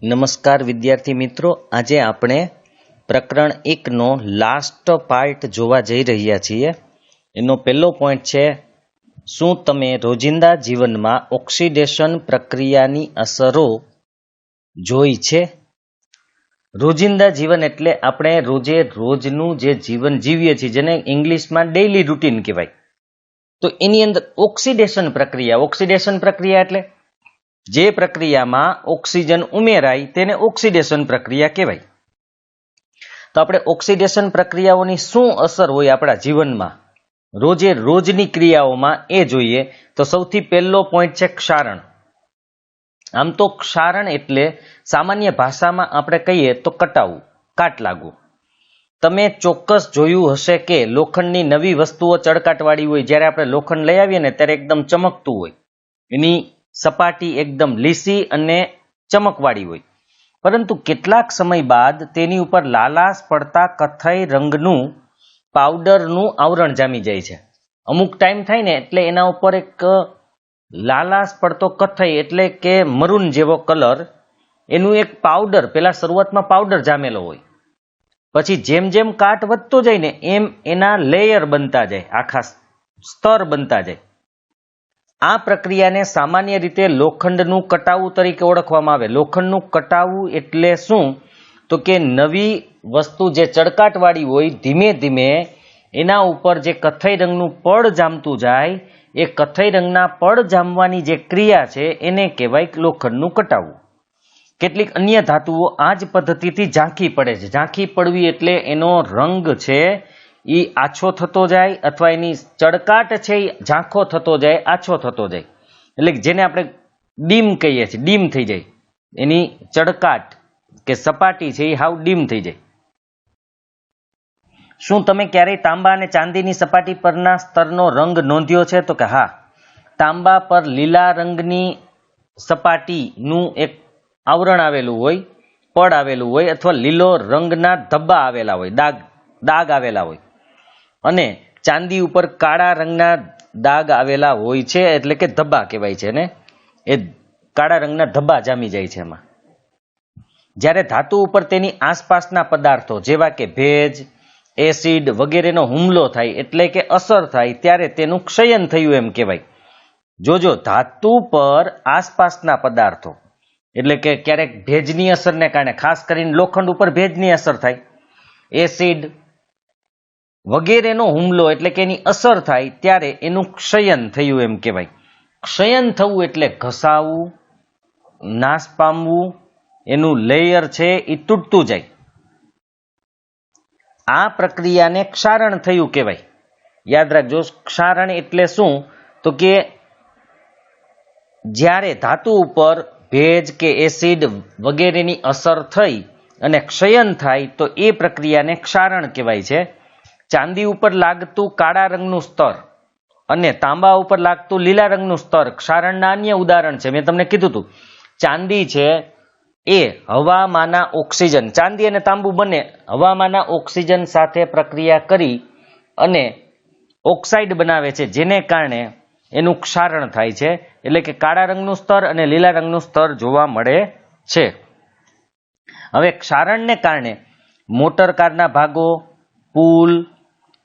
નમસ્કાર વિદ્યાર્થી મિત્રો, આજે આપણે પ્રકરણ 1નો લાસ્ટ પાર્ટ જોવા જઈ રહ્યા છીએ. એનો પહેલો પોઈન્ટ છે, શું તમે રોજિંદા જીવનમાં ઓક્સિડેશન પ્રક્રિયાની અસરો જોઈ છે? રોજિંદા જીવન એટલે આપણે રોજે રોજનું જે જીવન જીવીએ છીએ, જેને ઇંગ્લિશમાં ડેઇલી રૂટીન કહેવાય. તો એની અંદર ઓક્સિડેશન પ્રક્રિયા એટલે જે પ્રક્રિયામાં ઓક્સિજન ઉમેરાય તેને ઓક્સિડેશન પ્રક્રિયા કહેવાય. તો આપણે ઓક્સિડેશન પ્રક્રિયાઓની શું અસર હોય આપણા જીવનમાં, રોજે રોજની ક્રિયાઓમાં, એ જોઈએ. તો સૌથી પહેલો પોઈન્ટ છે ક્ષારણ. આમ તો ક્ષારણ એટલે સામાન્ય ભાષામાં આપણે કહીએ તો કટાવવું, કાટ લાગવું. તમે ચોક્કસ જોયું હશે કે લોખંડની નવી વસ્તુઓ ચળકાટવાળી હોય, જ્યારે આપણે લોખંડ લઈ આવીએ ને ત્યારે એકદમ ચમકતું હોય, એની સપાટી એકદમ લીસી અને ચમકવાળી હોય. પરંતુ કેટલાક સમય બાદ તેની ઉપર લાલાશ પડતા કથ્થઈ રંગનું પાવડરનું આવરણ જામી જાય છે. અમુક ટાઈમ થાય ને એટલે એના ઉપર એક લાલાશ પડતો કથ્થઈ એટલે કે મરૂન જેવો કલર, એનું એક પાવડર, પેલા શરૂઆતમાં પાવડર જામેલો હોય, પછી જેમ જેમ કાટ વધતો જાય ને એમ એના લેયર બનતા જાય, આખા સ્તર બનતા જાય. આ પ્રક્રિયાને સામાન્ય રીતે લોખંડનું કટાવું તરીકે ઓળખવામાં આવે. લોખંડનું કટાવું એટલે શું? તો કે નવી વસ્તુ જે ચળકાટવાળી હોય, ધીમે ધીમે એના ઉપર જે કથ્થઈ રંગનું પડ જામતું જાય, એ કથ્થઈ રંગના પડ જામવાની જે ક્રિયા છે એને કહેવાય લોખંડનું કટાવું. કેટલીક અન્ય ધાતુઓ આ જ પદ્ધતિથી ઝાંખી પડે છે. ઝાંખી પડવી એટલે એનો રંગ છે એ આછો થતો જાય, અથવા એની ચળકાટ છે એ ઝાંખો થતો જાય, આછો થતો જાય. એટલે જેને આપણે ડીમ કહીએ છીએ, ડીમ થઈ જાય, એની ચળકાટ કે સપાટી છે એ હાવ ડીમ થઈ જાય. શું તમે ક્યારેય તાંબા અને ચાંદીની સપાટી પરના સ્તરનો રંગ નોંધ્યો છે? તો કે હા. તાંબા પર લીલા રંગની સપાટીનું એક આવરણ આવેલું હોય, પડ આવેલું હોય, અથવા લીલો રંગના ધબ્બા આવેલા હોય, દાગ આવેલા હોય, અને ચાંદી ઉપર કાળા રંગના દાગ આવેલા હોય છે, એટલે કે ધબ્બા કહેવાય છે ને. એ કાળા રંગના ધબ્બા જામી જાય છે એમાં. જ્યારે ધાતુ ઉપર તેની આસપાસના પદાર્થો જેવા કે ભેજ, એસિડ વગેરેનો હુમલો થાય, એટલે કે અસર થાય, ત્યારે તેનું ક્ષયન થયું એમ કહેવાય. જોજો, ધાતુ પર આસપાસના પદાર્થો એટલે કે ક્યારેક ભેજની અસરને કારણે, ખાસ કરીને લોખંડ ઉપર ભેજની અસર થાય, એસિડ વગેરેનો હુમલો એટલે કે એની અસર થાય, ત્યારે એનું ક્ષયન થયું એમ કહેવાય. ક્ષયન થવું એટલે ઘસાવું, નાશ પામવું, એનું લેયર છે એ તૂટતું જાય. આ પ્રક્રિયાને ક્ષારણ થયું કહેવાય. યાદ રાખજો, ક્ષારણ એટલે શું? તો કે જ્યારે ધાતુ ઉપર ભેજ કે એસિડ વગેરેની અસર થઈ અને ક્ષયન થાય તો એ પ્રક્રિયાને ક્ષારણ કહેવાય છે. ચાંદી ઉપર લાગતું કાળા રંગનું સ્તર અને તાંબા ઉપર લાગતું લીલા રંગનું સ્તર ક્ષારણના અન્ય ઉદાહરણ છે. મેં તમને કીધું હતું, ચાંદી છે એ હવામાંના ઓક્સિજન, ચાંદી અને તાંબુ બંને હવામાંના ઓક્સિજન સાથે પ્રક્રિયા કરી અને ઓક્સાઇડ બનાવે છે, જેને કારણે એનું ક્ષારણ થાય છે. એટલે કે કાળા રંગનું સ્તર અને લીલા રંગનું સ્તર જોવા મળે છે. હવે ક્ષારણને કારણે મોટર કારના ભાગો, પુલ,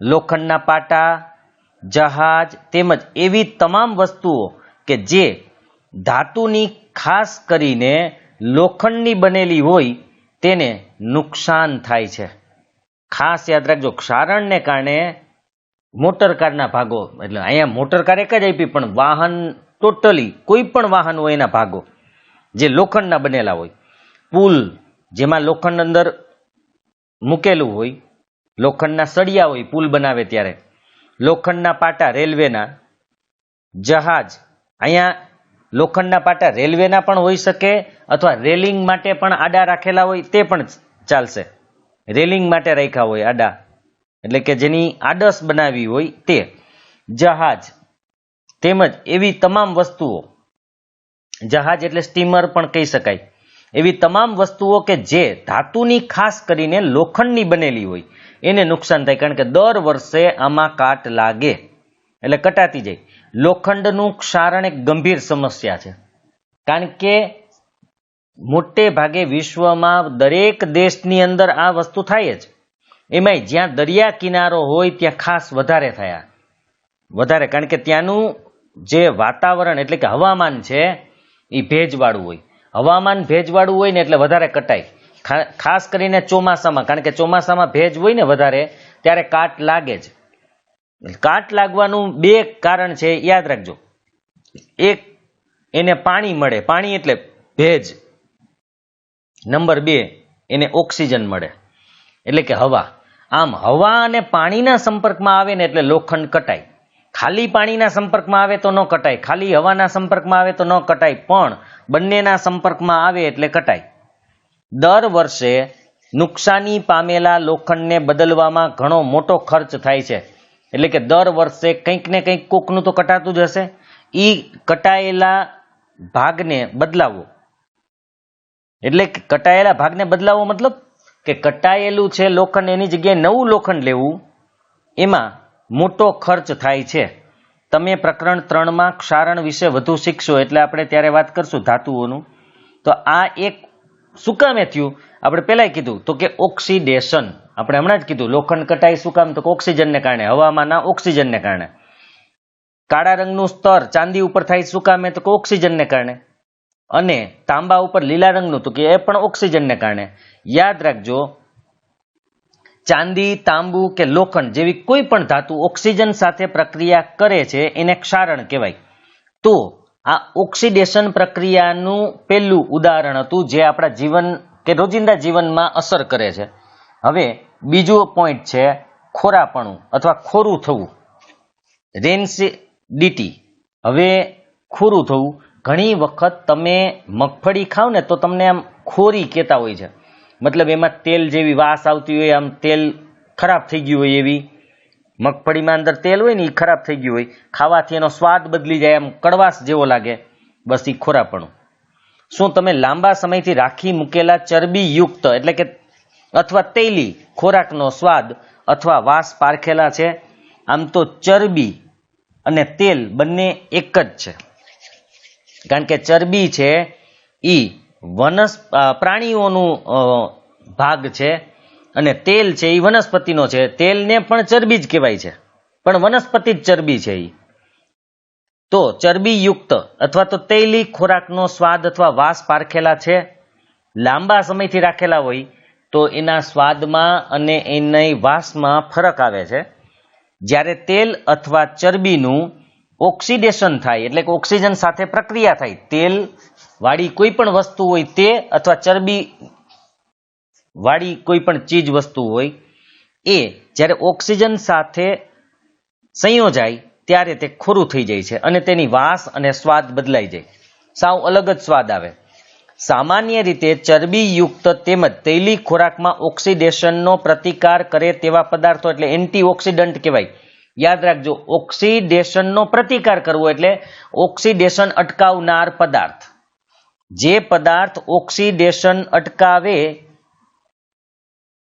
લોખંડના પાટા, જહાજ તેમજ એવી તમામ વસ્તુઓ કે જે ધાતુની, ખાસ કરીને લોખંડની બનેલી હોય, તેને નુકસાન થાય છે. ખાસ યાદ રાખજો, ક્ષારણને કારણે મોટર કારના ભાગો, એટલે અહીંયા મોટર કાર એક જ આપી, પણ વાહન ટોટલી કોઈ પણ વાહન હોય એના ભાગો જે લોખંડના બનેલા હોય, પુલ જેમાં લોખંડ અંદર મૂકેલું હોય, લોખંડના સળિયા હોય પુલ બનાવે ત્યારે, લોખંડના પાટા રેલવેના, જહાજ, અહીંયા લોખંડના પાટા રેલવેના પણ હોઈ શકે, અથવા રેલિંગ માટે પણ આડા રાખેલા હોય તે પણ ચાલશે. રેલિંગ માટે રાખ્યા હોય આડા, એટલે કે જેની આડસ બનાવી હોય તે જહાજ, તેમજ એવી તમામ વસ્તુઓ, જહાજ એટલે સ્ટીમર પણ કહી શકાય, એવી તમામ વસ્તુઓ કે જે ધાતુની, ખાસ કરીને લોખંડની બનેલી હોય, એને નુકસાન થાય. કારણ કે દર વર્ષે આમાં કાટ લાગે એટલે કટાતી જાય. લોખંડનું ક્ષારણ એક ગંભીર સમસ્યા છે, કારણ કે મોટે ભાગે વિશ્વમાં દરેક દેશની અંદર આ વસ્તુ થાય જ. એમાંય જ્યાં દરિયા કિનારો હોય ત્યાં ખાસ વધારે થયા વધારે, કારણ કે ત્યાંનું જે વાતાવરણ એટલે કે હવામાન છે એ ભેજવાળું હોય. હવામાન ભેજવાળું હોય ને એટલે વધારે કટાય, ખાસ કરીને ચોમાસામાં, કારણ કે ચોમાસામાં ભેજ હોય ને વધારે ત્યારે કાટ લાગે જ. કાટ લાગવાનું બે કારણ છે, યાદ રાખજો. એક, એને પાણી મળે, પાણી એટલે ભેજ. નંબર 2, એને ઓક્સિજન મળે એટલે કે હવા. આમ હવા અને પાણીના સંપર્કમાં આવે ને એટલે લોખંડ કટાય. ખાલી પાણીના સંપર્કમાં આવે તો ન કટાય, ખાલી હવાના સંપર્કમાં આવે તો ન કટાય, પણ બંનેના સંપર્કમાં આવે એટલે કટાય. દર વર્ષે નુકસાની પામેલા લોખંડને બદલવામાં ઘણો મોટો ખર્ચ થાય છે. એટલે કે દર વર્ષે કંઈક ને કંઈક કોકનું તો કટાતું જ હશે. એ કટાયેલા ભાગને બદલાવો, એટલે કે કટાયેલા ભાગને બદલાવો મતલબ કે કટાયેલું છે લોખંડ, એની જગ્યાએ નવું લોખંડ લેવું, એમાં મોટો ખર્ચ થાય છે. તમે પ્રકરણ 3માં ક્ષારણ વિશે વધુ શીખશો, એટલે આપણે ત્યારે વાત કરશું ધાતુઓનું. તો આ એક શું કામે થયું, આપણે પહેલાં કીધું તો કે ઓક્સિડેશન. આપણે હમણાં જ કીધું લોખંડ કટાય શું કામ, તો ઓક્સિજનને કારણે, હવામાંના ઓક્સિજનને કારણે. કાળા રંગનું સ્તર ચાંદી ઉપર થાય શું કામે, તો કે ઓક્સિજનને કારણે. અને તાંબા ઉપર લીલા રંગનું, તો કે એ પણ ઓક્સિજનને કારણે. યાદ રાખજો, ચાંદી, તાંબુ કે લોખંડ જેવી કોઈ પણ ધાતુ ઓક્સિજન સાથે પ્રક્રિયા કરે છે એને ક્ષારણ કહેવાય. તો આ ઓક્સિડેશન પ્રક્રિયાનું પહેલું ઉદાહરણ હતું જે આપણા જીવન કે રોજિંદા જીવનમાં અસર કરે છે. હવે બીજો પોઈન્ટ છે ખોરાપણું અથવા ખોરું થવું, રેન્સિડિટી. હવે ખોરું થવું, ઘણી વખત તમે મગફળી ખાવ ને તો તમને આમ ખોરી કહેતા હોય છે, મતલબ એમાં તેલ જેવી વાસ આવતી હોય, આમ તેલ ખરાબ થઈ ગયું હોય એવી. મગફળીમાં અંદર તેલ હોય ને એ ખરાબ થઈ ગયું હોય, ખાવાથી એનો સ્વાદ બદલી જાય, આમ કડવાશ જેવો લાગે, બસ એ ખોરાપણું. શું તમે લાંબા સમયથી રાખી મૂકેલા ચરબીયુક્ત એટલે કે અથવા તૈલી ખોરાકનો સ્વાદ અથવા વાસ પારખેલા છે? આમ તો ચરબી અને તેલ બંને એક જ છે, કારણ કે ચરબી છે એ પ્રાણીઓનું ભાગ છે અને તેલ છે એ વનસ્પતિનો છે. તેલને પણ ચરબી જ કહેવાય છે, પણ વનસ્પતિ જ ચરબી છે. તો ચરબીયુક્ત અથવા તો તૈલી ખોરાકનો સ્વાદ અથવા વાસ પારખેલા છે, લાંબા સમયથી રાખેલા હોય તો એના સ્વાદમાં અને એની વાસમાં ફરક આવે છે. જ્યારે તેલ અથવા ચરબીનું ઓક્સિડેશન થાય એટલે કે ઓક્સિજન સાથે પ્રક્રિયા થાય, તેલ વાળી કોઈ પણ વસ્તુ હોય તે અથવા ચરબી વાળી કોઈ પણ ચીજ વસ્તુ હોય એ જ્યારે ઓક્સિજન સાથે સંયોજાય ત્યારે તે ખોરું થઈ જાય છે અને તેની વાસ અને સ્વાદ બદલાઈ જાય, સાવ અલગ જ સ્વાદ આવે. સામાન્ય રીતે ચરબીયુક્ત તેમજ તૈલી ખોરાકમાં ઓક્સિડેશનનો પ્રતિકાર કરે તેવા પદાર્થો એટલે એન્ટીઓક્સિડન્ટ કહેવાય. યાદ રાખજો, ઓક્સિડેશનનો પ્રતિકાર કરવો એટલે ઓક્સિડેશન અટકાવનાર પદાર્થ. જે પદાર્થ ઓક્સિડેશન અટકાવે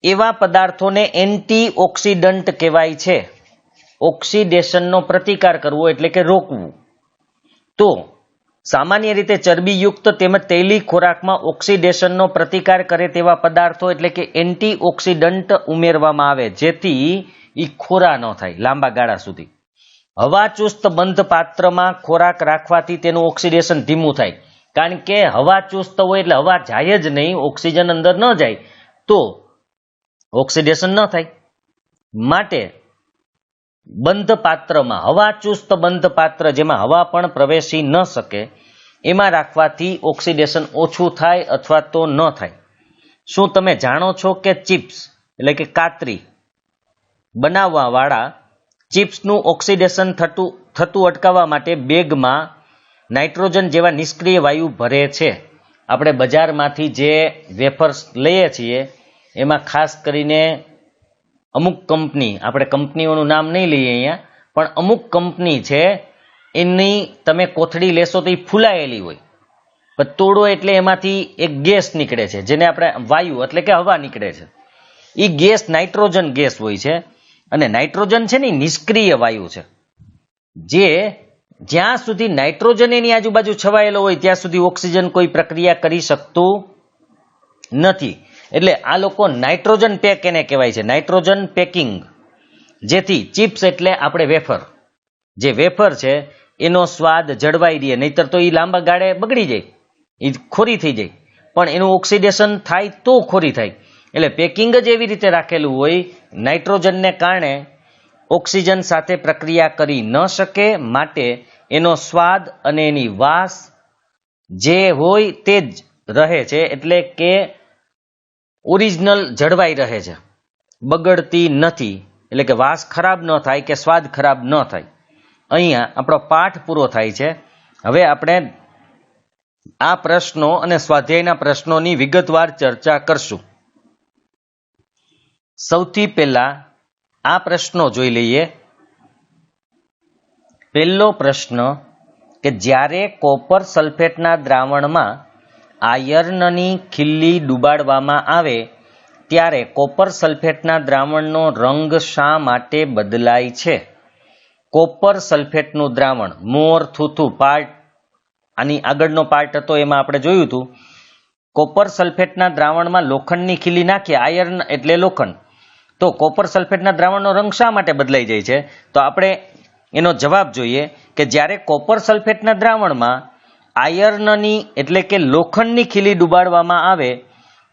એવા પદાર્થોને એન્ટીઓક્સિડન્ટ કહેવાય છે. ઓક્સિડેશનનો પ્રતિકાર કરવો એટલે કે રોકવું. તો સામાન્ય રીતે ચરબીયુક્ત તેમજ તૈલી ખોરાકમાં ઓક્સિડેશનનો પ્રતિકાર કરે તેવા પદાર્થો એટલે કે એન્ટીઓક્સિડન્ટ ઉમેરવામાં આવે જેથી એ ખોરા ન થાય લાંબા ગાળા સુધી. હવાચુસ્ત બંધ પાત્રમાં ખોરાક રાખવાથી તેનું ઓક્સિડેશન ધીમું થાય, કારણ કે હવાચુસ્ત હોય એટલે હવા જાય જ નહીં, ઓક્સિજન અંદર ન જાય તો ઓક્સિડેશન ન થાય. માટે બંધ પાત્રમાં, હવાચુસ્ત બંધ પાત્ર જેમાં હવા પણ પ્રવેશી ન શકે એમાં રાખવાથી ઓક્સિડેશન ઓછું થાય અથવા તો ન થાય. શું તમે જાણો છો કે ચિપ્સ એટલે કે કાતરી બનાવવા વાળા ચિપ્સનું ઓક્સિડેશન થતું અટકાવવા માટે બેગમાં નાઇટ્રોજન જેવા નિષ્ક્રિય વાયુ ભરે છે? આપણે બજારમાંથી જે વેફર્સ લઈએ છીએ એમાં ખાસ કરીને અમુક કંપની, આપણે કંપનીઓનું નામ નહીં લઈએ અહીંયા, પણ અમુક કંપની છે એની તમે કોથળી લેશો તો એ ફૂલાયેલી હોય, પણ તોડો એટલે એમાંથી એક ગેસ નીકળે છે જેને આપણે વાયુ એટલે કે હવા નીકળે છે. એ ગેસ નાઇટ્રોજન ગેસ હોય છે અને નાઇટ્રોજન છે ને નિષ્ક્રિય વાયુ છે જે જ્યાં સુધી નાઇટ્રોજન એની આજુબાજુ છવાયેલો હોય ત્યાં સુધી ઓક્સિજન કોઈ પ્રક્રિયા કરી શકતું નથી. એટલે આ લોકો નાઇટ્રોજન પેક એને કહેવાય છે, નાઇટ્રોજન પેકિંગ. જેથી ચિપ્સ એટલે આપણે વેફર, જે વેફર છે એનો સ્વાદ જળવાઈ રહે, નહીતર તો એ લાંબા ગાળે બગડી જાય, એ ખોરી થઈ જાય. પણ એનું ઓક્સિડેશન થાય તો ખોરી થાય. એટલે પેકિંગ જ એવી રીતે રાખેલું હોય, નાઇટ્રોજનને કારણે ઓક્સિજન સાથે પ્રક્રિયા કરી ન શકે, માટે એનો સ્વાદ અને એની વાસ જે હોય તે જ રહે છે. એટલે કે ઓરિજિનલ જળવાઈ રહે છે, બગડતી નથી. એટલે કે વાસ ખરાબ ન થાય કે સ્વાદ ખરાબ ન થાય. અહીંયા આપણો પાઠ પૂરો થાય છે. હવે આપણે આ પ્રશ્નો અને સ્વાધ્યાયના પ્રશ્નોની વિગતવાર ચર્ચા કરશું. સૌથી પહેલા આ પ્રશ્નો જોઈ લઈએ. પહેલો પ્રશ્ન કે જ્યારે કોપર સલ્ફેટના દ્રાવણમાં આયર્નની ખીલ્લી ડુબાડવામાં આવે ત્યારે કોપર સલ્ફેટના દ્રાવણનો રંગ શા માટે બદલાય છે? કોપર સલ્ફેટનું દ્રાવણ, મોર થૂથુ પાર્ટ, આની આગળનો પાર્ટ હતો એમાં આપણે જોયું હતું. કોપર સલ્ફેટના દ્રાવણમાં લોખંડની ખીલી નાખીએ, આયર્ન એટલે લોખંડ, તો કોપર સલ્ફેટના દ્રાવણનો રંગ શા માટે બદલાઈ જાય છે? તો આપણે એનો જવાબ જોઈએ કે જ્યારે કોપર સલ્ફેટના દ્રાવણમાં આયર્નની એટલે કે લોખંડની ખીલી ડુબાડવામાં આવે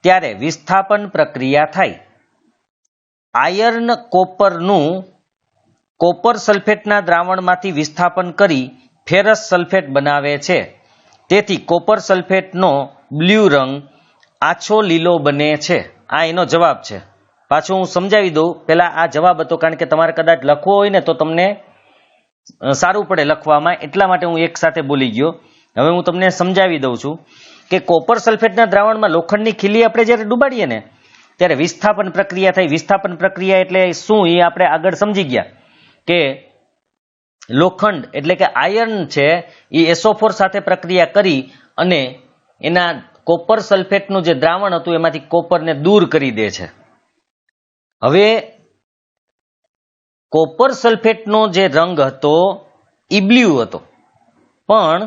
ત્યારે વિસ્થાપન પ્રક્રિયા થાય. આયર્ન કોપરનું કોપર સલ્ફેટના દ્રાવણમાંથી વિસ્થાપન કરી ફેરસ સલ્ફેટ બનાવે છે. તેથી કોપર સલ્ફેટનો બ્લુ રંગ આછો લીલો બને છે. આ એનો જવાબ છે. પાછું હું સમજાવી દઉં. પહેલા આ જવાબ હતો, કારણ કે તમારે કદાચ લખવો હોય ને તો તમને સારું પડે લખવામાં, એટલા માટે હું એક સાથે બોલી ગયો. હવે હું તમને સમજાવી દઉં છું કે કોપર સલ્ફેટના દ્રાવણમાં લોખંડની ખીલી આપણે જ્યારે ડુબાડીએ ને ત્યારે વિસ્થાપન પ્રક્રિયા થઈ. વિસ્થાપન પ્રક્રિયા એટલે શું એ આપણે આગળ સમજી ગયા કે લોખંડ એટલે કે આયર્ન છે એ SO4 સાથે પ્રક્રિયા કરી અને એના કોપર સલ્ફેટનું જે દ્રાવણ હતું એમાંથી કોપરને દૂર કરી દે છે. હવે કોપર સલ્ફેટનો જે રંગ હતો એ બ્લુ હતો, પણ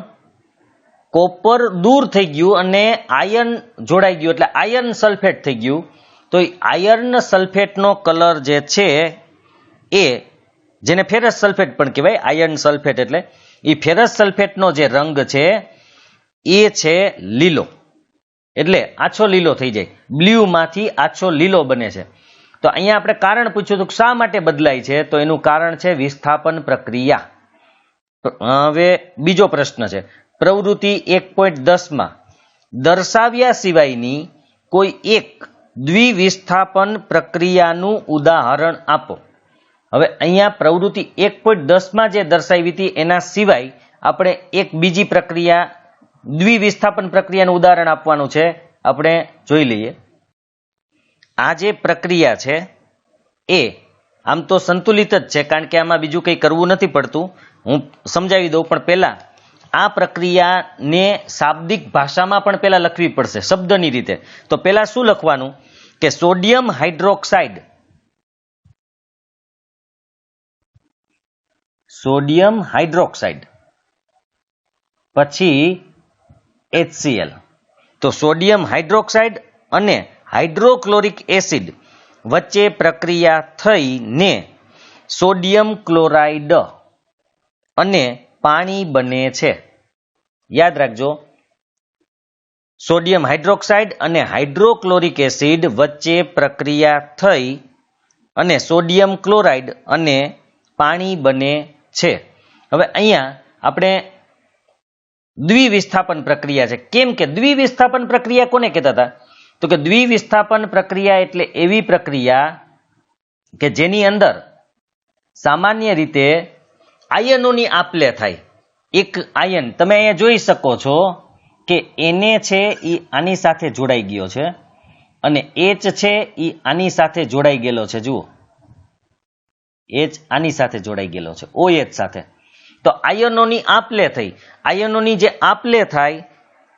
કોપર દૂર થઈ ગયું અને આયર્ન જોડાઈ ગયું એટલે આયર્ન સલ્ફેટ થઈ ગયું. તો એ આયર્ન સલ્ફેટનો કલર જે છે એ, જેને ફેરસ સલ્ફેટ પણ કહેવાય, આયર્ન સલ્ફેટ એટલે એ ફેરસ સલ્ફેટનો જે રંગ છે એ છે લીલો, એટલે આછો લીલો થઈ જાય, બ્લુ માંથી આછો લીલો બને છે. તો અહીંયા આપણે કારણ પૂછ્યું હતું શા માટે બદલાય છે, તો એનું કારણ છે વિસ્થાપન પ્રક્રિયા. હવે બીજો પ્રશ્ન છે, પ્રવૃત્તિ 1.10 દર્શાવ્યા સિવાયની કોઈ એક દ્વિવિસ્થાપન પ્રક્રિયાનું ઉદાહરણ આપો. હવે અહીંયા પ્રવૃત્તિ 1.10 જે દર્શાવી હતી એના સિવાય આપણે એક બીજી પ્રક્રિયા, દ્વિવિસ્થાપન પ્રક્રિયાનું ઉદાહરણ આપવાનું છે. આપણે જોઈ લઈએ. આ જે પ્રક્રિયા છે એ આમ તો સંતુલિત જ છે, કારણ કે આમાં બીજું કંઈ કરવું નથી પડતું. હું સમજાવી દઉં, પણ પહેલા આ પ્રક્રિયાને શાબ્દિક ભાષામાં પણ પહેલા લખવી પડશે, શબ્દની રીતે. તો પહેલા શું લખવાનું કે સોડિયમ હાઇડ્રોક્સાઇડ, સોડિયમ હાઇડ્રોક્સાઇડ પછી HCl. તો સોડિયમ હાઇડ્રોક્સાઇડ અને હાઇડ્રોક્લોરિક એસિડ વચ્ચે પ્રક્રિયા થઈને સોડિયમ ક્લોરાઇડ અને પાણી બને છે. યાદ રાખજો, સોડિયમ હાઇડ્રોક્સાઇડ અને હાઇડ્રોક્લોરિક એસિડ વચ્ચે પ્રક્રિયા થઈ અને સોડિયમ ક્લોરાઇડ અને પાણી બને છે. હવે અહીંયા આપણે દ્વિવિસ્થાપન પ્રક્રિયા છે. કેમ કે દ્વિવિસ્થાપન પ્રક્રિયા કોને કહેતા હતા? તો કે દ્વિવિસ્થાપન પ્રક્રિયા એટલે એવી પ્રક્રિયા કે જેની અંદર સામાન્ય રીતે આયનોની આપ-લે થાય. એક આયન તમે અહીંયા જોઈ શકો છો કે Na છે એ આની સાથે જોડાઈ ગયો છે અને H છે એ આની સાથે જોડાઈ ગયેલો છે. જુઓ, H આની સાથે જોડાઈ ગયેલો છે, OH સાથે. તો આયનોની આપ-લે થઈ. આયનોની જે આપ-લે થાય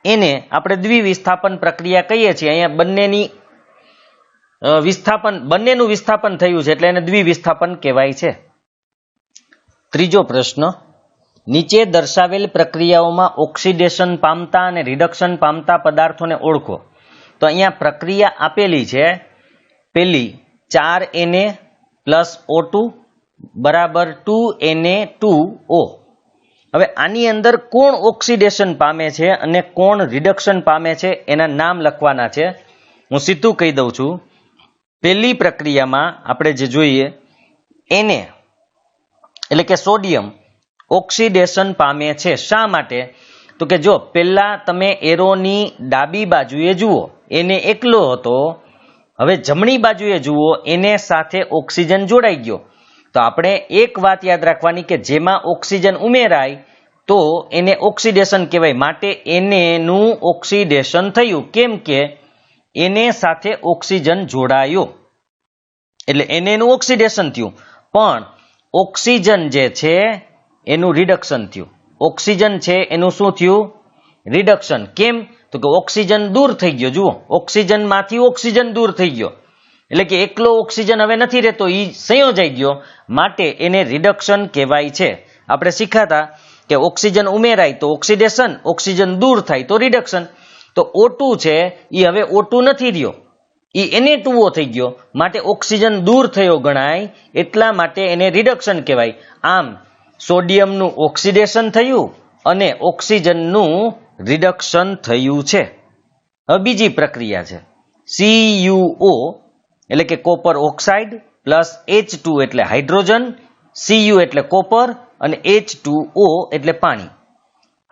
એને આપણે દ્વિવિસ્થાપન પ્રક્રિયા કહીએ છીએ. અહીંયા બંનેનું વિસ્થાપન થયું છે એટલે એને દ્વિવિસ્થાપન કહેવાય છે. ત્રીજો પ્રશ્ન, નીચે દર્શાવેલ પ્રક્રિયાઓમાં ઓક્સિડેશન પામતા અને રિડક્શન પામતા પદાર્થોને ઓળખો. તો અહીંયા પ્રક્રિયા આપેલી છે. પેલી 4Na + O2 બરાબર 2Na2O. હવે આની અંદર કોણ ઓક્સિડેશન પામે છે અને કોણ રિડક્શન પામે છે એના નામ લખવાના છે. હું સીધું કહી દઉં છું. પહેલી પ્રક્રિયામાં આપણે જે જોઈએ Na એટલે કે સોડિયમ ઓક્સિડેશન પામે છે. શા માટે? તો કે જો પહેલા તમે એરોની ડાબી બાજુએ જુઓ, એને એકલો હતો. હવે જમણી બાજુએ જુઓ, એને સાથે ઓક્સિજન જોડાઈ ગયો. તો આપણે એક વાત યાદ રાખવાની કે જેમાં ઓક્સિજન ઉમેરાય તો એને ઓક્સિડેશન કહેવાય. માટે નું ઓક્સિડેશન થયું. કેમ કે એને સાથે ઓક્સિજન જોડાયો એટલે નું ઓક્સિડેશન થયું. પણ ઓક્સિજન જે છે એનું રિડક્શન થયું. ઓક્સિજન છે એનું શું થયું? રિડક્શન. કેમ? તો કે ઓક્સિજન દૂર થઈ ગયો. જુઓ, ઓક્સિજન માંથી ઓક્સિજન દૂર થઈ ગયો એટલે કે એકલો ઓક્સિજન હવે નથી રહેતો, એ સંયોજાઈ ગયો. માટે એને રિડક્શન કહેવાય છે. આપણે શીખાતા કે ઓક્સિજન ઉમેરાય તો ઓક્સિડેશન, ઓક્સિજન દૂર થાય તો રિડક્શન. તો O2 છે એ હવે O2 નથી રહ્યો, એ Na2O થઈ ગયો. માટે ઓક્સિજન દૂર થયો ગણાય, એટલા માટે એને રિડક્શન કહેવાય. આમ સોડિયમનું ઓક્સિડેશન થયું અને ઓક્સિજનનું રિડક્શન થયું છે. હવે બીજી પ્રક્રિયા છે CuO એટલે કે કોપર ઓક્સાઇડ પ્લસ H2 એટલે હાઇડ્રોજન, Cu એટલે કોપર અને H2O એટલે પાણી.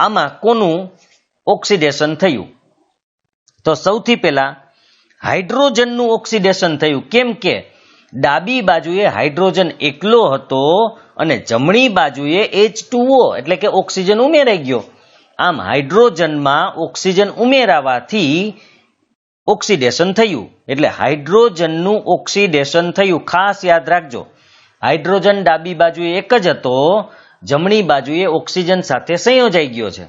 આમાં કોનું ઓક્સિડેશન થયું? તો સૌથી પહેલા હાઇડ્રોજનનું ઓક્સિડેશન થયું. કેમ કે ડાબી બાજુએ હાઇડ્રોજન એકલો હતો અને જમણી બાજુએ H2O એટલે કે ઓક્સિજન ઉમેરાઈ ગયો. આમ હાઇડ્રોજનમાં ઓક્સિજન ઉમેરાવાથી ઓક્સિડેશન થયું એટલે હાઇડ્રોજનનું ઓક્સિડેશન થયું. ખાસ યાદ રાખજો, હાઇડ્રોજન ડાબી બાજુએ એક જ હતો, જમણી બાજુએ ઓક્સિજન સાથે સંયોજાઈ ગયો છે.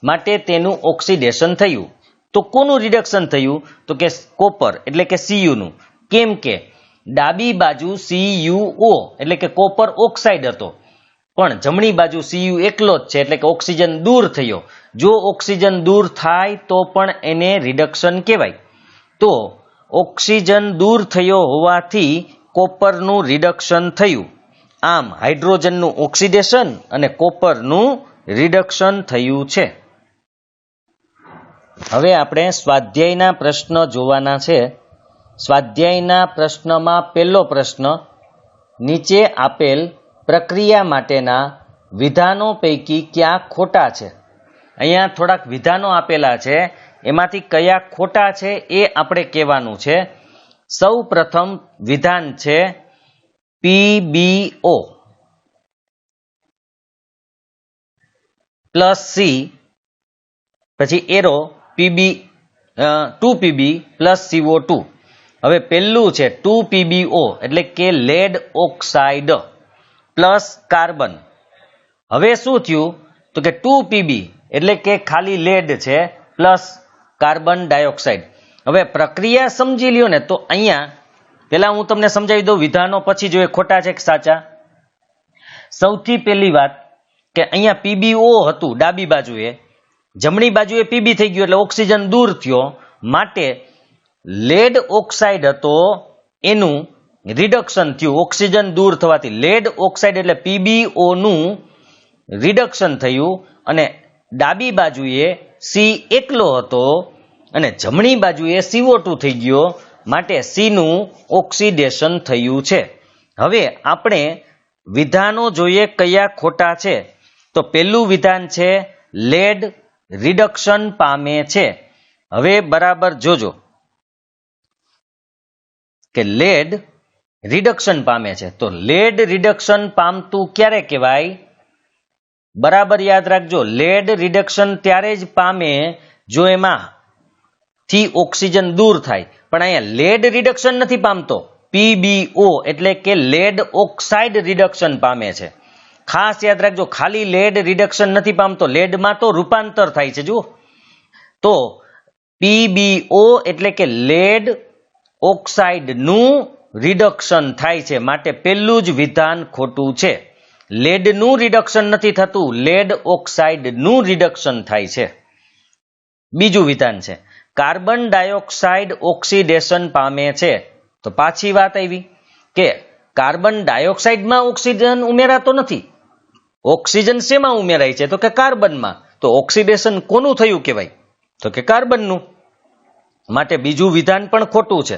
માટે તેનું ઓક્સિડેશન થયું. તો કોનું રિડક્શન થયું? તો કે કોપર એટલે કે Cu નું. કેમ કે ડાબી બાજુ CuO એટલે કે કોપર ઓક્સાઇડ હતો, પણ જમણી બાજુ Cu એકલો જ છે એટલે કે ઓક્સિજન દૂર થયો. જો ઓક્સિજન દૂર થાય તો પણ એને રિડક્શન કહેવાય. તો ઓક્સિજન દૂર થયો હોવાથી કોપરનું રિડક્શન થયું. આમ હાઇડ્રોજનનું ઓક્સિડેશન અને કોપરનું રિડક્શન થયું છે. હવે આપણે સ્વાધ્યાયના પ્રશ્ન જોવાના છે. સ્વાધ્યાયના પ્રશ્નમાં પહેલો પ્રશ્ન, નીચે આપેલ પ્રક્રિયા માટેના વિધાનો પૈકી કયા ખોટા છે? અહીંયા થોડાક વિધાનો આપેલા છે, એમાંથી કયા ખોટા છે એ આપણે કહેવાનું છે. સૌ પ્રથમ વિધાન છે PbO પ્લસ C, પછી એરો 2Pb પ્લસ CO2. હવે પહેલું છે 2PbO એટલે કે લેડ ઓક્સાઇડ પ્લસ કાર્બન. હવે શું થયું? તો કે 2Pb એટલે કે ખાલી લેડ છે પ્લસ કાર્બન ડાયોક્સાઇડ. હવે પ્રક્રિયા સમજી લ્યો ને, તો અહીંયા પહેલા હું તમને સમજાવી દઉં વિધાનો, પછી જો એ ખોટા છે કે સાચા. સૌથી પહેલી વાત કે અહીંયા PbO હતું ડાબી બાજુએ, જમણી બાજુએ Pb થઈ ગયું એટલે ઓક્સિજન દૂર થયો. માટે લેડ ઓક્સાઇડ હતો એનું રિડક્શન થયું ઓક્સિજન દૂર થવાથી. લેડ ઓક્સાઇડ એટલે PbO નું રિડક્શન થયું અને ડાબી બાજુએ C એકલો હતો અને જમણી બાજુએ CO2 થઈ ગયો. માટે C નું ઓક્સિડેશન થયું છે. હવે આપણે વિધાનો જોઈએ કયા ખોટા છે. તો પહેલું વિધાન છે લેડ રિડક્શન પામે છે. હવે બરાબર જોજો કે લેડ રિડક્શન પામે છે. તો લેડ રિડક્શન પામતું ક્યારે કહેવાય? બરાબર યાદ રાખજો, લેડ રિડક્શન ત્યારે જ પામે જો એમાં થી ઓક્સિજન દૂર થાય. પણ અહીંયા લેડ રિડક્શન નથી પામતો, PbO એટલે કે લેડ ઓક્સાઇડ રિડક્શન પામે છે. ખાસ યાદ રાખજો, ખાલી લેડ રિડક્શન નથી પામતો, લેડમાં તો રૂપાંતર થાય છે. જુઓ, તો PbO એટલે કે લેડ ઓક્સાઇડનું રિડક્શન થાય છે. માટે પહેલું જ વિધાન ખોટું છે. લેડનું રિડક્શન નથી થતું, લેડ ઓક્સાઇડનું રિડક્શન થાય છે. બીજું વિધાન છે કાર્બન ડાયોક્સાઇડ ઓક્સિડેશન પામે છે. તો પાછી વાત આવી કે કાર્બન ડાયોક્સાઇડમાં ઓક્સિજન ઉમેરાતો નથી. ઓક્સિજન શેમાં ઉમેરાય છે? તો કે કાર્બનમાં. તો ઓક્સિડેશન કોનું થયું કહેવાય? તો કે કાર્બનનું. માટે બીજું વિધાન પણ ખોટું છે,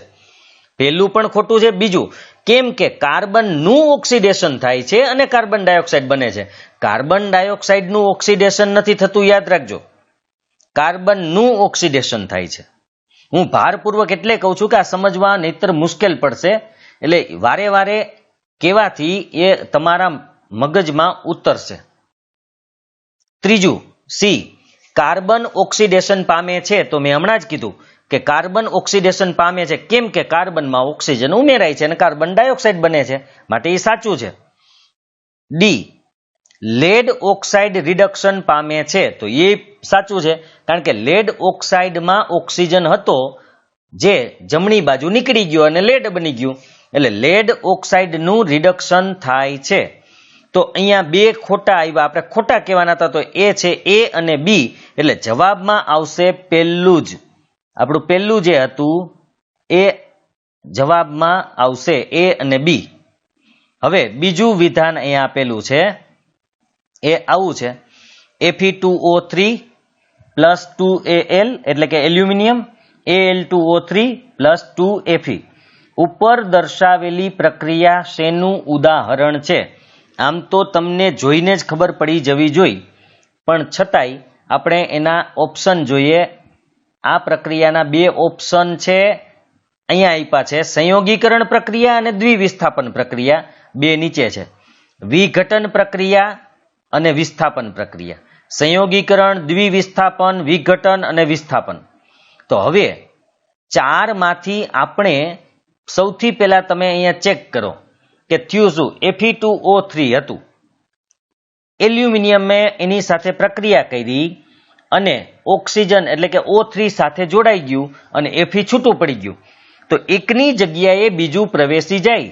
પહેલું પણ ખોટું છે. બીજું કેમ કે કાર્બનનું ઓક્સિડેશન થાય છે અને કાર્બન ડાયોક્સાઇડ બને છે. કાર્બન ડાયોક્સાઇડનું ઓક્સિડેશન નથી થતું, યાદ રાખજો. કાર્બનનું ઓક્સિડેશન થાય છે. હું ભારપૂર્વક એટલે કહું છું કે આ સમજવા નહીતર મુશ્કેલ પડશે, એટલે વારે વારે કહેવાથી એ તમારા મગજમાં ઉતરશે. ત્રીજું સી, કાર્બન ઓક્સિડેશન પામે છે. તો મેં હમણાં જ કીધું કે કાર્બન ઓક્સિડેશન પામે છે કેમ કે કાર્બનમાં ઓક્સિજન ઉમેરાય છે અને કાર્બન ડાયોક્સાઇડ બને છે, માટે એ સાચું છે. ડી, લેડ ઓક્સાઇડ રિડક્શન પામે છે. તો એ સાચું છે, કારણ કે લેડ ઓક્સાઇડમાં ઓક્સિજન હતો જે જમણી બાજુ નીકળી ગયો અને લેડ બની ગયું, એટલે લેડ ઓક્સાઇડનું રિડક્શન થાય છે. તો અહીંયા બે ખોટા આવ્યા, આપણે ખોટા કહેવાના હતા, તો એ છે એ અને બી, એટલે જવાબમાં આવશે પહેલું જ. આપણું પહેલું જે હતું એ જવાબમાં આવશે એ અને બી. હવે બીજું વિધાન અહીંયા આપેલું છે એ આવું છે Fe2O3 પ્લસ 2Al એટલે કે એલ્યુમિનિયમ, Al2O3 પ્લસ 2Fe. ઉપર દર્શાવેલી પ્રક્રિયા શેનું ઉદાહરણ છે? આમ તો તમને જોઈને જ ખબર પડી જવી જોઈએ, પણ છતાંય આપણે એના ઓપ્શન જોઈએ. આ પ્રક્રિયાના બે ઓપ્શન છે અહીંયા આપ્યા છે, સંયોગીકરણ પ્રક્રિયા અને દ્વિવિસ્થાપન પ્રક્રિયા. બે નીચે છે, વિઘટન પ્રક્રિયા અને વિસ્થાપન પ્રક્રિયા. સંયોગીકરણ, દ્વિવિસ્થાપન, વિઘટન અને વિસ્થાપન. તો હવે ચારમાંથી આપણે સૌથી પહેલા તમે અહીંયા ચેક કરો કે થયું શું. Fe2O3 હતું, એલ્યુમિનિયમે એની સાથે પ્રક્રિયા કરી અને ઓક્સિજન એટલે કે O3 સાથે જોડાઈ ગયું અને Fe છૂટું પડી ગયું. તો એકની જગ્યાએ બીજું પ્રવેશી જાય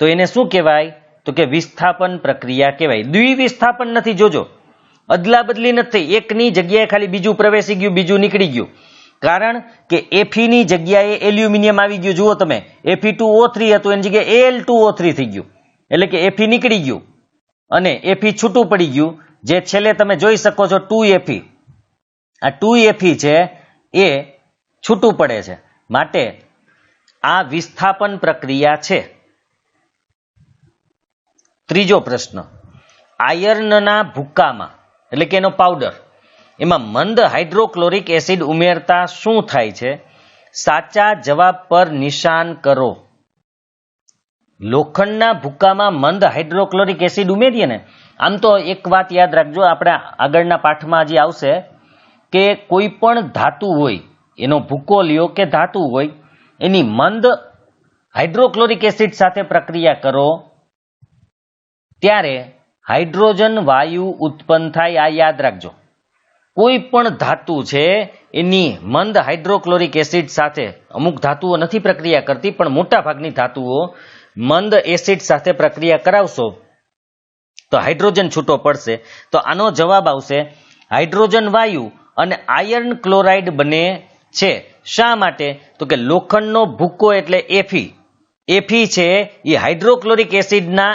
તો એને શું કહેવાય? તો કે વિસ્થાપન પ્રક્રિયા કહેવાય. દ્વિવિસ્થાપન નથી, જોજો અદલા બદલી નથી, એકની જગ્યાએ ખાલી બીજું પ્રવેશી ગયું, બીજું નીકળી ગયું. કારણ કે Fe ની જગ્યાએ એલ્યુમિનિયમ આવી ગયું. જુઓ તમે, Fe2O3 હતું એની જગ્યાએ Al2O3 થઈ ગયું, એટલે કે Fe નીકળી ગયું અને Fe છૂટું પડી ગયું, જે છેલ્લે તમે જોઈ શકો છો 2Fe. આ 2Fe છે એ છૂટું પડે છે, માટે આ વિસ્થાપન પ્રક્રિયા છે. ત્રીજો પ્રશ્ન, આયર્નના ભૂક્કામાં એટલે કે એનો પાવડર, એમાં મંદ હાઇડ્રોક્લોરિક એસિડ ઉમેરતા શું થાય છે? સાચા જવાબ પર નિશાન કરો. લોખંડના ભૂક્કામાં મંદ હાઇડ્રોક્લોરિક એસિડ ઉમેરીએ ને, આમ તો એક વાત યાદ રાખજો, આપણે આગળના પાઠમાં હજી આવશે કે કોઈ પણ ધાતુ હોય, એનો ભૂક્કો લ્યો કે ધાતુ હોય, એની મંદ હાઇડ્રોક્લોરિક એસિડ સાથે પ્રક્રિયા કરો ત્યારે હાઇડ્રોજન વાયુ ઉત્પન્ન થાય. આ યાદ રાખજો. કોઈ પણ ધાતુ છે એની મંદ હાઇડ્રોક્લોરિક એસિડ સાથે, અમુક ધાતુઓ નથી પ્રક્રિયા કરતી પણ મોટા ભાગની ધાતુઓ મંદ એસિડ સાથે પ્રક્રિયા કરાવશો તો હાઇડ્રોજન છૂટો પડશે. તો આનો જવાબ આવશે હાઇડ્રોજન વાયુ અને આયર્ન ક્લોરાઇડ બને છે. શા માટે? તો કે લોખંડનો ભૂક્કો એટલે Fe. Fe છે એ હાઇડ્રોક્લોરિક એસિડના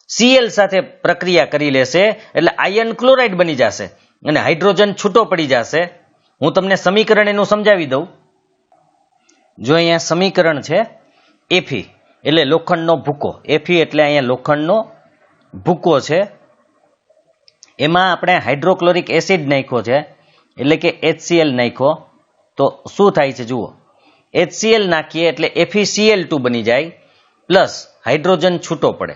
Cl સાથે પ્રક્રિયા કરી લેશે એટલે આયર્ન ક્લોરાઇડ બની જશે અને હાઇડ્રોજન છૂટો પડી જશે. હું તમને સમીકરણ એનું સમજાવી દઉં. જો અહીંયા સમીકરણ છે Fe એટલે લોખંડનો ભૂક્કો, Fe એટલે અહીંયા લોખંડનો ભૂક્કો છે, એમાં આપણે હાઇડ્રોક્લોરિક એસિડ નાખ્યો છે એટલે કે HCl નાખ્યો. તો શું થાય છે જુઓ, HCl નાખીએ એટલે FeCl2 બની જાય પ્લસ હાઇડ્રોજન છૂટો પડે.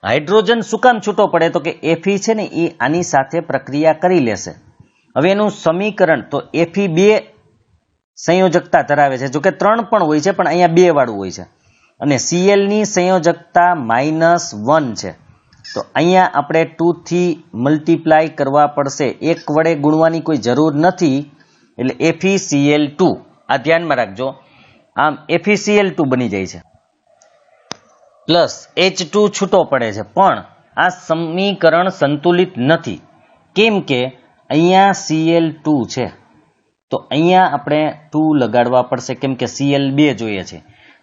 હાઇડ્રોજન શું કામ છૂટો પડે? તો કે Fe છે ને એ આની સાથે પ્રક્રિયા કરી લેશે. હવે એનું સમીકરણ તો Fe 2 સંયોજકતા ધરાવે છે, જોકે 3 પણ હોય છે પણ અહીંયા 2 વાળું હોય છે, અને Cl ની સંયોજકતા -1 છે. તો અહીંયા આપણે 2 થી મલ્ટીપ્લાય કરવા પડશે, 1 વડે ગુણવાની કોઈ જરૂર નથી, એટલે FeCl2 આ ધ્યાનમાં રાખજો. આમ FeCl2 બની જાય છે પ્લસ H2 છૂટો પડે છે, પણ આ સમીકરણ સંતુલિત નથી. કેમ કે અહીંયા Cl2 છે, તો અહીંયા આપણે 2 લગાડવા પડશે, કેમ કે Cl 2 જોઈએ છે.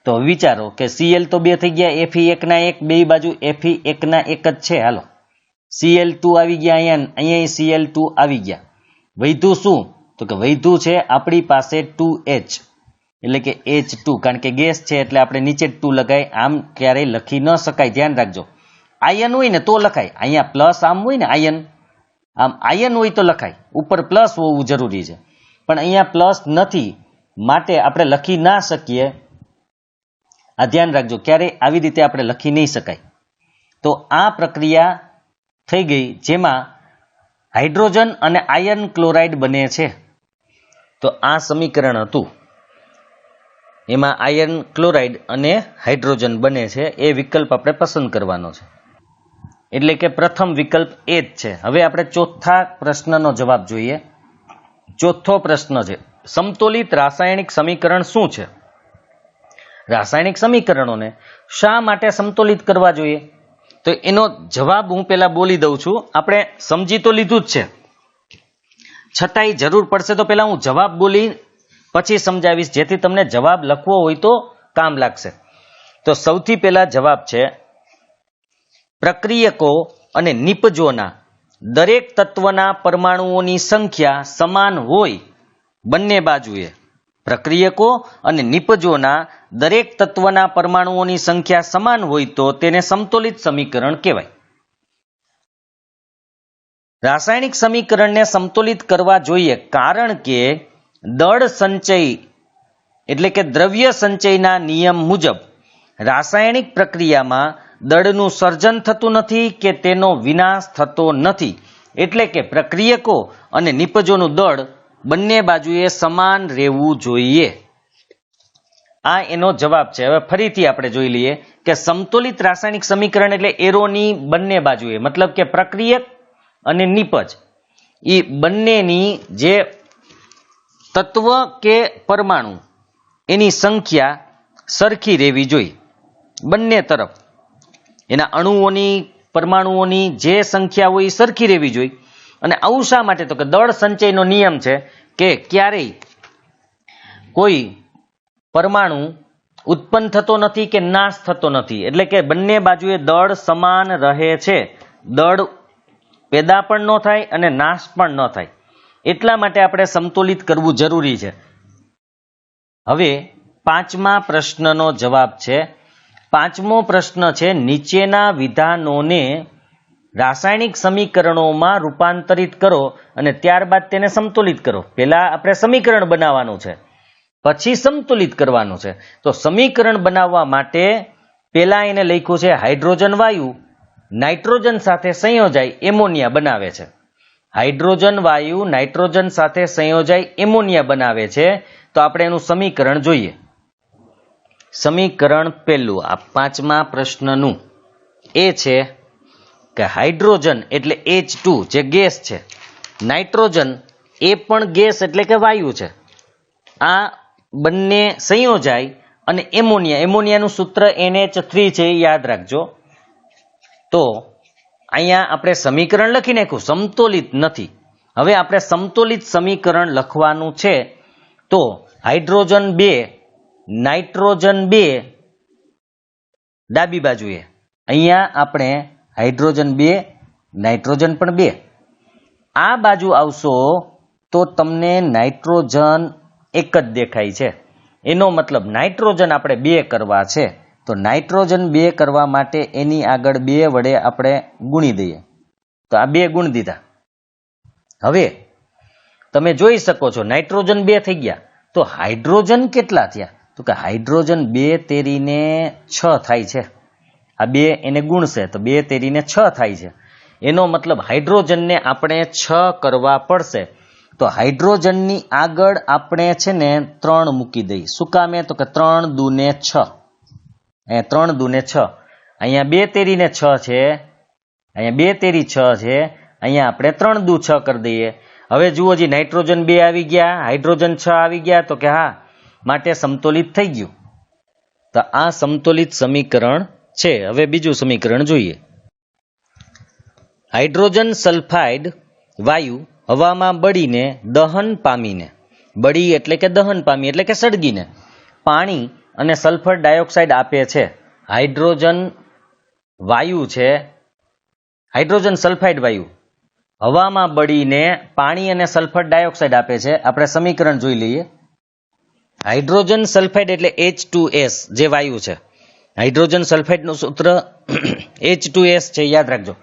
તો વિચારો કે Cl તો 2 થઈ ગયા, Fe1 ના 1, બે બાજુ Fe1 ના 1 જ છે. હાલો, Cl2 આવી ગયા, અહીંયા Cl2 આવી ગયા. વધ્યું શું? તો કે વધ્યું છે આપણી પાસે 2H, એટલે કે H2, કારણ કે ગેસ છે એટલે આપણે નીચે 2 લગાય. આમ ક્યારેય લખી ન શકાય, ધ્યાન રાખજો. આયન હોય ને તો લખાય, અહીંયા પ્લસ આમ હોય ને આયન, આમ આયન હોય તો લખાય, ઉપર પ્લસ હોવું જરૂરી છે. પણ અહીંયા પ્લસ નથી, માટે આપણે લખી ના શકીએ. આ ધ્યાન રાખજો, ક્યારેય આવી રીતે આપણે લખી નહીં શકાય. તો આ પ્રક્રિયા થઈ ગઈ જેમાં હાઇડ્રોજન અને આયર્ન ક્લોરાઇડ બને છે. તો આ સમીકરણ હતું, એમાં આયર્ન ક્લોરાઇડ અને હાઇડ્રોજન બને છે. એ વિકલ્પ આપણે પસંદ કરવાનો છે, એટલે કે પ્રથમ વિકલ્પ એ જ છે. હવે આપણે ચોથા પ્રશ્નનો જવાબ જોઈએ. ચોથો પ્રશ્ન છે, સમતોલિત રાસાયણિક સમીકરણ શું છે? રાસાયણિક સમીકરણોને શા માટે સમતોલિત કરવા જોઈએ? તો એનો જવાબ હું પેલા બોલી દઉં છું. આપણે સમજી તો લીધું જ છે, છતાંય જરૂર પડશે તો પેલા હું જવાબ બોલી પછી સમજાવીશ, જેથી તમને જવાબ લખવો હોય તો કામ લાગશે. તો સૌથી પહેલા જવાબ છે, પ્રક્રિયકો અને નિપજોના દરેક તત્વના પરમાણુઓની સંખ્યા સમાન હોય બંને બાજુએ. પ્રક્રિયકો અને નિપજોના દરેક તત્વના પરમાણુઓની સંખ્યા સમાન હોય તો તેને સમતોલિત સમીકરણ કહેવાય. રાસાયણિક સમીકરણને સમતોલિત કરવા જોઈએ, કારણ કે દળ સંચય એટલે કે દ્રવ્ય સંચયના નિયમ મુજબ રાસાયણિક પ્રક્રિયામાં દળનું સર્જન થતું નથી કે તેનો વિનાશ થતો નથી. એટલે કે પ્રક્રિયકો અને નિપજોનું દળ બંને બાજુએ સમાન રહેવું જોઈએ. આ એનો જવાબ છે. હવે ફરીથી આપણે જોઈ લઈએ કે સમતોલિત રાસાયણિક સમીકરણ એટલે એરોની બંને બાજુએ, મતલબ કે પ્રક્રિયક અને નિપજ એ બંનેની જે તત્વ કે પરમાણુ એની સંખ્યા સરખી રહેવી જોઈએ બંને તરફ. એના અણુઓની પરમાણુઓની જે સંખ્યા હોય એ સરખી રહેવી જોઈએ. અને આવું શા માટે? તો કે દળ સંચયનો નિયમ છે કે ક્યારેય કોઈ પરમાણુ ઉત્પન્ન થતો નથી કે નાશ થતો નથી, એટલે કે બંને બાજુએ દળ સમાન રહે છે. દળ પેદા પણ ન થાય અને નાશ પણ ન થાય, એટલા માટે આપણે સમતોલિત કરવું જરૂરી છે. હવે પાંચમા પ્રશ્નનો જવાબ છે. પાંચમો પ્રશ્ન છે, નીચેના વિધાનોને રાસાયણિક સમીકરણોમાં રૂપાંતરિત કરો અને ત્યારબાદ તેને સમતોલિત કરો. પહેલા આપણે સમીકરણ બનાવવાનું છે, પછી સમતોલિત કરવાનું છે. તો સમીકરણ બનાવવા માટે પહેલા એને લખ્યું છે, હાઇડ્રોજન વાયુ નાઇટ્રોજન સાથે સંયોજાઈ એમોનિયા બનાવે છે. હાઇડ્રોજન વાયુ નાઇટ્રોજન સાથે સંયોજાઈ એમોનિયા બનાવે છે. તો આપણે એનું સમીકરણ જોઈએ. સમીકરણ પહેલું આ પાંચમા પ્રશ્નનું એ છે કે હાઇડ્રોજન એટલે H2 જે ગેસ છે, નાઇટ્રોજન એ પણ ગેસ એટલે કે વાયુ છે. આ બંને સંયોજાય અને એમોનિયાનું સૂત્ર NH3 છે, યાદ રાખજો. તો અહીંયા આપણે સમીકરણ લખી નાખ્યું, સમતોલિત નથી. હવે આપણે સમતોલિત સમીકરણ લખવાનું છે. તો હાઇડ્રોજન 2 નાઇટ્રોજન 2 ડાબી બાજુએ, અહીંયા આપણે હાઇડ્રોજન 2 નાઇટ્રોજન પણ 2 આ બાજુ આવશો તો તમને નાઇટ્રોજન એક જ દેખાય છે. એનો મતલબ નાઇટ્રોજન આપણે 2 કરવા છે. તો નાઇટ્રોજન 2 કરવા માટે એની આગળ 2 વડે આપણે ગુણી દઈએ. તો આ 2 ગુણ દીધા. હવે તમે જોઈ શકો છો નાઇટ્રોજન 2 થઈ ગયા. તો હાઇડ્રોજન કેટલા થયા? તો કે હાઇડ્રોજન 2 તેરીને 6 થાય છે. આ 2 એને ગુણશે તો 2 તેરીને 6 થાય છે. એનો મતલબ હાઇડ્રોજનને આપણે 6 કરવા પડશે. તો હાઇડ્રોજનની આગળ આપણે છે ને 3 મૂકી દઈએ. શું કામે? તો કે 3 દૂને 6. અહીંયા 3 દૂને 6. અહીંયા 2 તેરીને 6 છે, અહીંયા 2 તેરી 6 છે, અહીંયા આપણે 3 દુ 6 કરી દઈએ. હવે જુઓ જી, નાઇટ્રોજન 2 આવી ગયા, હાઇડ્રોજન 6 આવી ગયા. તો કે હા, માટે સમતોલિત થઈ ગયું. તો આ સમતોલિત સમીકરણ છે. હવે બીજું સમીકરણ જોઈએ. હાઇડ્રોજન સલ્ફાઇડ વાયુ હવામાં બળીને દહન પામીને, બળી એટલે કે દહન પામી એટલે કે સળગીને પાણી અને સલ્ફર ડાયોક્સાઇડ આપે છે. હાઇડ્રોજન વાયુ છે, હાઇડ્રોજન સલ્ફાઇડ વાયુ હવામાં બળીને પાણી અને સલ્ફર ડાયોક્સાઇડ આપે છે. આપણે સમીકરણ જોઈ લઈએ. હાઇડ્રોજન સલ્ફાઇડ એટલે H2S જે વાયુ છે. હાઇડ્રોજન સલ્ફાઇડનું સૂત્ર H2S છે, યાદ રાખજો.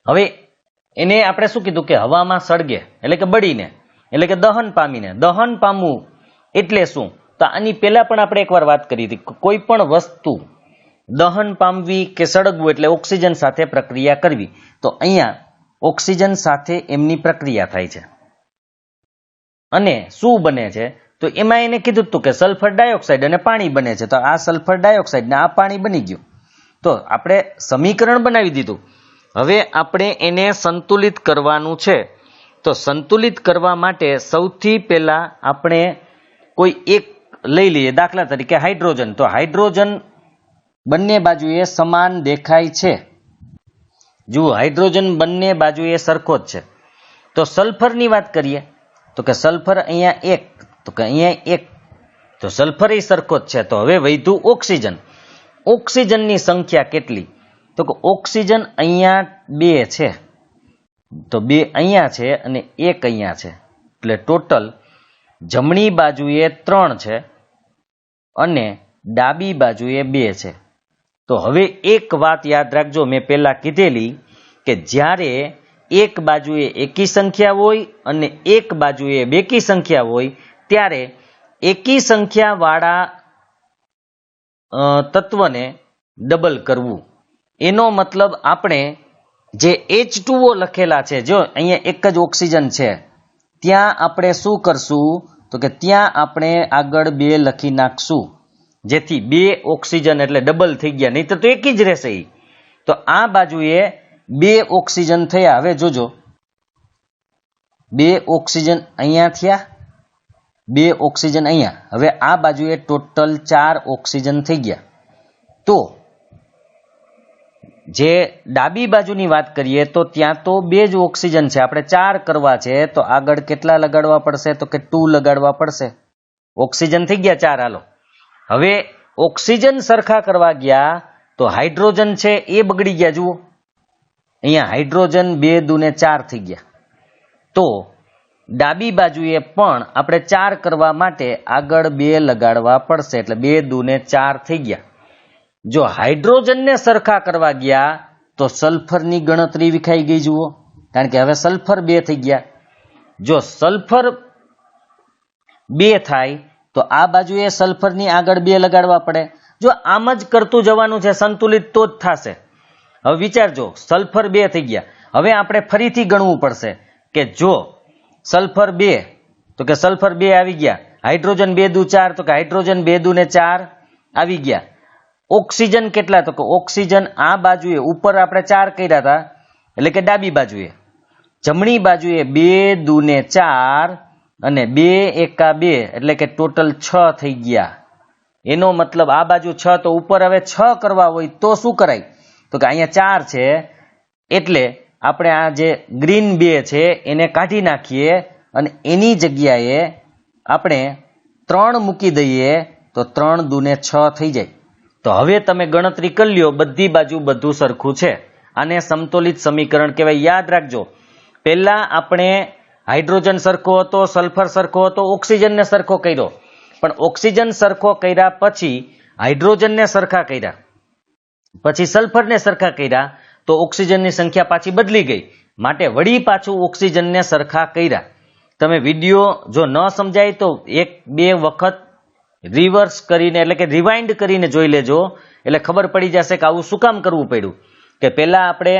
હવે એને આપણે શું કીધું કે હવામાં સળગે એટલે કે બળીને એટલે કે દહન પામીને. દહન પામવું એટલે શું? તો આની પહેલા પણ આપણે એકવાર વાત કરી હતી. કોઈ પણ વસ્તુ દહન પામવી કે સળગવું એટલે ઓક્સિજન સાથે પ્રક્રિયા કરવી. તો અહીંયા ઓક્સિજન સાથે એમની પ્રક્રિયા થાય છે અને શું બને છે? તો એમાં એને કીધું હતું કે સલ્ફર ડાયોક્સાઇડ અને પાણી બને છે. તો આ સલ્ફર ડાયોક્સાઇડ ને આ પાણી બની ગયું. તો આપણે સમીકરણ બનાવી દીધું. હવે આપણે એને સંતુલિત કરવાનું છે. તો સંતુલિત કરવા માટે સૌથી પહેલા આપણે કોઈ એક લઈ લઈએ. દાખલા તરીકે હાઇડ્રોજન. તો હાઇડ્રોજન બંને બાજુએ સમાન દેખાય છે. જુઓ, હાઇડ્રોજન બંને બાજુએ સરખો જ છે. તો સલ્ફરની વાત કરીએ તો કે સલ્ફર અહીંયા એક, તો કે અહીંયા એક, તો સલ્ફર એ સરખો જ છે. તો હવે વધ્યું ઓક્સિજન. ઓક્સિજનની સંખ્યા કેટલી? તો કે ઓક્સિજન અહીંયા 2 છે, તો 2 અહીંયા છે અને 1 અહીંયા છે. એટલે ટોટલ જમણી બાજુએ 3 છે અને ડાબી બાજુએ 2 છે. તો હવે એક વાત યાદ રાખજો, મેં પહેલા કીધેલી કે જ્યારે એક બાજુએ એકી સંખ્યા હોય અને એક બાજુએ બેકી સંખ્યા હોય ત્યારે એકી સંખ્યા વાળા તત્વને ડબલ કરવું. એનો મતલબ આપણે જે H2O લખેલા છે, જો અહીંયા એક જ ઓક્સિજન છે, ત્યાં આપણે શું કરશું? તો કે ત્યાં આપણે આગળ 2 લખી નાખશું, જેથી 2 ઓક્સિજન એટલે ડબલ થઈ ગયા, નહીં તો એક જ રહેશે. તો આ બાજુએ 2 ઓક્સિજન થયા. હવે જોજો, 2 ઓક્સિજન અહીંયા થયા, 2 ઓક્સિજન અહીંયા. હવે આ બાજુએ ટોટલ 4 ઓક્સિજન થઈ ગયા. તો જે ડાબી બાજુની વાત કરીએ તો ત્યાં તો 2 જ ઓક્સિજન છે, આપણે 4 કરવા છે. તો આગળ કેટલા લગાડવા પડશે? તો કે 2 લગાડવા પડશે. ઓક્સિજન થઈ ગયા 4. હાલો, હવે ઓક્સિજન સરખા કરવા ગયા તો હાઇડ્રોજન છે એ બગડી ગયા. જુઓ, અહીંયા હાઇડ્રોજન 2 દુને 4 થઈ ગયા. તો ડાબી બાજુએ પણ આપણે 4 કરવા માટે આગળ 2 લગાડવા પડશે, એટલે 2 દુને 4 થઈ ગયા. જો હાઇડ્રોજનને સરખા કરવા ગયા તો સલ્ફરની ગણતરી વિખાઈ ગઈ. જુઓ, કારણ કે હવે સલ્ફર 2 થઈ ગયા. જો સલ્ફર 2 થાય તો આ બાજુએ સલ્ફરની આગળ 2 લગાડવા પડે. જો આમ જ કરતું જવાનું છે, સંતુલિત તો જ થશે. હવે વિચારજો, સલ્ફર 2 થઈ ગયા. હવે આપણે ફરીથી ગણવું પડશે કે જો સલ્ફર 2, તો કે સલ્ફર 2 આવી ગયા. હાઇડ્રોજન 2 દુ 4, તો કે હાઇડ્રોજન 2 દુને 4 આવી ગયા. ઓક્સિજન કેટલા? તો કે ઓક્સિજન આ બાજુએ ઉપર આપણે 4 કર્યા હતા, એટલે કે ડાબી બાજુએ. જમણી બાજુએ 2 દુને 4 અને 2 એકા 2 એટલે કે ટોટલ 6 થઈ ગયા. એનો મતલબ આ બાજુ 6, તો ઉપર હવે 6 કરવા હોય તો શું કરાય? તો કે અહીંયા 4 છે એટલે આપણે આ જે ગ્રીન 2 છે એને કાઢી નાખીએ અને એની જગ્યાએ આપણે 3 મૂકી દઈએ તો 3 દુને 6 થઈ જાય. તો હવે તમે ગણતરી કરી લ્યો, બધી બાજુ બધું સરખું છે. આને સમતોલિત સમીકરણ કહેવાય. યાદ રાખજો, પહેલા આપણે હાઇડ્રોજન સરખો હતો, સલ્ફર સરખો હતો, ઓક્સિજનને સરખો કર્યો, પણ ઓક્સિજન સરખો કર્યા પછી હાઇડ્રોજનને સરખા કર્યા, પછી સલ્ફરને સરખા કર્યા, તો ઓક્સિજનની સંખ્યા પાછી બદલી ગઈ. માટે વળી પાછું ઓક્સિજનને સરખા કર્યા. તમે વિડીયો જો ન સમજાય તો 1-2 વખત રિવર્સ કરીને એટલે કે રિવાઇન્ડ કરીને જોઈ લેજો, એટલે ખબર પડી જશે કે આવું શું કામ કરવું પડ્યું. કે પહેલા આપણે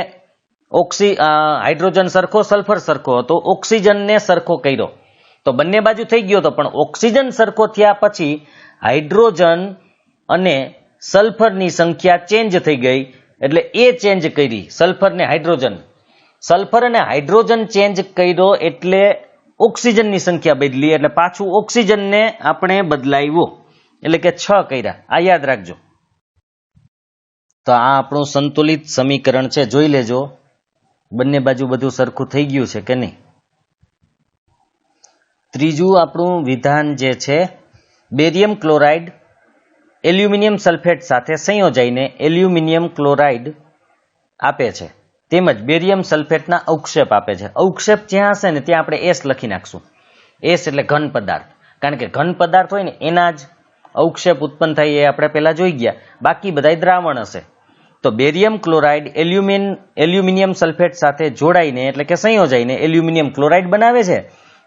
હાઇડ્રોજન સરખો, સલ્ફર સરખો હતો, ઓક્સિજનને સરખો કર્યો તો બંને બાજુ થઈ ગયો હતો, પણ ઓક્સિજન સરખો થયા પછી હાઇડ્રોજન અને સલ્ફરની સંખ્યા ચેન્જ થઈ ગઈ, એટલે એ ચેન્જ કરી સલ્ફર અને હાઇડ્રોજન ચેન્જ કર્યો એટલે ઓક્સિજનની સંખ્યા બદલી, એટલે પાછું ઓક્સિજનને આપણે બદલાવ્યો, એટલે કે 6 કર્યા. આ યાદ રાખજો. તો આ આપણું સંતુલિત સમીકરણ છે, જોઈ લેજો બંને બાજુ બધું સરખું થઈ ગયું છે કે નહીં. ત્રીજું આપણું વિધાન જે છે, બેરિયમ ક્લોરાઇડ એલ્યુમિનિયમ સલ્ફેટ સાથે સંયોજાઈને એલ્યુમિનિયમ ક્લોરાઇડ આપે છે, તેમજ બેરિયમ સલ્ફેટના અવક્ષેપ આપે છે. અવક્ષેપ જ્યાં હશે ને ત્યાં આપણે એસ લખી નાખશું. એસ એટલે ઘન પદાર્થ, કારણ કે ઘન પદાર્થ હોય ને એના જ અવક્ષેપ ઉત્પન્ન થાય એ આપણે પહેલા જોઈ ગયા. બાકી બધા દ્રાવણ હશે. તો બેરિયમ ક્લોરાઇડ એલ્યુમિનિયમ સલ્ફેટ સાથે જોડાઈને એટલે કે સંયોજાઈને એલ્યુમિનિયમ ક્લોરાઇડ બનાવે છે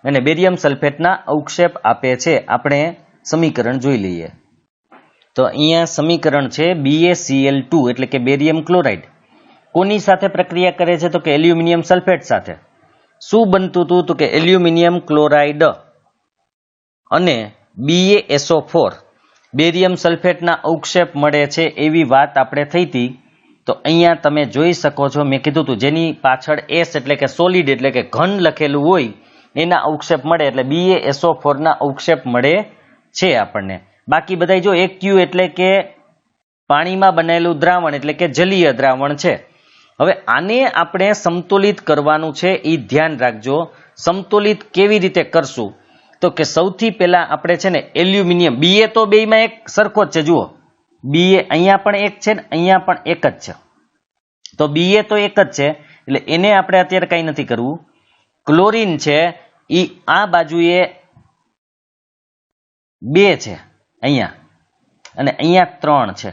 અને બેરિયમ સલ્ફેટના અવક્ષેપ આપે છે. આપણે સમીકરણ જોઈ લઈએ. તો અહીંયા સમીકરણ છે BaCl2 એટલે કે બેરિયમ ક્લોરાઇડ કોની સાથે પ્રક્રિયા કરે છે? તો કે એલ્યુમિનિયમ સલ્ફેટ સાથે. શું બનતું હતું? તો કે એલ્યુમિનિયમ ક્લોરાઇડ અને BaSO4 બેરિયમ સલ્ફેટના અવક્ષેપ મળે છે એવી વાત આપણે થઈ હતી. તો અહીંયા તમે જોઈ શકો છો, મેં કીધું હતું જેની પાછળ એસ એટલે કે સોલિડ એટલે કે ઘન લખેલું હોય એના અવક્ષેપ મળે એટલે BaSO4 ના અવક્ષેપ મળે છે આપણને. બાકી બધા જો એક ક્યુ એટલે કે પાણીમાં બનેલું દ્રાવણ એટલે કે જલીય દ્રાવણ છે. હવે આને આપણે સંતુલિત કરવાનું છે, એ ધ્યાન રાખજો. સંતુલિત કેવી રીતે કરશું? તો કે સૌથી પહેલા આપણે છે ને એલ્યુમિનિયમ, Ba તો બેયમાં એક સરખો જ છે. જુઓ Ba અહીંયા પણ એક છે ને અહીંયા પણ એક જ છે. તો Ba તો એક જ છે એટલે એને આપણે અત્યારે કંઈ નથી કરવું. ક્લોરીન છે એ આ બાજુએ 2 છે અહીંયા અને અહીંયા 3 છે.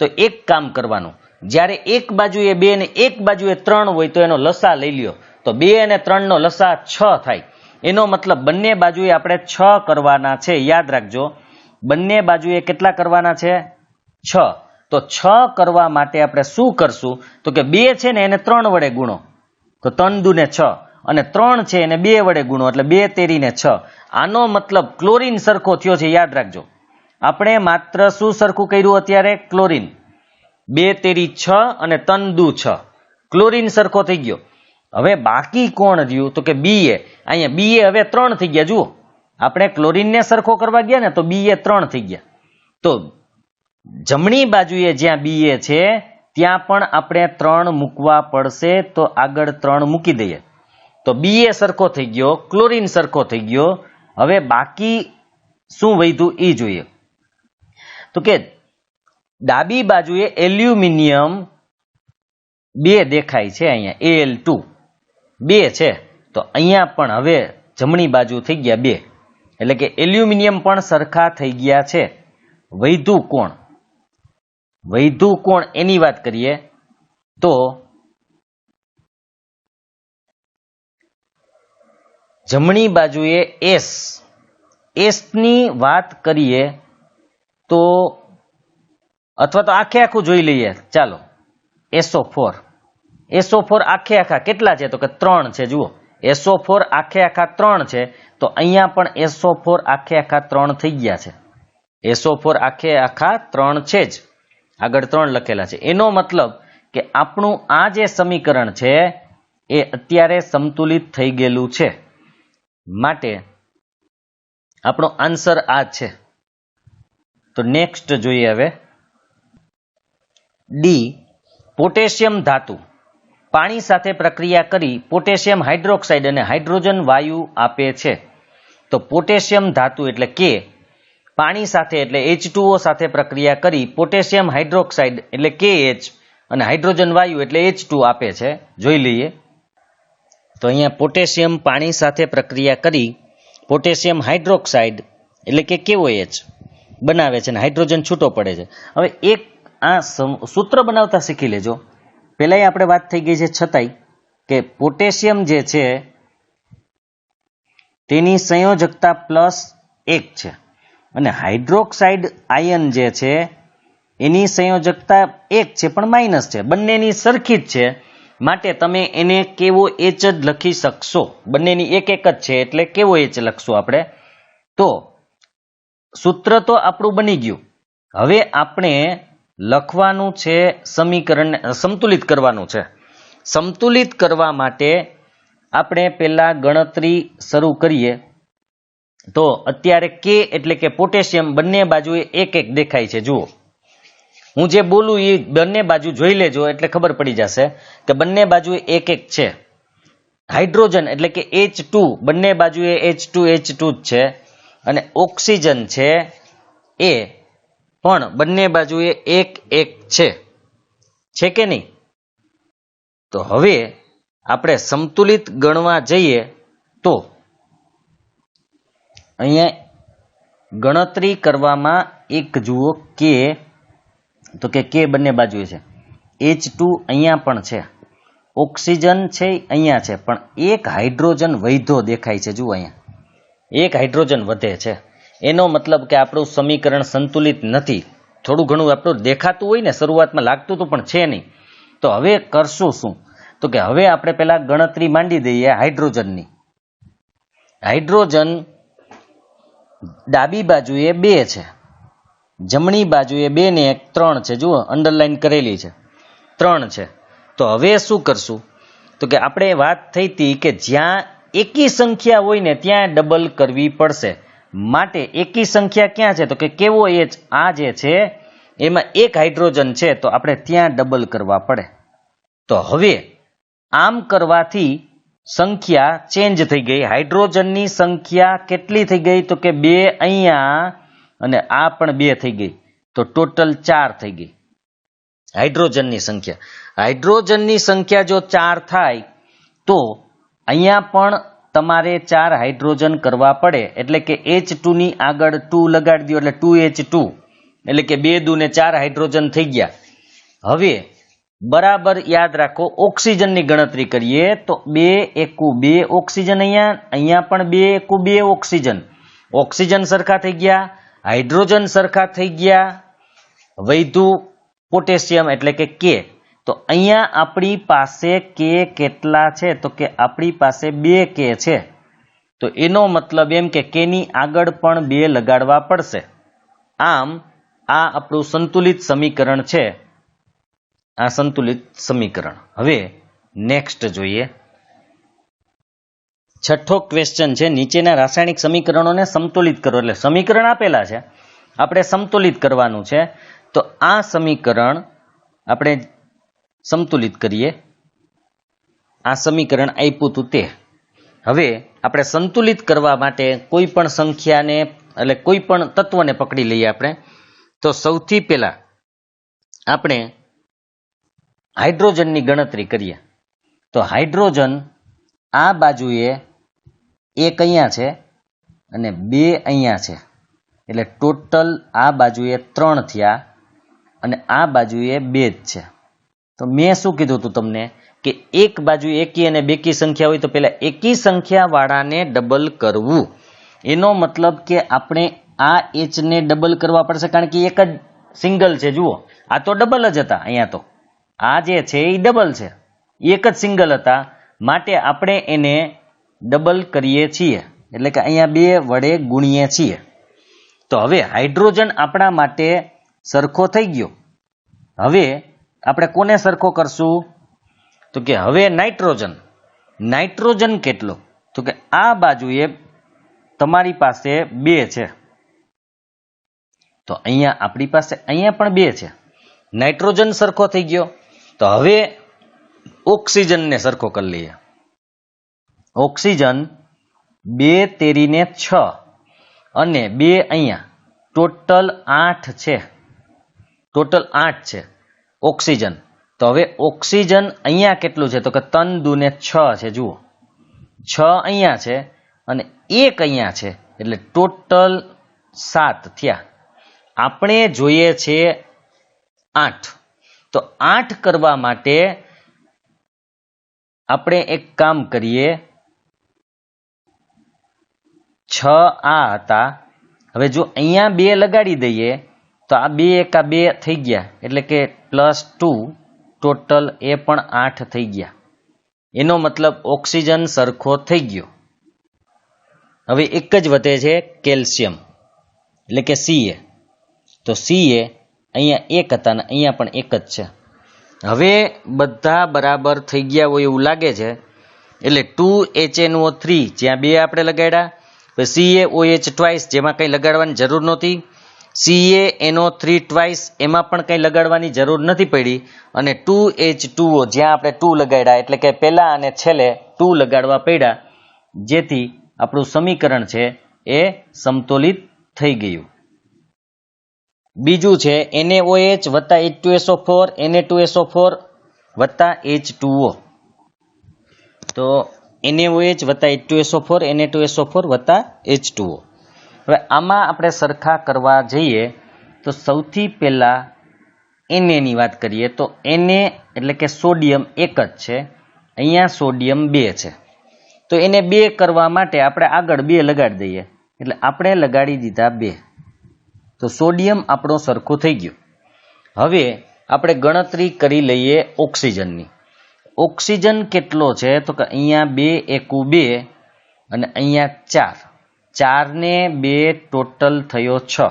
તો એક કામ કરવાનું, જ્યારે એક બાજુએ 2 ને એક બાજુએ 3 હોય તો એનો લસા લઈ લ્યો. તો 2 અને 3 નો લસા 6 થાય. એનો મતલબ બંને બાજુએ આપણે 6 કરવાના છે. યાદ રાખજો, બંને બાજુએ કેટલા કરવાના છે? 6. તો 6 કરવા માટે આપણે શું કરશું? તો કે 2 છે ને એને 3 વડે ગુણો, તો 3 દુ ને 6, અને 3 છે એને 2 વડે ગુણો એટલે 2 તેરી ને 6. આનો મતલબ ક્લોરીન સરખો થયો છે. યાદ રાખજો, આપણે માત્ર શું સરખું કર્યું અત્યારે? ક્લોરીન. 2 તેરી 6 અને 3 દુ 6, ક્લોરીન સરખો થઈ ગયો. હવે બાકી કોણ રહ્યું? તો કે Ba. અહીંયા Ba હવે 3 થઈ ગયા. જુઓ, આપણે ક્લોરીનને સરખો કરવા ગયા ને તો Ba 3 થઈ ગયા. તો જમણી બાજુએ જ્યાં Ba છે ત્યાં પણ આપણે 3 મૂકવા પડશે. તો આગળ 3 મૂકી દઈએ તો Ba સરખો થઈ ગયો, ક્લોરીન સરખો થઈ ગયો. હવે બાકી શું વધ્યું એ જોઈએ. તો કે ડાબી બાજુએ એલ્યુમિનિયમ 2 દેખાય છે, અહીંયા Al2 2 છે. તો અહીંયા પણ હવે જમણી બાજુ થઈ ગયા 2 એટલે કે એલ્યુમિનિયમ પણ સરખા થઈ ગયા છે. વધ્યું કોણ? વધ્યું કોણ એની વાત કરીએ તો જમણી બાજુએ એસ ની વાત કરીએ તો, અથવા તો આખે આખું જોઈ લઈએ. ચાલો, SO4 આખે આખા કેટલા છે? તો કે 3 છે. જુઓ, SO4 આખે આખા 3 છે. તો અહીંયા પણ SO4 આખે આખા 3 થઈ ગયા છે. SO4 આખે આખા 3 છે જ, આગળ 3 લખેલા છે. એનો મતલબ કે આપણું આ જે સમીકરણ છે એ અત્યારે સંતુલિત થઈ ગયેલું છે. માટે આપણો આન્સર આ છે. તો નેક્સ્ટ જોઈએ હવે ડી. પોટેશિયમ ધાતુ પાણી સાથે પ્રક્રિયા કરી પોટેશિયમ હાઇડ્રોક્સાઇડ અને હાઇડ્રોજન વાયુ આપે છે. તો પોટેશિયમ ધાતુ એટલે કે પાણી સાથે એટલે H2O સાથે પ્રક્રિયા કરી પોટેશિયમ હાઇડ્રોક્સાઇડ એટલે KH અને હાઇડ્રોજન વાયુ એટલે H2 આપે છે. જોઈ લઈએ. તો અહીંયા પોટેશિયમ પાણી સાથે પ્રક્રિયા કરી પોટેશિયમ હાઇડ્રોક્સાઇડ એટલે કે KOH બનાવે છે અને હાઇડ્રોજન છૂટો પડે છે. હવે એક આ સૂત્ર બનાવતા શીખી લેજો. પહેલાંય આપણે વાત થઈ ગઈ છે છતાંય કે પોટેશિયમ જે છે તેની સંયોજકતા +1 છે અને હાઇડ્રોક્સાઇડ આયન જે છે એની સંયોજકતા 1 છે પણ માઇનસ છે. બંનેની સરખી જ છે માટે તમે એને KOH જ લખી શકશો. બંનેની એક જ છે એટલે KOH લખશું આપણે. તો સૂત્ર તો આપણું બની ગયું. હવે આપણે લખવાનું છે સમીકરણ, સંતુલિત કરવાનું છે. સંતુલિત કરવા માટે આપણે પહેલા ગણતરી શરૂ કરીએ. તો અત્યારે K એટલે કે પોટેશિયમ બંને બાજુએ 1 દેખાય છે. જુઓ, હું જે બોલું એ બંને બાજુ જોઈ લેજો એટલે ખબર પડી જશે કે બંને બાજુ એક એક છે. હાઇડ્રોજન એટલે કે H2 બંને બાજુએ H2 જ છે અને ઓક્સિજન છે એ પણ બંને બાજુએ એક એક છે કે નહીં? તો હવે આપણે સંતુલિત ગણવા જઈએ તો અહીંયા ગણતરી કરવામાં એક જુઓ કે બંને બાજુએ છે, H2 અહીંયા પણ છે, ઓક્સિજન છે અહીંયા છે, પણ એક હાઇડ્રોજન વધ્યો દેખાય છે. જુઓ અહીંયા એક હાઇડ્રોજન વધે છે, એનો મતલબ કે આપણું સમીકરણ સંતુલિત નથી. થોડું ઘણું આપણું દેખાતું હોય ને, શરૂઆતમાં લાગતું તો પણ છે નહીં. તો હવે કરશું શું? તો કે હવે આપણે પહેલા ગણતરી માંડી દઈએ હાઇડ્રોજનની. હાઇડ્રોજન ડાબી બાજુએ 2 છે, જમણી બાજુએ 2 ને 1 3 છે. જુઓ અંડરલાઈન કરેલી છે, 3 છે. તો હવે શું કરશું? તો કે આપણે વાત થઈ હતી કે જ્યાં એકી સંખ્યા હોય ને ત્યાં ડબલ કરવી પડશે. માટે એકી સંખ્યા ક્યાં છે? તો કે કેવો H આ જે છે એમાં એક હાઇડ્રોજન છે, તો આપણે ત્યાં ડબલ કરવા પડે. તો હવે આમ કરવાથી સંખ્યા ચેન્જ થઈ ગઈ. હાઇડ્રોજનની સંખ્યા કેટલી થઈ ગઈ? તો કે 2 અહીંયા અને આ પણ 2 થઈ ગઈ, તો ટોટલ 4 થઈ ગઈ હાઇડ્રોજનની સંખ્યા. હાઇડ્રોજનની સંખ્યા જો 4 થાય તો અહીંયા પણ તમારે 4 હાઇડ્રોજન કરવા પડે. એટલે કે H2 ની આગળ 2 લગાડી દો એટલે 2H2, એટલે કે 2 દુ ને 4 હાઇડ્રોજન થઈ ગયા. હવે બરાબર યાદ રાખો, ઓક્સિજનની ગણતરી કરીએ તો 2 એકુ 2 ઓક્સિજન અહીંયા પણ 2 એકુ 2 ઓક્સિજન. ઓક્સિજન સરખા થઈ ગયા, હાઇડ્રોજન સરખા થઈ ગયા, વધ્યું પોટેશિયમ એટલે કે K. તો અહીંયા આપણી પાસે K કેટલા છે? તો કે આપણી પાસે 2K છે. તો એનો મતલબ એમ કે K ની આગળ પણ 2 લગાડવા પડશે. આમ આ આપણું સંતુલિત સમીકરણ છે, આ સંતુલિત સમીકરણ. હવે નેક્સ્ટ જોઈએ, છઠ્ઠો ક્વેશ્ચન છે, નીચેના રાસાયણિક સમીકરણોને સંતુલિત કરો. એટલે સમીકરણ આપેલા છે, આપણે સંતુલિત કરવાનું છે. તો આ સમીકરણ આપણે સંતુલિત કરીએ. આ સમીકરણ આપ્યું હતું તે. હવે આપણે સંતુલિત કરવા માટે કોઈ પણ સંખ્યાને એટલે કોઈ પણ તત્વને પકડી લઈએ આપણે. તો સૌથી પહેલા આપણે હાઇડ્રોજનની ગણતરી કરીએ. તો હાઇડ્રોજન આ બાજુએ 1 અહીંયા છે અને 2 અહીંયા છે, એટલે ટોટલ આ બાજુએ 3 થયા અને આ બાજુએ 2 જ છે. તો મેં શું કીધું હતું તમને કે એક બાજુ એકી અને બેકી સંખ્યા હોય તો પેલા એકી સંખ્યા વાળાને ડબલ કરવું. એનો મતલબ કે આપણે આ H ને ડબલ કરવા પડશે, કારણ કે એક જ સિંગલ છે. જુઓ આ તો ડબલ જ હતા, અહીંયા તો આ જે છે એ ડબલ છે, એક જ સિંગલ હતા, માટે આપણે એને ડબલ કરીએ છીએ, એટલે કે અહીંયા 2 વડે ગુણીએ છીએ. તો હવે હાઇડ્રોજન આપણા માટે સરખો થઈ ગયો. હવે આપણે કોને સરખો કરશું? તો કે હવે નાઇટ્રોજન કેટલો? તો કે આ બાજુએ તમારી પાસે 2 છે, તો અહીંયા આપણી પાસે અહીંયા પણ 2 છે. નાઇટ્રોજન સરખો થઈ ગયો. તો હવે ઓક્સિજનને સરખો કરી લઈએ. ઓક્સિજન 2 તેરીને 6 અને 2 અહીંયા, ટોટલ 8 છે. ટોટલ 8 છે ઓક્સિજન. તો હવે ઓક્સિજન અહીંયા કેટલું છે? તો કે 3 દુ ને 6 છે. જુઓ 6 અહીંયા છે અને 1 અહીંયા છે, એટલે ટોટલ 7 થયા. આપણે જોઈએ છે 8. તો 8 કરવા માટે આપણે એક કામ કરીએ, 6 આ હતા, હવે જો અહીંયા 2 લગાડી દઈએ તો આ 2 એકા 2 થઈ ગયા, એટલે કે +2, ટોટલ એ પણ 8 થઈ ગયા. એનો મતલબ ઓક્સિજન સરખો થઈ ગયો. હવે એક જ વધે છે કેલ્શિયમ, એટલે કે Ca. તો Ca અહીંયા 1 હતા ને અહીંયા પણ 1 જ છે. હવે બધા બરાબર થઈ ગયા હોય એવું લાગે છે, એટલે 2HNO3 જ્યાં 2 આપણે લગાડ્યા, પછી CaOH ટ્વાઇસ જેમાં કંઈ લગાડવાની જરૂર નહોતી, CaNO3 ટ્વાઇસ એમાં પણ કંઈ લગાડવાની જરૂર નથી પડી અને 2H2O જ્યાં આપણે 2 લગાડ્યા એટલે કે પહેલા અને છેલ્લે 2 લગાડવા પડ્યા, જેથી આપણું સમીકરણ છે એ સમતોલિત થઈ ગયું. બીજું છે NaOH વત્તા H2SO4 Na2SO4 વત્તા H2O. તો NaOH વત્તા H2SO4 Na2SO4 વત્તા H2O. હવે આમાં આપણે સરખા કરવા જઈએ તો સૌથી પહેલા Na ની વાત કરીએ તો Na એટલે કે સોડિયમ એક જ છે, અહીંયા સોડિયમ 2 છે. તો એને 2 કરવા માટે આપણે આગળ 2 લગાડી દઈએ, એટલે આપણે લગાડી દીધા 2. તો સોડિયમ આપણો સરખું થઈ ગયું. હવે આપણે ગણતરી કરી લઈએ ઓક્સિજનની. ઓક્સિજન કેટલો છે તો કે અહીંયા 2 એકુ 2 અને અહીંયા 4. 4 ને 2 ટોટલ થયો 6.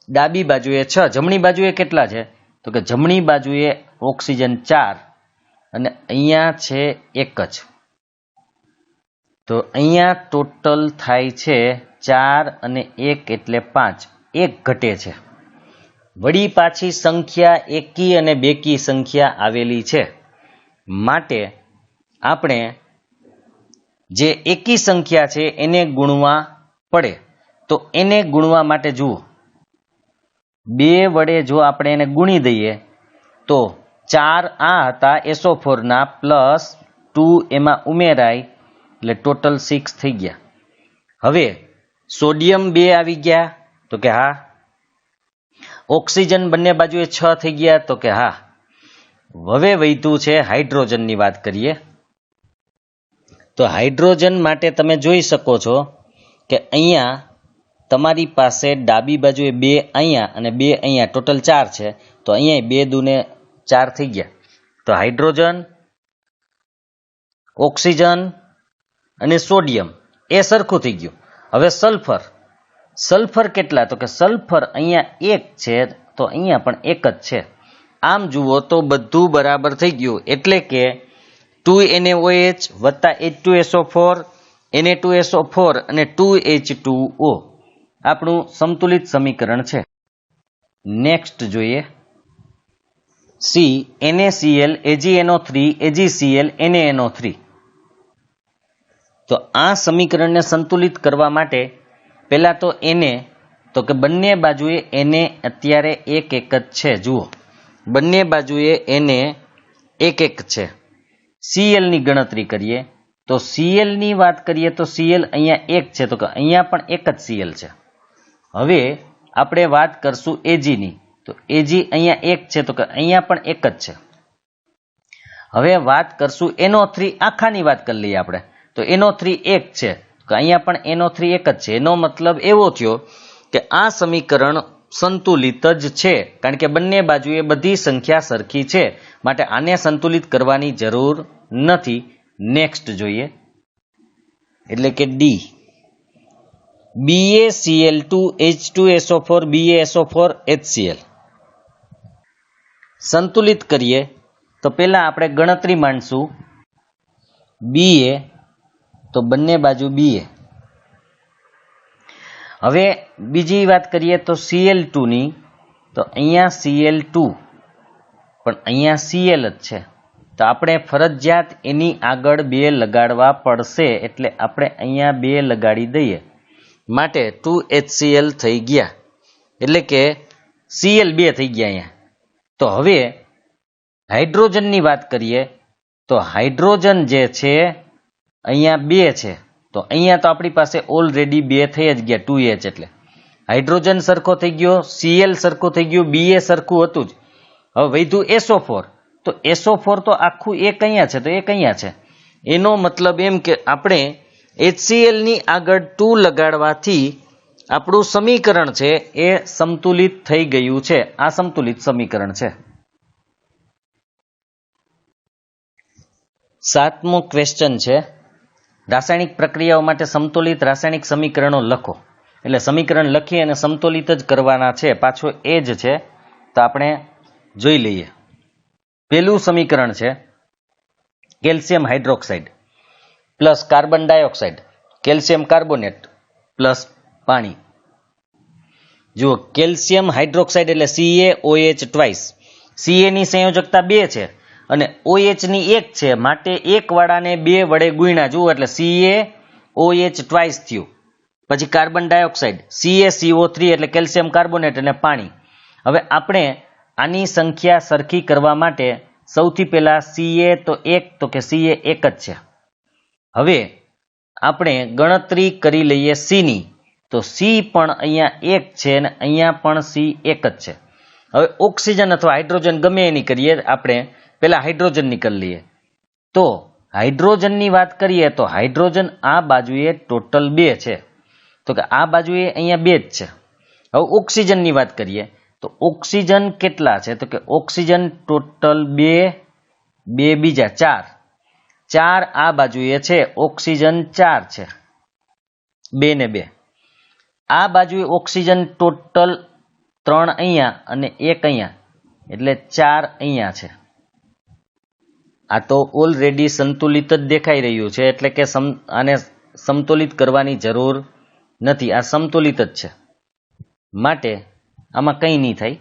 ડાબી બાજુએ 6, જમણી બાજુએ કેટલા છે તો કે જમણી બાજુએ ઓક્સિજન 4 અને અહીંયા છે 1 જ. તો અહીંયા ટોટલ થાય છે 4 અને 1 એટલે 5. 1 ઘટે છે. વળી પાછી સંખ્યા એકી અને બેકી સંખ્યા આવેલી છે, માટે આપણે જે એકી સંખ્યા છે એને ગુણવા પડે. તો એને ગુણવા માટે જુઓ, 2 વડે જો આપણે એને ગુણી દઈએ તો 4 આ હતા SO4 ના પ્લસ 2 એમાં ઉમેરાય એટલે ટોટલ 6 થઈ ગયા. હવે સોડિયમ 2 આવી ગયા તો કે હા. ઓક્સિજન બંને બાજુએ 6 થઈ ગયા તો કે હા. હવે વધ્યું છે હાઇડ્રોજનની વાત કરીએ. તો હાઇડ્રોજન માટે તમે જોઈ શકો છો કે અહીંયા તમારી પાસે ડાબી બાજુએ 2 અહીંયા અને 2 અહીંયા ટોટલ 4 છે. તો અહીંયા 2 દુને 4 થઈ ગયા. તો હાઇડ્રોજન, ઓક્સિજન અને સોડિયમ એ સરખું થઈ ગયું. હવે સલ્ફર. સલ્ફર કેટલા તો કે સલ્ફર અહીંયા 1 છે તો અહીંયા પણ 1 જ છે. આમ જુઓ તો બધું બરાબર થઈ ગયું, એટલે કે 2NaOH વત્તા H2SO4 Na2SO4 અને 2H2O આપણું સંતુલિત સમીકરણ છે. નેક્સ્ટ જોઈએ C NaCl AgNO3 AgCl NaNO3. તો આ સમીકરણને સંતુલિત કરવા માટે પહેલા તો Na તો કે બંને બાજુએ Na અત્યારે 1 જ છે. જુઓ બંને બાજુએ Na 1 છે. Cl ની ગણતરી કરીએ તો Cl ની વાત કરીએ તો Cl અહીંયા 1 છે તો કે અહીંયા પણ 1 જ Cl છે. હવે આપણે વાત કરશું Ag ની. તો Ag અહીંયા 1 છે તો કે અહીંયા પણ 1 જ છે. હવે વાત કરશું NO3 આખાની વાત કરી લઈએ આપણે. તો NO3 1 છે તો અહીંયા પણ NO3 1 જ છે. એનો મતલબ એવો થયો કે આ સમીકરણ સંતુલિત જ છે, કારણ કે બંને બાજુએ બધી સંખ્યા સરખી છે, માટે આને સંતુલિત કરવાની જરૂર નથી. નેક્સ્ટ જોઈએ એટલે કે D BaCl2 H2SO4 BaSO4 HCl. સંતુલિત કરીએ તો પહેલા આપણે ગણતરી માંડશું Ba તો બંને બાજુ Ba. હવે બીજી વાત કરીએ તો Cl2 ની. તો અહીંયા Cl2 પણ અહીંયા Cl જ છે, તો આપણે ફરજિયાત એની આગળ 2 લગાડવા પડશે, એટલે આપણે અહીંયા 2 લગાડી દઈએ, માટે 2HCl થઈ ગયા, એટલે કે Cl 2 થઈ ગયા અહીંયા. તો હવે હાઇડ્રોજનની વાત કરીએ તો હાઇડ્રોજન જે છે અહીંયા 2 છે, તો અહીંયા તો આપણી પાસે ઓલરેડી 2 થઈ જ ગયા 2H, એટલે હાઇડ્રોજન સરખો થઈ ગયો, Cl સરખું થઈ ગયું, Ba સરખું હતું જ. હવે વધ્યું SO4. તો SO4 તો આખું એક અહીંયા છે તો એક અહીંયા છે. એનો મતલબ એમ કે આપણે HCl ની આગળ 2 લગાડવાથી આપણું સમીકરણ છે એ સંતુલિત થઈ ગયું છે. આ સંતુલિત સમીકરણ છે. 7મો ક્વેશ્ચન છે, રાસાયણિક પ્રક્રિયાઓ માટે સમતોલિત રાસાયણિક સમીકરણો લખો. એટલે સમીકરણ લખી અને સમતોલિત જ કરવાના છે, પાછો એ જ છે. તો આપણે જોઈ લઈએ. પહેલું સમીકરણ છે calcium hydroxide plus carbon dioxide calcium carbonate plus પાણી. જુઓ કેલ્શિયમ હાઇડ્રોક્સાઇડ એટલે CaOH ટ્વાઇસ. Ca ની સંયોજકતા 2 છે અને OH ની 1 છે, માટે 1 વાળાને 2 વડે ગુણ્યા. જુઓ એટલે CaOH ટ્વાઇસ થયું. પછી કાર્બન ડાયોક્સાઇડ CaCO3 એટલે કેલ્શિયમ કાર્બોનેટ અને પાણી. હવે આપણે આની સંખ્યા સરખી કરવા માટે સૌથી પહેલા Ca તો 1 તો કે Ca 1 જ છે. હવે આપણે ગણતરી કરી લઈએ C ની, તો C પણ અહીંયા 1 છે અને અહીંયા પણ C 1 જ છે. હવે ઓક્સિજન અથવા હાઇડ્રોજન ગમે એની કરીએ, આપણે પહેલા હાઇડ્રોજનની કરી લઈએ. તો હાઇડ્રોજનની વાત કરીએ તો હાઇડ્રોજન આ બાજુએ ટોટલ 2 છે, તો કે આ બાજુએ અહીંયા 2 જ છે. હવે ઓક્સિજનની વાત કરીએ તો ઓક્સિજન કેટલા છે, તો કે ઓક્સિજન ટોટલ 2 બીજા 4 આ બાજુએ છે, ઓક્સિજન 4 છે, 2 ને 2. આ બાજુએ ઓક્સિજન ટોટલ 3 અહીંયા અને 1 અહીંયા, એટલે 4 અહીંયા છે. આ તો ઓલરેડી સંતુલિત જ દેખાઈ રહ્યું છે, એટલે કે આને સમતોલિત કરવાની જરૂર નથી, આ સમતોલિત જ છે, માટે આમાં કંઈ નહીં થાય.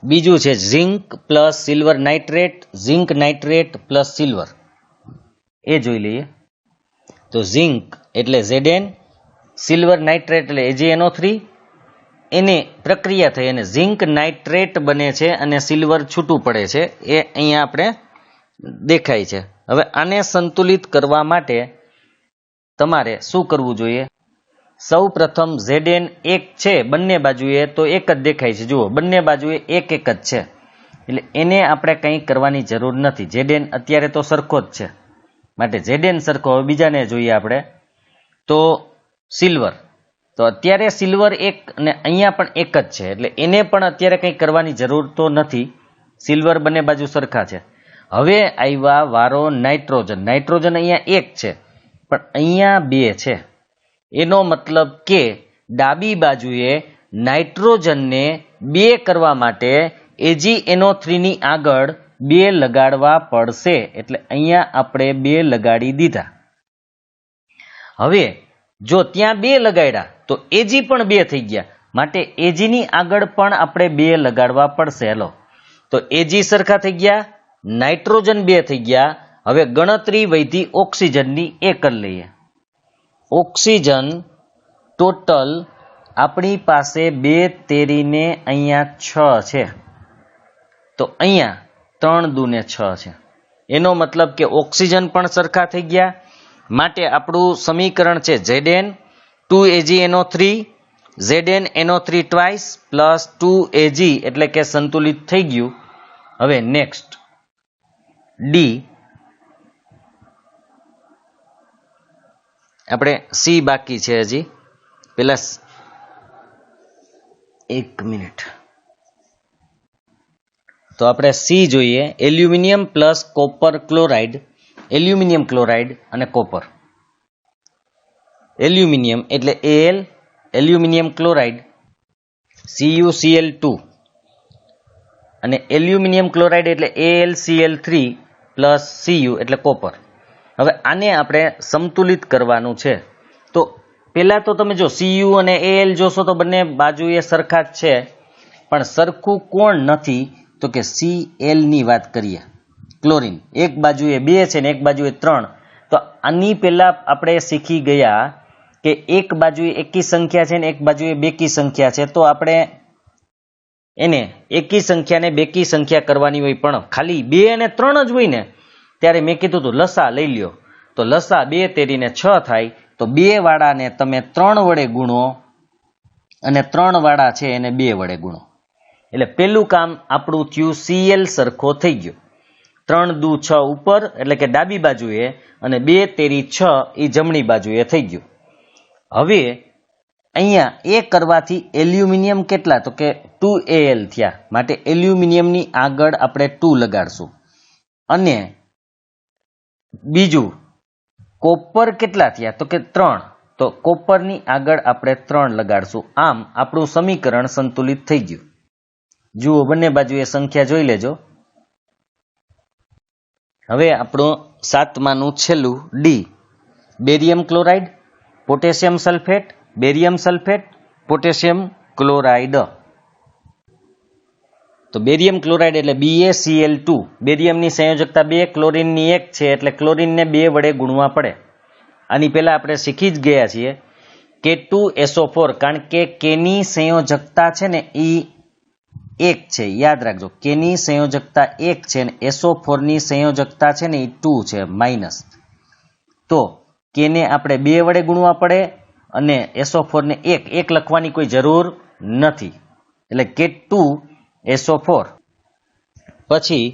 બીજું છે zinc plus silver nitrate, zinc nitrate plus silver, એ જોઈ લઈએ. તો ઝિંક એટલે Zn, સિલ્વર નાઇટ્રેટ એટલે AgNO3, એને પ્રક્રિયા થઈ અને ઝિંક નાઇટ્રેટ બને છે અને સિલ્વર છૂટું પડે છે, એ અહીંયા આપણે દેખાય છે. હવે આને સંતુલિત કરવા માટે તમારે શું કરવું જોઈએ? સૌ પ્રથમ Zn 1 છે બંને બાજુએ, તો 1 જ દેખાય છે. જુઓ બંને બાજુએ 1 1 જ છે, એટલે એને આપણે કંઈ કરવાની જરૂર નથી. Zn અત્યારે તો સરખો જ છે, માટે Zn સરખો. હવે બીજાને જોઈએ આપણે, તો સિલ્વર, તો અત્યારે સિલ્વર 1 અને અહીંયા પણ 1 જ છે, એટલે એને પણ અત્યારે કંઈ કરવાની જરૂર તો નથી. સિલ્વર બંને બાજુ સરખા છે. હવે આવ્યા વારો નાઇટ્રોજન. નાઇટ્રોજન અહીંયા 1 છે પણ અહીંયા 2 છે. એનો મતલબ કે ડાબી બાજુએ નાઇટ્રોજનને 2 કરવા માટે AgNO3 ની આગળ 2 લગાડવા પડશે, એટલે અહીંયા આપણે 2 લગાડી દીધા. હવે જો ત્યાં 2 લગાડ્યા તો Ag પણ 2 થઈ ગયા, માટે Ag ની આગળ પણ આપણે 2 લગાડવા પડશે. હેલો, તો Ag સરખા થઈ ગયા, નાઇટ્રોજન 2 થઈ ગયા. હવે ગણતરી વધી ઓક્સિજનની, એ કરી લઈએ. ઓક્સિજન ટોટલ આપણી પાસે 2 તેરીને અહીંયા 6 છે, તો અહીંયા 3 દુને 6 છે. એનો મતલબ કે ઓક્સિજન પણ સરખા થઈ ગયા, માટે આપણું સમીકરણ છે Zn 2AgNO3, ZnNO3 twice plus 2Ag, એટલે કે સંતુલિત થઈ ગયું. હવે નેક્સ્ટ D, આપણે C બાકી છે હજી. પેલા 1 મિનિટ, તો આપણે C જોઈએ. Aluminium plus copper chloride, aluminium chloride અને કોપર. એલ્યુમિનિયમ એટલે Al, એલ્યુમિનિયમ ક્લોરાઇડ CuCl2 અને એલ્યુમિનિયમ ક્લોરાઇડ એટલે AlCl3 પ્લસ Cu એટલે કોપર. હવે આને આપણે સમતુલિત કરવાનું છે. તો પહેલા તો તમે જો Cu અને Al જોશો તો બંને બાજુએ સરખા જ છે, પણ સરખું કોણ નથી, તો કે Cl ની વાત કરીએ. ક્લોરીન એક બાજુએ 2 છે ને એક બાજુએ 3. તો આની પહેલા આપણે શીખી ગયા કે એક બાજુએ એકી સંખ્યા છે ને એક બાજુએ બેકી સંખ્યા છે, તો આપણે એને એકી સંખ્યાને બેકી સંખ્યા કરવાની હોય, પણ ખાલી 2 અને 3 જ હોય ને ત્યારે મેં કીધું હતું લસા લઈ લ્યો. તો લસા 2 તેરીને 6 થાય, તો 2 વાળાને તમે 3 વડે ગુણો અને 3 વાળા છે એને 2 વડે ગુણો, એટલે પેલું કામ આપણું થયું. Cl સરખો થઈ ગયો. 3 દુ 6 ઉપર, એટલે કે ડાબી બાજુએ, અને 2 તેરી 6 એ જમણી બાજુએ થઈ ગયું. હવે અહીંયા એ કરવાથી એલ્યુમિનિયમ કેટલા, તો કે 2Al થયા, માટે એલ્યુમિનિયમની આગળ આપણે 2 લગાડશું. અને બીજું કોપર કેટલા થયા, તો કે 3, તો કોપરની આગળ આપણે 3 લગાડશું. આમ આપણું સમીકરણ સંતુલિત થઈ ગયું. જુઓ બંને બાજુએ સંખ્યા જોઈ લેજો. હવે આપણું 7માનું છેલ્લું D, barium chloride, potassium sulphate, barium sulphate, potassium chloride. તો બેરિયમ ક્લોરાઇડ એટલે BaCl2. બેરિયમની સંયોજકતા 2, ક્લોરીનની 1 છે એટલે ક્લોરીનને 2 વડે ગુણવા પડે. આની પહેલા આપણે શીખી જ ગયા છીએ K2SO4, કારણ કે કેની સંયોજકતા છે ને એ 1 છે, યાદ રાખજો. કેની સંયોજકતા 1 છે ને SO4 ની સંયોજકતા છે ને એ 2 છે, માઇનસ. તો કેને આપણે 2 વડે ગુણવા પડે અને SO4 ને 1 લખવાની કોઈ જરૂર નથી, એટલે K2SO4. પછી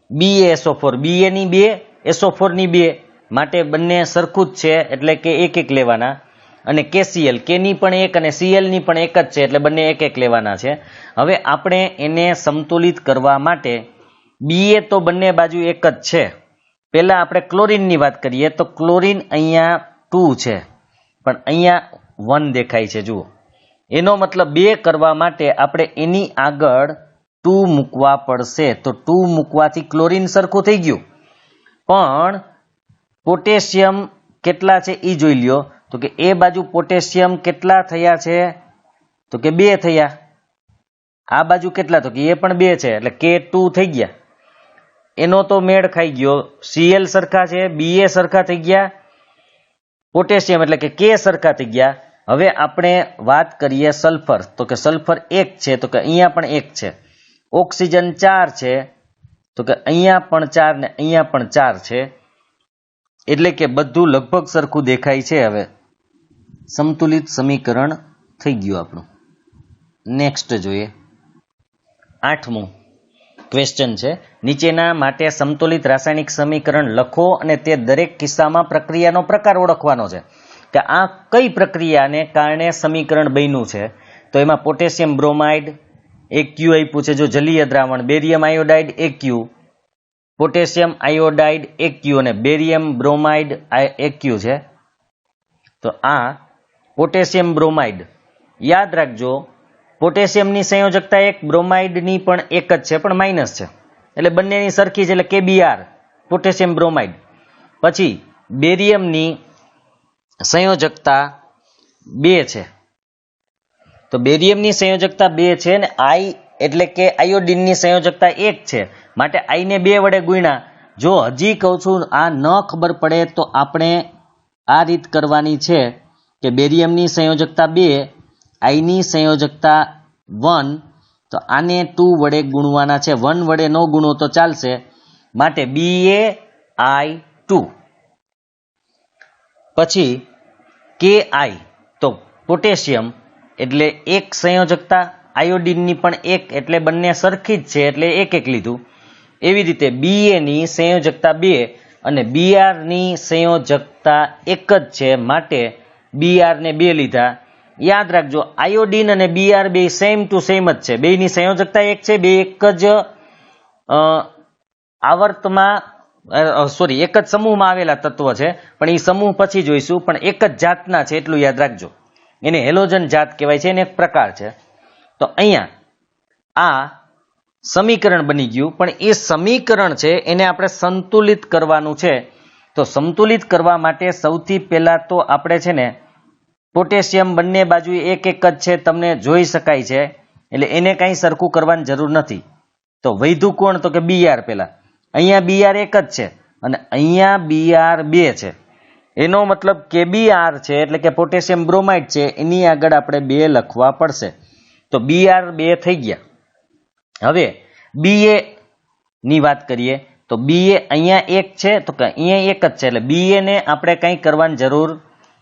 BaSO4, Ba ની 2, SO4 ની 2, માટે બંને સરખું જ છે એટલે કે 1 લેવાના. અને KCl, K ની પણ 1 અને Cl ની પણ 1 જ છે એટલે બંને 1 લેવાના છે. હવે આપણે એને સમતુલિત કરવા માટે Ba તો બંને બાજુ 1 જ છે. પહેલા આપણે ક્લોરીનની વાત કરીએ તો ક્લોરીન અહીંયા 2 છે પણ અહીંયા 1 દેખાય છે, જુઓ. એનો મતલબ 2 કરવા માટે આપણે એની આગળ 2 મૂકવા પડશે. તો 2 મૂકવાથી ક્લોરીન સરખું થઈ ગયું. પણ પોટેશિયમ કેટલા છે એ જોઈ લ્યો. તો કે એ બાજુ પોટેશિયમ કેટલા થયા છે? તો કે 2 થયા. આ બાજુ કેટલા? તો કે એ પણ 2 છે એટલે K2 થઈ ગયા. એનો તો મેળ ખાઈ ગયો. Cl સરખા છે, Ba સરખા થઈ ગયા, પોટેશિયમ એટલે કે K સરખા થઈ ગયા. હવે આપણે વાત કરીએ સલ્ફર. તો કે સલ્ફર 1 છે તો કે અહીંયા પણ 1 છે. ઓક્સિજન 4 છે તો કે અહીંયા પણ 4 ને અહીંયા પણ 4 છે. એટલે કે બધું લગભગ સરખું દેખાય છે. હવે સંતુલિત સમીકરણ થઈ ગયું આપણું. નેક્સ્ટ જોઈએ, 8મું ક્વેશ્ચન છે. નીચેના માટે સમતુલિત રાસાયણિક સમીકરણ લખો અને તે દરેક કિસ્સામાં પ્રક્રિયાનો પ્રકાર ઓળખવાનો છે કે આ કઈ પ્રક્રિયાને કારણે સમીકરણ બન્યું છે. તો એમાં પોટેશિયમ બ્રોમાઇડ AQ આપ્યું છે, જો જલીય દ્રાવણ. Barium iodide AQ, potassium iodide AQ અને બેરિયમ બ્રોમાઇડ AQ છે. તો આ પોટેશિયમ બ્રોમાઇડ, યાદ રાખજો પોટેશિયમની સંયોજકતા 1, બ્રોમાઇડની પણ 1 જ છે પણ માઇનસ છે એટલે બંનેની સરખી છે એટલે KBr, પોટેશિયમ બ્રોમાઇડ. પછી બેરિયમની સંયોજકતા 2 છે. તો બેરિયમની સંયોજકતા 2 છે ને I એટલે કે આયોડિનની સંયોજકતા 1 છે માટે I ને 2 વડે ગુણ્યા. જો હજી કહું છું આ ન ખબર પડે તો આપણે આ રીત કરવાની છે કે બેરિયમની સંયોજકતા 2, I ની સંયોજકતા 1, તો આને 2 વડે ગુણવાના છે. 1 વડે ન ગુણો તો ચાલશે, માટે BaI2. પછી Ki, તો પોટેશિયમ એટલે 1 સંયોજકતા, આયોડિનની પણ 1 એટલે બંને સરખી જ છે એટલે 1 લીધું. એવી રીતે Ba ની સંયોજકતા 2 અને Br ની સંયોજકતા 1 જ છે માટે Br ને 2 લીધા. યાદ રાખજો આયોડિન અને Br બે સેમ ટુ સેમ જ છે, બેની સંયોજકતા 1 છે, બે એક જ આવર્તમાં એક જ સમૂહમાં આવેલા તત્વ છે, પણ એ સમૂહ પછી જોઈશું. પણ એક જ જાતના છે એટલું યાદ રાખજો. એને હેલોજન જાત કહેવાય છે, એને એક પ્રકાર છે. તો અહીંયા આ સમીકરણ બની ગયું, પણ એ સમીકરણ છે એને આપણે સંતુલિત કરવાનું છે. તો સંતુલિત કરવા માટે સૌથી પહેલા તો આપણે છે ને પોટેશિયમ બંને બાજુ 1 જ છે, તમને જોઈ શકાય છે, એટલે એને કાંઈ સરખું કરવાની જરૂર નથી. તો વૈધું કોણ? તો કે Br. પહેલા અહીંયા Br 1 જ છે અને અહીંયા Br 2 છે. એનો મતલબ KBr છે એટલે કે પોટેશિયમ બ્રોમાઇડ છે, એની આગળ આપણે 2 લખવા પડશે. તો Br 2 થઈ ગયા. હવે Ba ની વાત કરીએ તો Ba અહીંયા 1 છે તો કે અહીંયા 1 જ છે એટલે Ba ને આપણે કંઈ કરવાની જરૂર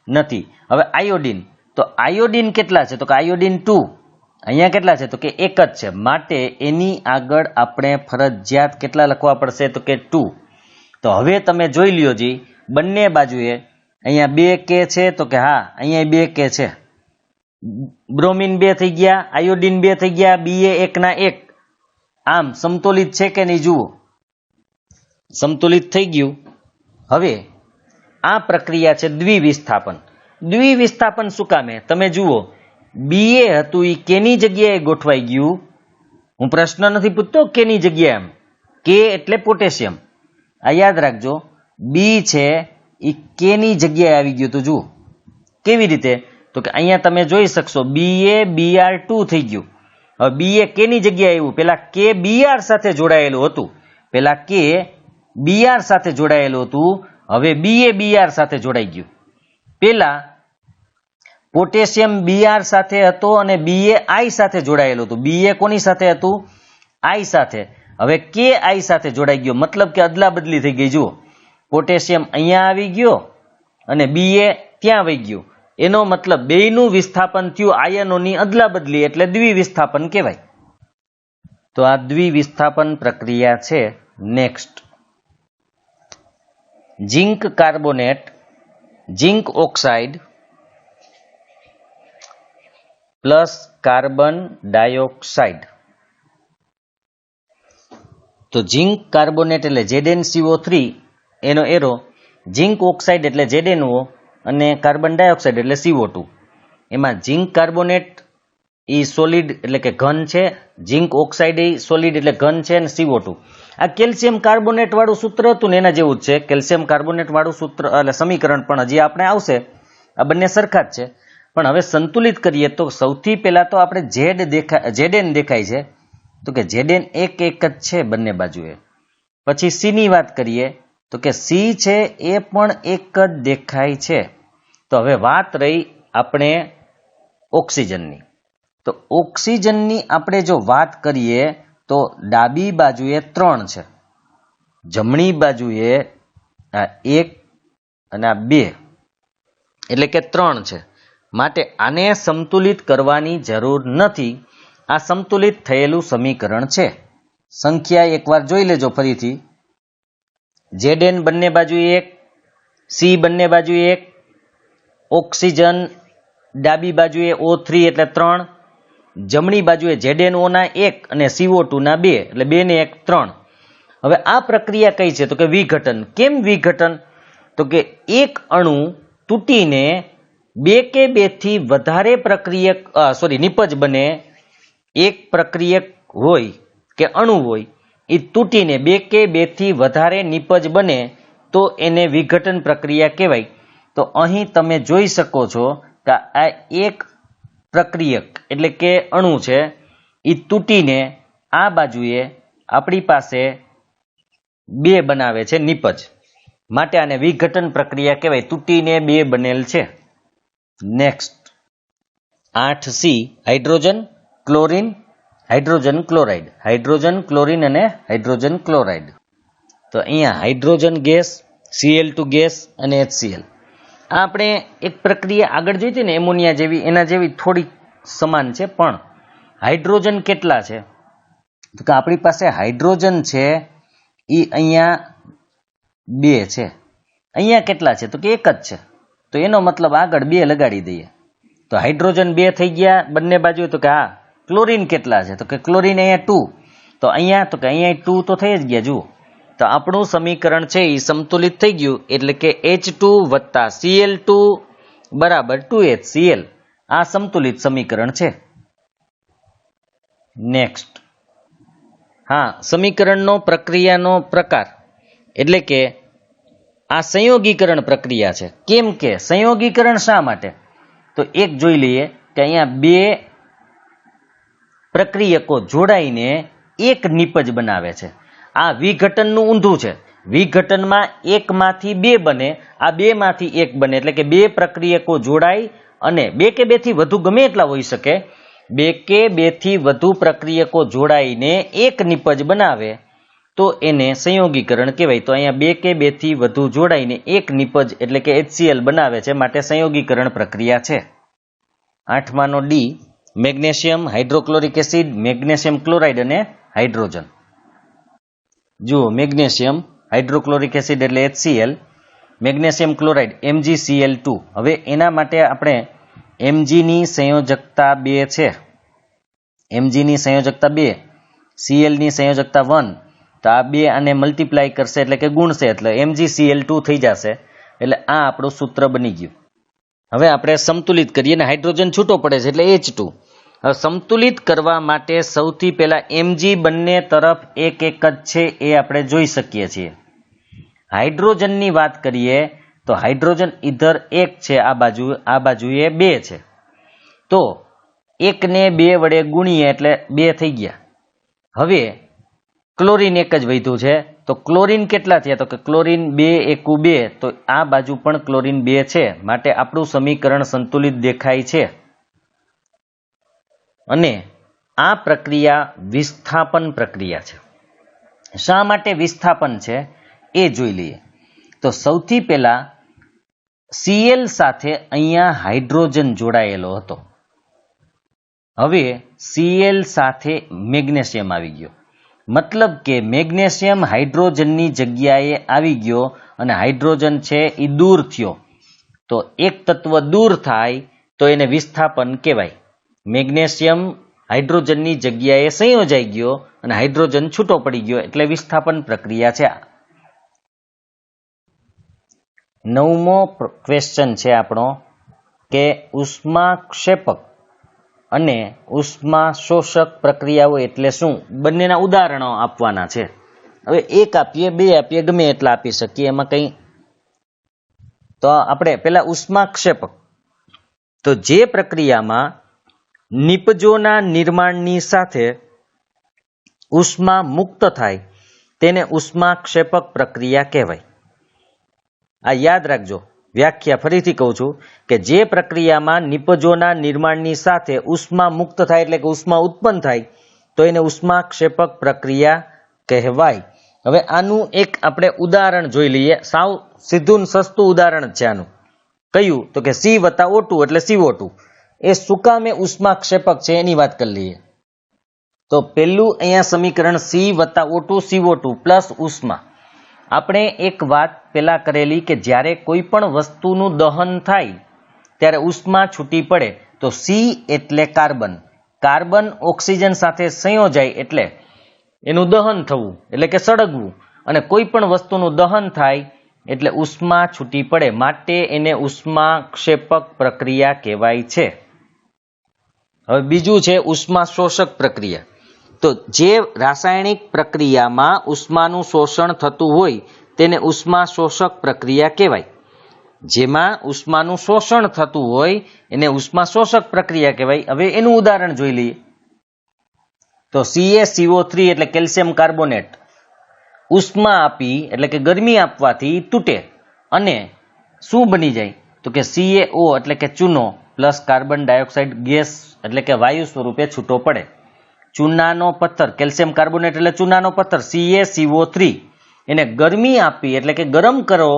નથી. હવે આયોડિન, તો આયોડિન કેટલા છે? તો કે આયોડિન 2. અહીંયા કેટલા છે? તો કે 1 જ છે, માટે એની આગળ આપણે ફરજિયાત કેટલા લખવા પડશે? તો કે 2. તો હવે તમે જોઈ લ્યો જી બંને બાજુએ અહીંયા 2 K છે તો કે હા અહીંયા 2 K છે. બ્રોમિન 2 થઈ ગયા, આયોડિન 2 થઈ ગયા, Ba 1 ના 1. આમ સમતુલિત છે કે નહીં? જુઓ સમતુલિત થઈ ગયું. હવે આ પ્રક્રિયા છે દ્વિવિસ્થાપન. દ્વિવિસ્થાપન શું કામે? તમે જુઓ Ba હતું એ કેની જગ્યાએ ગોઠવાઈ ગયું. હું પ્રશ્ન નથી પૂછતો કેની જગ્યાએ, એમ K એટલે પોટેશિયમ. આ યાદ રાખજો, B છે એ કેની જગ્યાએ આવી ગયું. તો જુઓ કેવી રીતે તો કે અહીંયા તમે જોઈ શકશો BaBr2 થઈ ગયું. હવે Ba કેની જગ્યાએ આવ્યું? પેલા K Br સાથે જોડાયેલું હતું, પેલા K Br સાથે જોડાયેલું હતું, હવે Ba Br સાથે જોડાઈ ગયું. પેલા પોટેશિયમ Br સાથે હતો અને Ba I સાથે જોડાયેલું હતું. Ba કોની સાથે હતું? I સાથે. હવે Ki સાથે જોડાઈ ગયો, મતલબ કે અદલા બદલી થઈ ગઈ. જુઓ, પોટેશિયમ અહીંયા આવી ગયો અને Ba ત્યાં વહી ગયું. એનો મતલબ બેયનું વિસ્થાપન થયું આયનોની અદલા બદલી, એટલે દ્વિવિસ્થાપન કહેવાય. તો આ દ્વિવિસ્થાપન પ્રક્રિયા છે. Next, zinc carbonate, zinc oxide plus carbon dioxide. તો ઝિંક કાર્બોનેટ એટલે ZnCO3 એનો એરો, ઝિંક ઓક્સાઇડ એટલે ZnO અને કાર્બન ડાયોક્સાઇડ એટલે CO2. એમાં ઝિંક કાર્બોનેટ એ સોલિડ એટલે કે ઘન છે, ઝિંક ઓક્સાઇડ એ સોલિડ એટલે ઘન છે, અને CO2. આ કેલ્શિયમ કાર્બોનેટ વાળું સૂત્ર હતું ને એના જેવું જ છે. કેલ્શિયમ કાર્બોનેટ વાળું સૂત્ર એટલે સમીકરણ પણ હજી આપણે આવશે. આ બંને સરખા જ છે, પણ હવે સંતુલિત કરીએ તો સૌથી પહેલા તો આપણે Zn દેખાય છે, તો કે Zn એક જ છે બંને બાજુએ. પછી C ની વાત કરીએ તો કે C છે એ પણ એક જ દેખાય છે. તો હવે વાત રહી આપણે ઓક્સિજનની. તો ઓક્સિજનની આપણે જો વાત કરીએ તો ડાબી બાજુએ 3 છે, જમણી બાજુએ આ 1 અને આ 2, એટલે કે 3 છે. માટે આને સંતુલિત કરવાની જરૂર નથી. આ સંતુલિત થયેલું સમીકરણ છે. સંખ્યા એકવાર જોઈ લેજો ફરીથી. Zn બંને બાજુએ 1, C બંને બાજુએ 1, ઓક્સિજન ડાબી બાજુએ O3 એટલે 3, જમણી બાજુએ ZnO ના 1 અને CO2 ના 2 એટલે 2 ને 1 3. હવે આ પ્રક્રિયા કઈ છે? તો કે વિઘટન. કેમ વિઘટન? તો કે એક અણુ તૂટીને 2 કે 2 થી વધારે નિપજ બને. એક પ્રક્રિયક હોય કે અણુ હોય એ તૂટીને 2 કે 2 થી વધારે નિપજ બને તો એને વિઘટન પ્રક્રિયા કહેવાય. તો અહીં તમે જોઈ શકો છો કે આ એક પ્રક્રિયક એટલે કે અણુ છે એ તૂટીને આ બાજુએ આપણી પાસે 2 બનાવે છે નિપજ, માટે આને વિઘટન પ્રક્રિયા કહેવાય. તૂટીને 2 બનેલ છે. Next, 8C hydrogen, chlorine, hydrogen chloride. Hydrogen chlorine અને હાઇડ્રોજન ક્લોરાઇડ. તો અહીંયા હાઇડ્રોજન ગેસ, Cl2 ગેસ અને HCl. આ આપણે એક પ્રક્રિયા આગળ જોઈ હતી ને એમોનિયા જેવી, એના જેવી થોડી સમાન છે, પણ હાઇડ્રોજન કેટલા છે? તો કે આપણી પાસે હાઇડ્રોજન છે એ અહીંયા 2 છે. અહીંયા કેટલા છે? તો કે 1 જ છે. તો એનો મતલબ આગળ 2 લગાડી દઈએ તો હાઇડ્રોજન 2 થઈ ગયા બંને બાજુ. તો કે હા, ક્લોરીન કેટલા છે? તો કે ક્લોરીન અહીંયા 2. તો અહીંયા 2 તો થઈ જ ગયા. જુઓ, તો આપણું સમીકરણ છે એ સંતુલિત થઈ ગયું, એટલે કે H2 વત્તા Cl2 બરાબર 2HCl. આ સંતુલિત સમીકરણ છે. નેક્સ્ટ, હા, સમીકરણનો પ્રક્રિયાનો પ્રકાર એટલે કે આ સંયોગીકરણ પ્રક્રિયા છે. કેમ કે સંયોગીકરણ શા માટે? તો એક જોઈ લઈએ કે અહીંયા 2 પ્રક્રિયકો જોડાઈને એક નિપજ બનાવે છે. આ વિઘટનનું ઊંધું છે. વિઘટનમાં 1 માંથી 2 બને, આ 2 માંથી 1 બને, એટલે કે 2 પ્રક્રિયકો જોડાય અને 2 કે 2 થી વધુ ગમે એટલા હોઈ શકે, 2 કે 2 થી વધુ પ્રક્રિયકો જોડાઈને એક નિપજ બનાવે તો એને સંયોગીકરણ કહેવાય. તો અહીંયા 2 કે 2 થી વધુ જોડાઈને એક નિપજ એટલે કે HCl બનાવે છે, માટે સંયોગીકરણ પ્રક્રિયા છે. 8માનો D, magnesium hydrochloric acid, magnesium chloride અને હાઇડ્રોજન. જુઓ, મેગ્નેશિયમ હાઇડ્રોક્લોરિક એસિડ એટલે HCl, મેગ્નેશિયમ ક્લોરાઇડ MgCl2. હવે એના માટે આપણે Mg ની સંયોજકતા 2 છે, Mg ની સંયોજકતા 2, Cl ની સંયોજકતા 1. તો આ 2 આને મલ્ટીપ્લાય કરશે એટલે કે ગુણશે, એટલે MgCl2 થઈ જશે. એટલે આ આપણું સૂત્ર બની ગયું. હવે આપણે સંતુલિત કરીએ ને હાઇડ્રોજન છૂટો પડે છે એટલે H2. હવે સંતુલિત કરવા માટે સૌથી પહેલા Mg બંને તરફ એક જ છે એ આપણે જોઈ શકીએ છીએ. હાઇડ્રોજનની વાત કરીએ તો હાઇડ્રોજન ઇધર 1 છે, આ બાજુએ 2 છે, તો 1 ને 2 વડે ગુણીએ એટલે 2 થઈ ગયા. હવે ક્લોરીન 1 જ વધ્યું છે, તો ક્લોરીન કેટલા થયા? તો કે ક્લોરીન 2 એકુ 2, તો આ બાજુ પણ ક્લોરીન 2 છે, માટે આપણું સમીકરણ સંતુલિત દેખાય છે. અને આ પ્રક્રિયા વિસ્થાપન પ્રક્રિયા છે. શા માટે વિસ્થાપન છે એ જોઈ લઈએ. તો સૌથી પહેલા Cl સાથે અહીંયા હાઇડ્રોજન જોડાયેલો હતો. હવે Cl સાથે મેગ્નેશિયમ આવી ગયો, મતલબ કે મેગ્નેશિયમ હાઇડ્રોજનની જગ્યાએ આવી ગયો અને હાઇડ્રોજન છે એ દૂર થયો. તો એક તત્વ દૂર થાય તો એને વિસ્થાપન કહેવાય. મેગ્નેશિયમ હાઇડ્રોજનની જગ્યાએ સંયોજાઈ ગયો અને હાઇડ્રોજન છૂટો પડી ગયો એટલે વિસ્થાપન પ્રક્રિયા છે. 9મો ક્વેશ્ચન છે આપણો કે ઉષ્માક્ષેપક અને ઉષ્મા શોષક પ્રક્રિયાઓ એટલે શું? બંનેના ઉદાહરણો આપવાના છે. હવે 1 આપીએ, 2 આપીએ, ગમે એટલા આપી શકીએ, એમાં કંઈ. તો આપણે પેલા ઉષ્માક્ષેપક, તો જે પ્રક્રિયામાં નિપજોના નિર્માણની સાથે ઉષ્મા મુક્ત થાય તેને ઉષ્માક્ષેપક પ્રક્રિયા કહેવાય. આ યાદ રાખજો. વ્યાખ્યા ફરીથી કહું છું કે જે પ્રક્રિયામાં નિપજોના નિર્માણની સાથે ઉષ્મા મુક્ત થાય એટલે કે ઉષ્મા ઉત્પન્ન થાય તો એને ઉષ્માક્ષેપક પ્રક્રિયા કહેવાય. હવે આનું એક આપણે ઉદાહરણ જોઈ લઈએ. સાવ સીધું ને સસ્તું ઉદાહરણ છે આનું. કયું? તો કે C+O2 એટલે CO2. એ શું કામે ઉષ્માક્ષેપક છે એની વાત કરી લઈએ. તો પહેલું અહીંયા સમીકરણ C+O2 CO2 પ્લસ ઉષ્મા. આપણે એક વાત પેલા કરેલી કે જ્યારે કોઈ પણ વસ્તુનું દહન થાય ત્યારે ઉષ્મા છૂટી પડે તો C એટલે કાર્બન. કાર્બન ઓક્સિજન સાથે સંયોજાય એટલે એનું દહન થવું એટલે કે સળગવું, અને કોઈ પણ વસ્તુનું દહન થાય એટલે ઉષ્મા છૂટી પડે, માટે એને ઉષ્માક્ષેપક પ્રક્રિયા કહેવાય છે. હવે બીજું છે ઉષ્મા શોષક પ્રક્રિયા. તો જે રાસાયણિક પ્રક્રિયામાં ઉષ્માનું શોષણ થતું હોય તેને ઉષ્મા શોષક પ્રક્રિયા કહેવાય. જેમાં ઉષ્માનું શોષણ થતું હોય એને ઉષ્મા શોષક પ્રક્રિયા કહેવાય. હવે એનું ઉદાહરણ જોઈ લઈએ. તો CaCO3 એટલે કેલ્શિયમ કાર્બોનેટ ઉષ્મા આપી એટલે કે ગરમી આપવાથી તૂટે અને શું બની જાય? તો કે CaO એટલે કે ચૂનો પ્લસ કાર્બન ડાયોક્સાઇડ ગેસ એટલે કે વાયુ સ્વરૂપે છૂટો પડે. ચૂનાનો પથ્થર, કેલ્શિયમ કાર્બોનેટ એટલે ચૂનાનો પથ્થર CaCO3, એને ગરમી આપી એટલે કે ગરમ કરો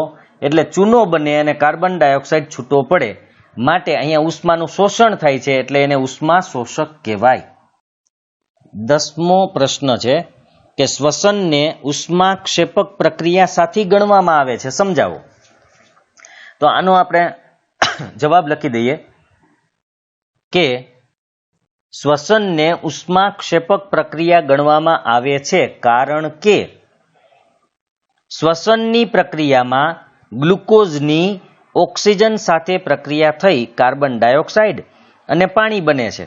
એટલે ચૂનો બને અને કાર્બન ડાયોક્સાઇડ છૂટો પડે, માટે અહીંયા ઉષ્માનું શોષણ થાય છે એટલે એને ઉષ્મા શોષક કહેવાય. 10મો પ્રશ્ન છે કે શ્વસનને ઉષ્માક્ષેપક પ્રક્રિયા સાથે ગણવામાં આવે છે, સમજાવો. તો આનો આપણે જવાબ લખી દઈએ કે શ્વસનને ઉષ્માક્ષેપક પ્રક્રિયા ગણવામાં આવે છે કારણ કે શ્વસનની પ્રક્રિયામાં ગ્લુકોઝની ઓક્સિજન સાથે પ્રક્રિયા થઈ કાર્બન ડાયોક્સાઇડ અને પાણી બને છે.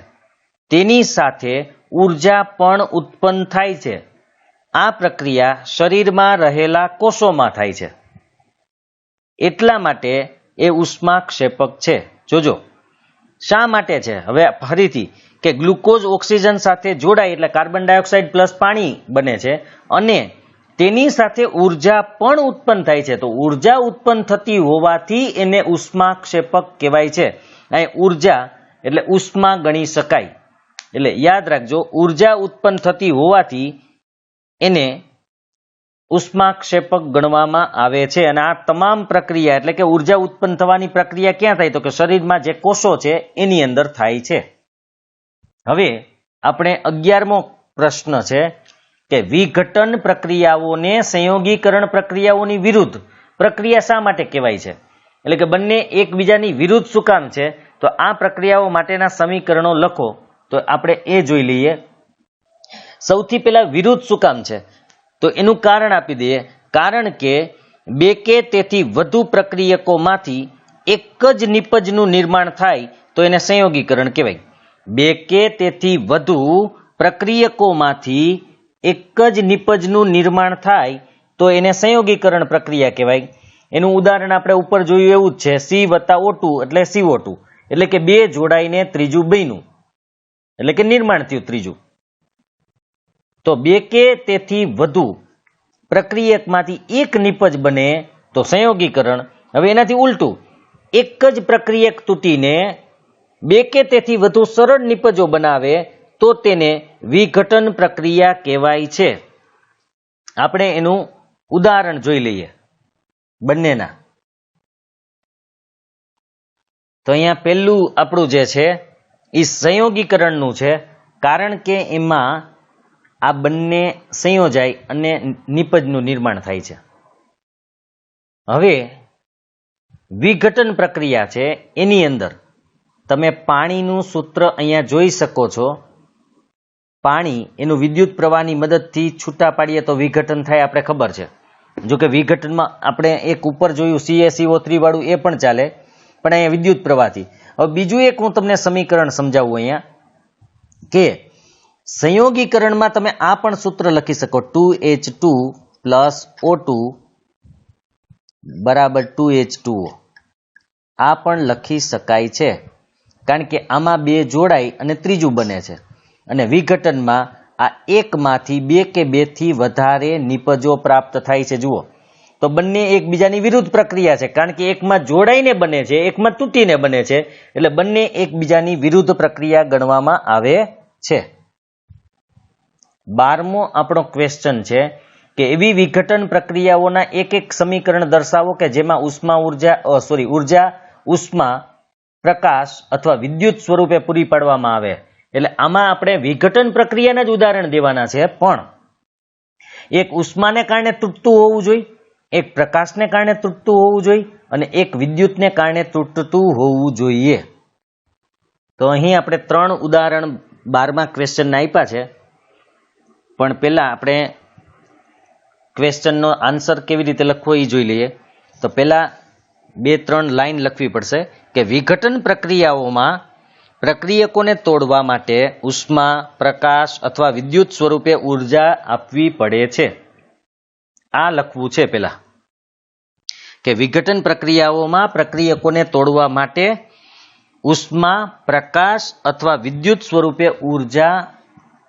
તેની સાથે ઉર્જા પણ ઉત્પન્ન થાય છે. આ પ્રક્રિયા શરીરમાં રહેલા કોષોમાં થાય છે, એટલા માટે એ ઉષ્માક્ષેપક છે. જોજો શા માટે છે. હવે ફરીથી કે ગ્લુકોઝ ઓક્સિજન સાથે જોડાય એટલે કાર્બન ડાયોક્સાઇડ પ્લસ પાણી બને છે અને તેની સાથે ઉર્જા પણ ઉત્પન્ન થાય છે. તો ઉર્જા ઉત્પન્ન થતી હોવાથી એને ઉષ્માક્ષેપક કહેવાય છે. અહીં ઉર્જા એટલે ઉષ્મા ગણી શકાય, એટલે યાદ રાખજો ઉર્જા ઉત્પન્ન થતી હોવાથી એને ઉષ્માક્ષેપક ગણવામાં આવે છે. અને આ તમામ પ્રક્રિયા એટલે કે ઉર્જા ઉત્પન્ન થવાની પ્રક્રિયા ક્યાં થાય? તો કે શરીરમાં જે કોષો છે એની અંદર થાય છે. હવે આપણે 11મો પ્રશ્ન છે કે વિઘટન પ્રક્રિયાઓને સંયોગીકરણ પ્રક્રિયાઓની વિરુદ્ધ પ્રક્રિયા શા માટે કહેવાય છે? એટલે કે બંને એકબીજાની વિરુદ્ધ શું કામ છે? તો આ પ્રક્રિયાઓ માટેના સમીકરણો લખો. તો આપણે એ જોઈ લઈએ. સૌથી પહેલા વિરુદ્ધ શું કામ છે? તો એનું કારણ આપી દઈએ. કારણ કે 2 કે તેથી વધુ પ્રક્રિયકોમાંથી એક જ નિપજનું નિર્માણ થાય તો એને સંયોગીકરણ કહેવાય. 2 કે તેથી વધુ પ્રક્રિયકોમાંથી એક જ નિપજનું નિર્માણ થાય તો એને સંયોગીકરણ પ્રક્રિયા કહેવાય. એનું ઉદાહરણ આપણે ઉપર જોયું એવું જ છે, સી વત્તા O2 એટલે CO2, એટલે કે બે જોડાઈને ત્રીજું બન્યું, એટલે કે નિર્માણ થયું ત્રીજું. તો બે કે તેથી વધુ પ્રક્રિયકમાંથી એક નિપજ બને તો સંયોગીકરણ. હવે એનાથી ઉલટું, એક જ પ્રક્રિયક તૂટીને બે કે તેથી વધુ સરળ નિપજો બનાવે તો તેને વિઘટન પ્રક્રિયા કહેવાય છે. આપણે એનું ઉદાહરણ જોઈ લઈએ બંનેના. તો અહીંયા પહેલું આપણું જે છે એ સંયોગીકરણનું છે, કારણ કે એમાં આ બંને સંયોજાય અને નિપજનું નિર્માણ થાય છે. હવે વિઘટન પ્રક્રિયા છે, એની અંદર તમે પાણીનું સૂત્ર અહીંયા જોઈ શકો છો. પાણી એનું વિદ્યુત પ્રવાહની મદદથી છૂટા પાડીએ તો વિઘટન થાય, આપણે ખબર છે. જો કે વિઘટનમાં આપણે એક ઉપર જોયું CaCO3 વાળું, એ પણ ચાલે, પણ અહીંયા વિદ્યુત પ્રવાહથી. હવે બીજું એક હું તમને સમીકરણ સમજાવું અહીંયા, કે સંયોગીકરણમાં તમે આ પણ સૂત્ર લખી શકો, 2H2 + O2 બરાબર 2H2O. આ પણ લખી શકાય છે, કારણ કે આમાં બે જોડાઈ અને ત્રીજું બને છે. અને વિઘટનમાં આ એકમાંથી બે કે બેથી વધારે નિપજો પ્રાપ્ત થાય છે. જુઓ, તો બંને એકબીજાની વિરુદ્ધ પ્રક્રિયા છે, કારણ કે એકમાં જોડાઈને બને છે, એકમાં તૂટીને બને છે, એટલે બંને એકબીજાની વિરુદ્ધ પ્રક્રિયા ગણવામાં આવે છે. 12મો આપણો ક્વેશ્ચન છે કે એવી વિઘટન પ્રક્રિયાઓના એક એક સમીકરણ દર્શાવો કે જેમાં ઉર્જા, ઉષ્મા, પ્રકાશ અથવા વિદ્યુત સ્વરૂપે પૂરી પાડવામાં આવે. એટલે આમાં આપણે વિઘટન પ્રક્રિયાના જ ઉદાહરણ દેવાના છે, પણ એક ઉષ્માને કારણે તૂટતું હોવું જોઈએ, એક પ્રકાશને કારણે તૂટતું હોવું જોઈએ અને એક વિદ્યુતને કારણે તૂટતું હોવું જોઈએ. તો અહીં આપણે 3 ઉદાહરણ 12મા ક્વેશ્ચનના આપ્યા છે, પણ પહેલા આપણે ક્વેશ્ચનનો આન્સર કેવી રીતે લખવો એ જોઈ લઈએ. તો પહેલા 2-3 લાઈન લખવી પડશે કે વિઘટન પ્રક્રિયાઓમાં પ્રક્રિયકોને તોડવા માટે ઉષ્મા, પ્રકાશ અથવા વિદ્યુત સ્વરૂપે ઉર્જા આપવી પડે છે. આ લખવું છે પહેલા, કે વિઘટન પ્રક્રિયાઓમાં પ્રક્રિયકોને તોડવા માટે ઉષ્મા, પ્રકાશ અથવા વિદ્યુત સ્વરૂપે ઉર્જા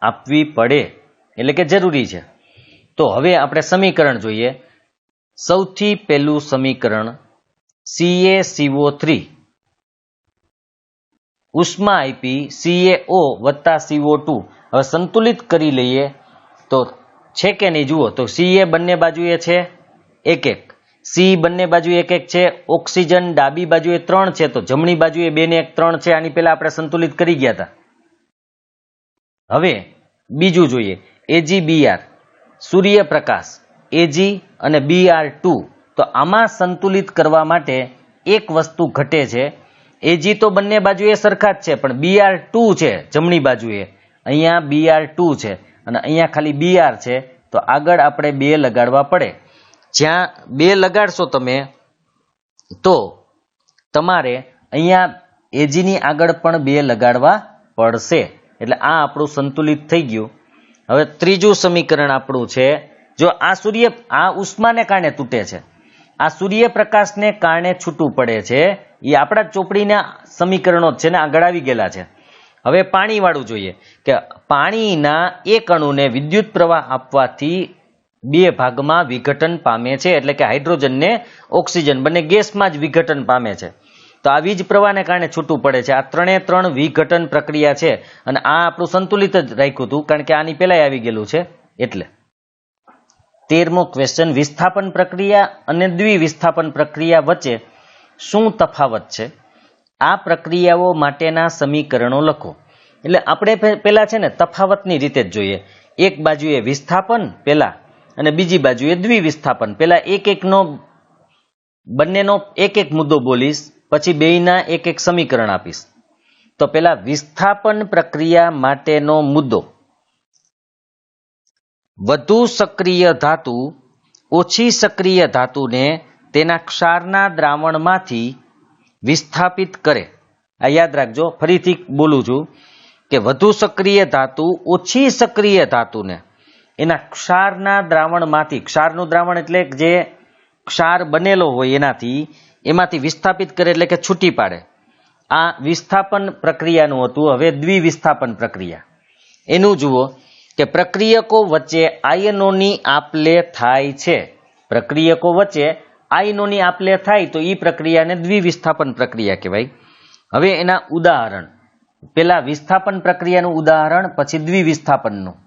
આપવી પડે, એટલે કે જરૂરી છે. તો હવે આપણે સમીકરણ જોઈએ. સૌથી પહેલું સમીકરણ CaCO3, ઉષ્મા આપી CaO વત્તા CO2. હવે સંતુલિત કરી લઈએ તો છે કે નહીં જુઓ. તો Ca બંને બાજુએ છે 1-1, C બંને બાજુ 1-1 છે, ઓક્સિજન ડાબી બાજુએ 3 છે, તો જમણી બાજુએ 2 ને 1 3 છે. આની પહેલા આપણે સંતુલિત કરી ગયા હતા. હવે બીજું જોઈએ, AgBr સૂર્યપ્રકાશ, Ag અને Br2. તો આમાં સંતુલિત કરવા માટે એક વસ્તુ ઘટે છે. Ag તો બંને બાજુએ સરખા જ છે, પણ Br2 છે જમણી બાજુએ, અહીંયા Br2 છે અને અહીંયા ખાલી Br છે. તો આગળ આપણે 2 લગાડવા પડે. જ્યાં 2 લગાડશો તમે તો તમારે અહીંયા Ag ની આગળ પણ 2 લગાડવા પડશે. એટલે આ આપણું સંતુલિત થઈ ગયું. હવે ત્રીજું સમીકરણ આપણું છે, જો આ ઉષ્માને કારણે તૂટે છે, આ સૂર્યપ્રકાશને કારણે છૂટું પડે છે, એ આપણા ચોપડીના સમીકરણો છે ને, આગળ આવી ગયેલા છે. હવે પાણી વાળું જોઈએ, કે પાણીના એક અણુને વિદ્યુત પ્રવાહ આપવાથી 2 ભાગમાં વિઘટન પામે છે, એટલે કે હાઇડ્રોજન ને ઓક્સિજન બંને ગેસમાં જ વિઘટન પામે છે. તો આ વીજ પ્રવાહને કારણે છૂટું પડે છે. આ 3 વિઘટન પ્રક્રિયા છે, અને આ આપણું સંતુલિત જ રાખ્યું હતું, કારણ કે આની પહેલા આવી ગયેલું છે. એટલે 13મો ક્વેશ્ચન, વિસ્થાપન પ્રક્રિયા અને દ્વિવિસ્થાપન પ્રક્રિયા વચ્ચે શું તફાવત છે? આ પ્રક્રિયાઓ માટેના સમીકરણો લખો. એટલે આપણે પેલા છે ને તફાવતની રીતે જ જોઈએ. એક બાજુએ વિસ્થાપન પેલા અને બીજી બાજુએ દ્વિવિસ્થાપન. પેલા બંનેનો એક એક મુદ્દો બોલીશ, પછી બેયના એક એક સમીકરણ આપીશ. તો પેલા વિસ્થાપન પ્રક્રિયા માટેનો મુદ્દો, વધુ સક્રિય ધાતુ ઓછી સક્રિય ધાતુને તેના ક્ષારના દ્રાવણમાંથી વિસ્થાપિત કરે. આ યાદ રાખજો, ફરીથી બોલું છું કે વધુ સક્રિય ધાતુ ઓછી સક્રિય ધાતુને એના ક્ષારના દ્રાવણમાંથી, ક્ષારનું દ્રાવણ એટલે જે ક્ષાર બનેલો હોય એમાંથી વિસ્થાપિત કરે એટલે કે છૂટી પાડે. આ વિસ્થાપન પ્રક્રિયાનું હતું. હવે દ્વિવિસ્થાપન પ્રક્રિયા એનું જુઓ કે પ્રક્રિયકો વચ્ચે આયનોની આપલે થાય છે. પ્રક્રિયકો વચ્ચે આયનોની આપલે થાય તો એ પ્રક્રિયાને દ્વિવિસ્થાપન પ્રક્રિયા કહેવાય. હવે એના ઉદાહરણ, પેલા વિસ્થાપન પ્રક્રિયાનું ઉદાહરણ, પછી દ્વિવિસ્થાપનનું.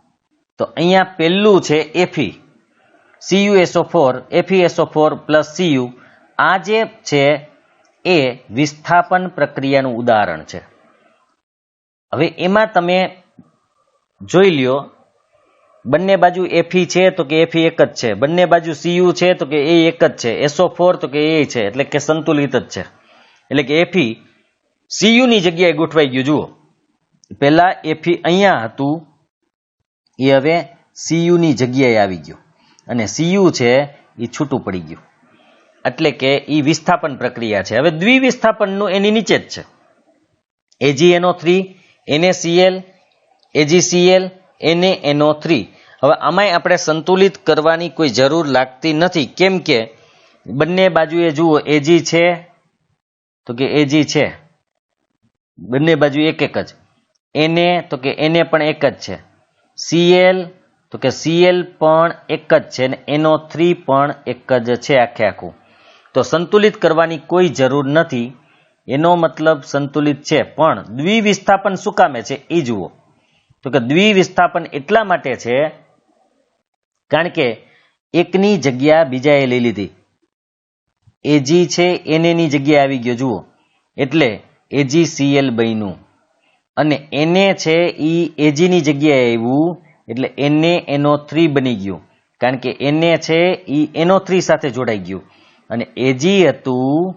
તો અહીંયા પહેલું છે Fe, CuSO4, FeSO4 plus Cu. આ જે છે એ વિસ્થાપન પ્રક્રિયાનું ઉદાહરણ છે. હવે એમાં તમે જોઈ લ્યો, બંને બાજુ Fe છે તો કે Fe એક જ છે, બંને બાજુ Cu છે તો કે એ એક જ છે, SO4 તો કે એ છે, એટલે કે સંતુલિત જ છે. એટલે કે Fe Cu ની જગ્યાએ ગોઠવાઈ ગયું. જુઓ, પહેલા Fe અહીંયા હતું, એ હવે Cu ની જગ્યાએ આવી ગયું અને Cu છે એ છૂટું પડી ગયું. એટલે કે એ વિસ્થાપન પ્રક્રિયા છે. હવે દ્વિવિસ્થાપનનું એની નીચે જ છે. AgNO3, NaCl, AgCl, NaNO3. હવે આમાંય આપણે સંતુલિત કરવાની કોઈ જરૂર લાગતી નથી. કેમ કે બંને બાજુએ જુઓ Ag છે તો કે Ag છે, બંને બાજુ એક એક જ. Na તો કે Na પણ એક જ છે, Cl તો કે Cl પણ એક જ છે, અને NO3 પણ એક જ છે આખે આખું. તો સંતુલિત કરવાની કોઈ જરૂર નથી. એનો મતલબ સંતુલિત છે. પણ દ્વિવિસ્થાપન શું કામે છે એ જુઓ. તો કે દ્વિવિસ્થાપન એટલા માટે છે કારણ કે એકની જગ્યા બીજાએ લઈ લીધી. Ag છે Na ની જગ્યાએ આવી ગયો, જુઓ, એટલે AgCl બન્યું. અને Na છે એ Ag ની જગ્યાએ આવ્યું એટલે NaNO3 બની ગયું, કારણ કે Na છે એ NO3 સાથે જોડાઈ ગયું અને Ag હતું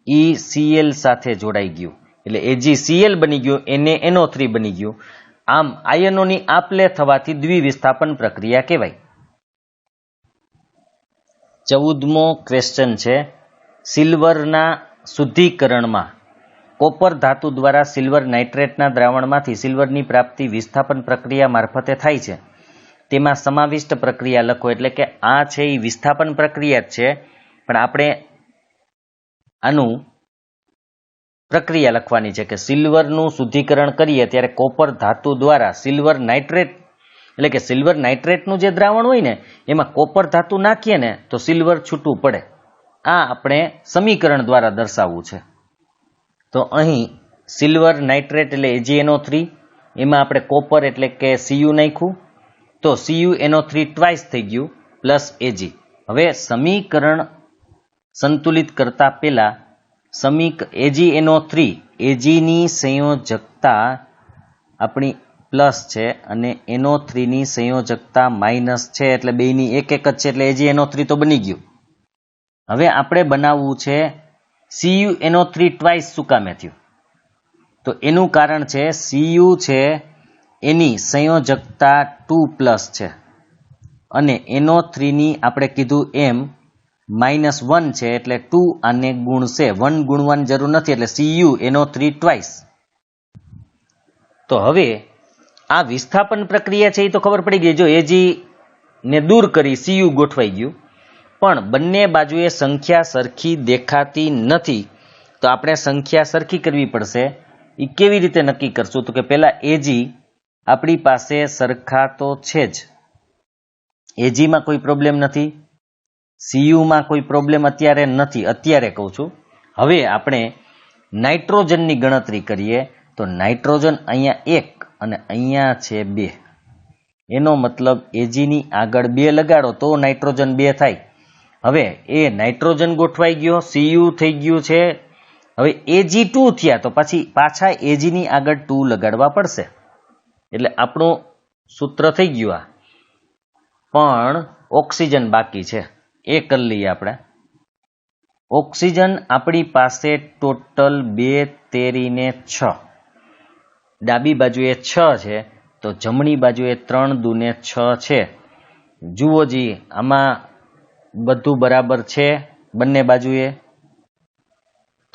એ Cl સાથે જોડાઈ ગયું, એટલે AgCl બની ગયું, NaNO3 બની ગયું. આમ આયનોની આપલે થવાથી દ્વિવિસ્થાપન પ્રક્રિયા કહેવાય. 14મો ક્વેશ્ચન છે, સિલ્વરના શુદ્ધિકરણમાં કોપર ધાતુ દ્વારા સિલ્વર નાઇટ્રેટના દ્રાવણમાંથી સિલ્વરની પ્રાપ્તિ વિસ્થાપન પ્રક્રિયા મારફતે થાય છે. તેમાં સમાવિષ્ટ પ્રક્રિયા લખો. એટલે કે આ છે એ વિસ્થાપન પ્રક્રિયા જ છે, પણ આપણે આનું પ્રક્રિયા લખવાની છે કે સિલ્વરનું શુદ્ધિકરણ કરીએ ત્યારે કોપર ધાતુ દ્વારા સિલ્વર નાઇટ્રેટ, એટલે કે સિલ્વર નાઇટ્રેટનું જે દ્રાવણ હોય ને એમાં કોપર ધાતુ નાખીએ ને તો સિલ્વર છૂટું પડે. આ આપણે સમીકરણ દ્વારા દર્શાવવું છે. તો અહીં સિલ્વર નાઇટ્રેટ એટલે AgNO3, એમાં આપણે કોપર એટલે કે Cu નાખ્યું તો CuNO3 ટ્વાઇસ થઈ ગયું પ્લસ Ag. હવે સમીકરણ સંતુલિત કરતા પહેલા AgNO3, Ag ની સંયોજકતા આપણી પ્લસ છે અને NO3 ની સંયોજકતા માઇનસ છે, એટલે બેયની એક એક જ છે, એટલે AgNO3 તો બની ગયું. હવે આપણે બનાવવું છે CuNO3 ટ્વાઇસ. શું કામે થયું? તો એનું કારણ છે Cu છે એની સંયોજકતા 2 પ્લસ છે અને NO3 ની આપણે કીધું એમ -1 છે, એટલે 2 આને ગુણશે. 1 ગુણવાની જરૂર નથી, એટલે CuNO3 ટ્વાઇસ. તો હવે આ વિસ્થાપન પ્રક્રિયા છે એ તો ખબર પડી ગઈ. જો Ag ને દૂર કરી Cu ગોઠવાઈ ગયું, પણ બંને બાજુએ સંખ્યા સરખી દેખાતી નથી. તો આપણે સંખ્યા સરખી કરવી પડશે. એ કેવી રીતે નક્કી કરશું? તો કે પહેલા Ag આપણી પાસે સરખા તો છે જ, Ag માં કોઈ પ્રોબ્લેમ નથી, Cu માં કોઈ પ્રોબ્લેમ અત્યારે નથી, અત્યારે કહું છું. હવે આપણે નાઇટ્રોજનની ગણતરી કરીએ તો નાઇટ્રોજન અહીંયા 1 અને અહીંયા છે 2. એનો મતલબ Ag ની આગળ 2 લગાડો તો નાઇટ્રોજન 2 થાય. હવે એ નાઇટ્રોજન ગોઠવાઈ ગયો, Cu થઈ ગયું છે. હવે Ag2 થયા તો પછી પાછા Ag ની આગળ 2 લગાડવા પડશે, એટલે આપણું સૂત્ર થઈ ગયું આ. પણ ઓક્સિજન બાકી છે, એ કરી લઈએ આપણે. ઓક્સિજન આપણી પાસે ટોટલ 2 તેરીને 6, ડાબી બાજુએ 6 છે તો જમણી બાજુએ 3 દુને 6 છે. જુઓ જી, આમાં બધું બરાબર છે બંને બાજુએ?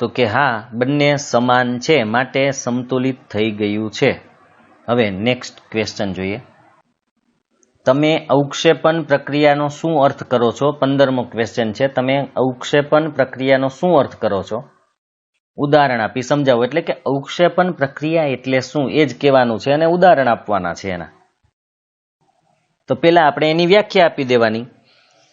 તો કે હા, બંને સમાન છે, માટે સમતુલિત થઈ ગયું છે. હવે નેક્સ્ટ ક્વેશ્ચન જોઈએ. તમે અવક્ષેપણ પ્રક્રિયાનો શું અર્થ કરો છો? 15મો ક્વેશ્ચન છે, તમે અવક્ષેપણ પ્રક્રિયાનો શું અર્થ કરો છો? ઉદાહરણ આપી સમજાવો. એટલે કે અવક્ષેપણ પ્રક્રિયા એટલે શું એ જ કહેવાનું છે અને ઉદાહરણ આપવાના છે એના. તો પહેલા આપણે એની વ્યાખ્યા આપી દેવાની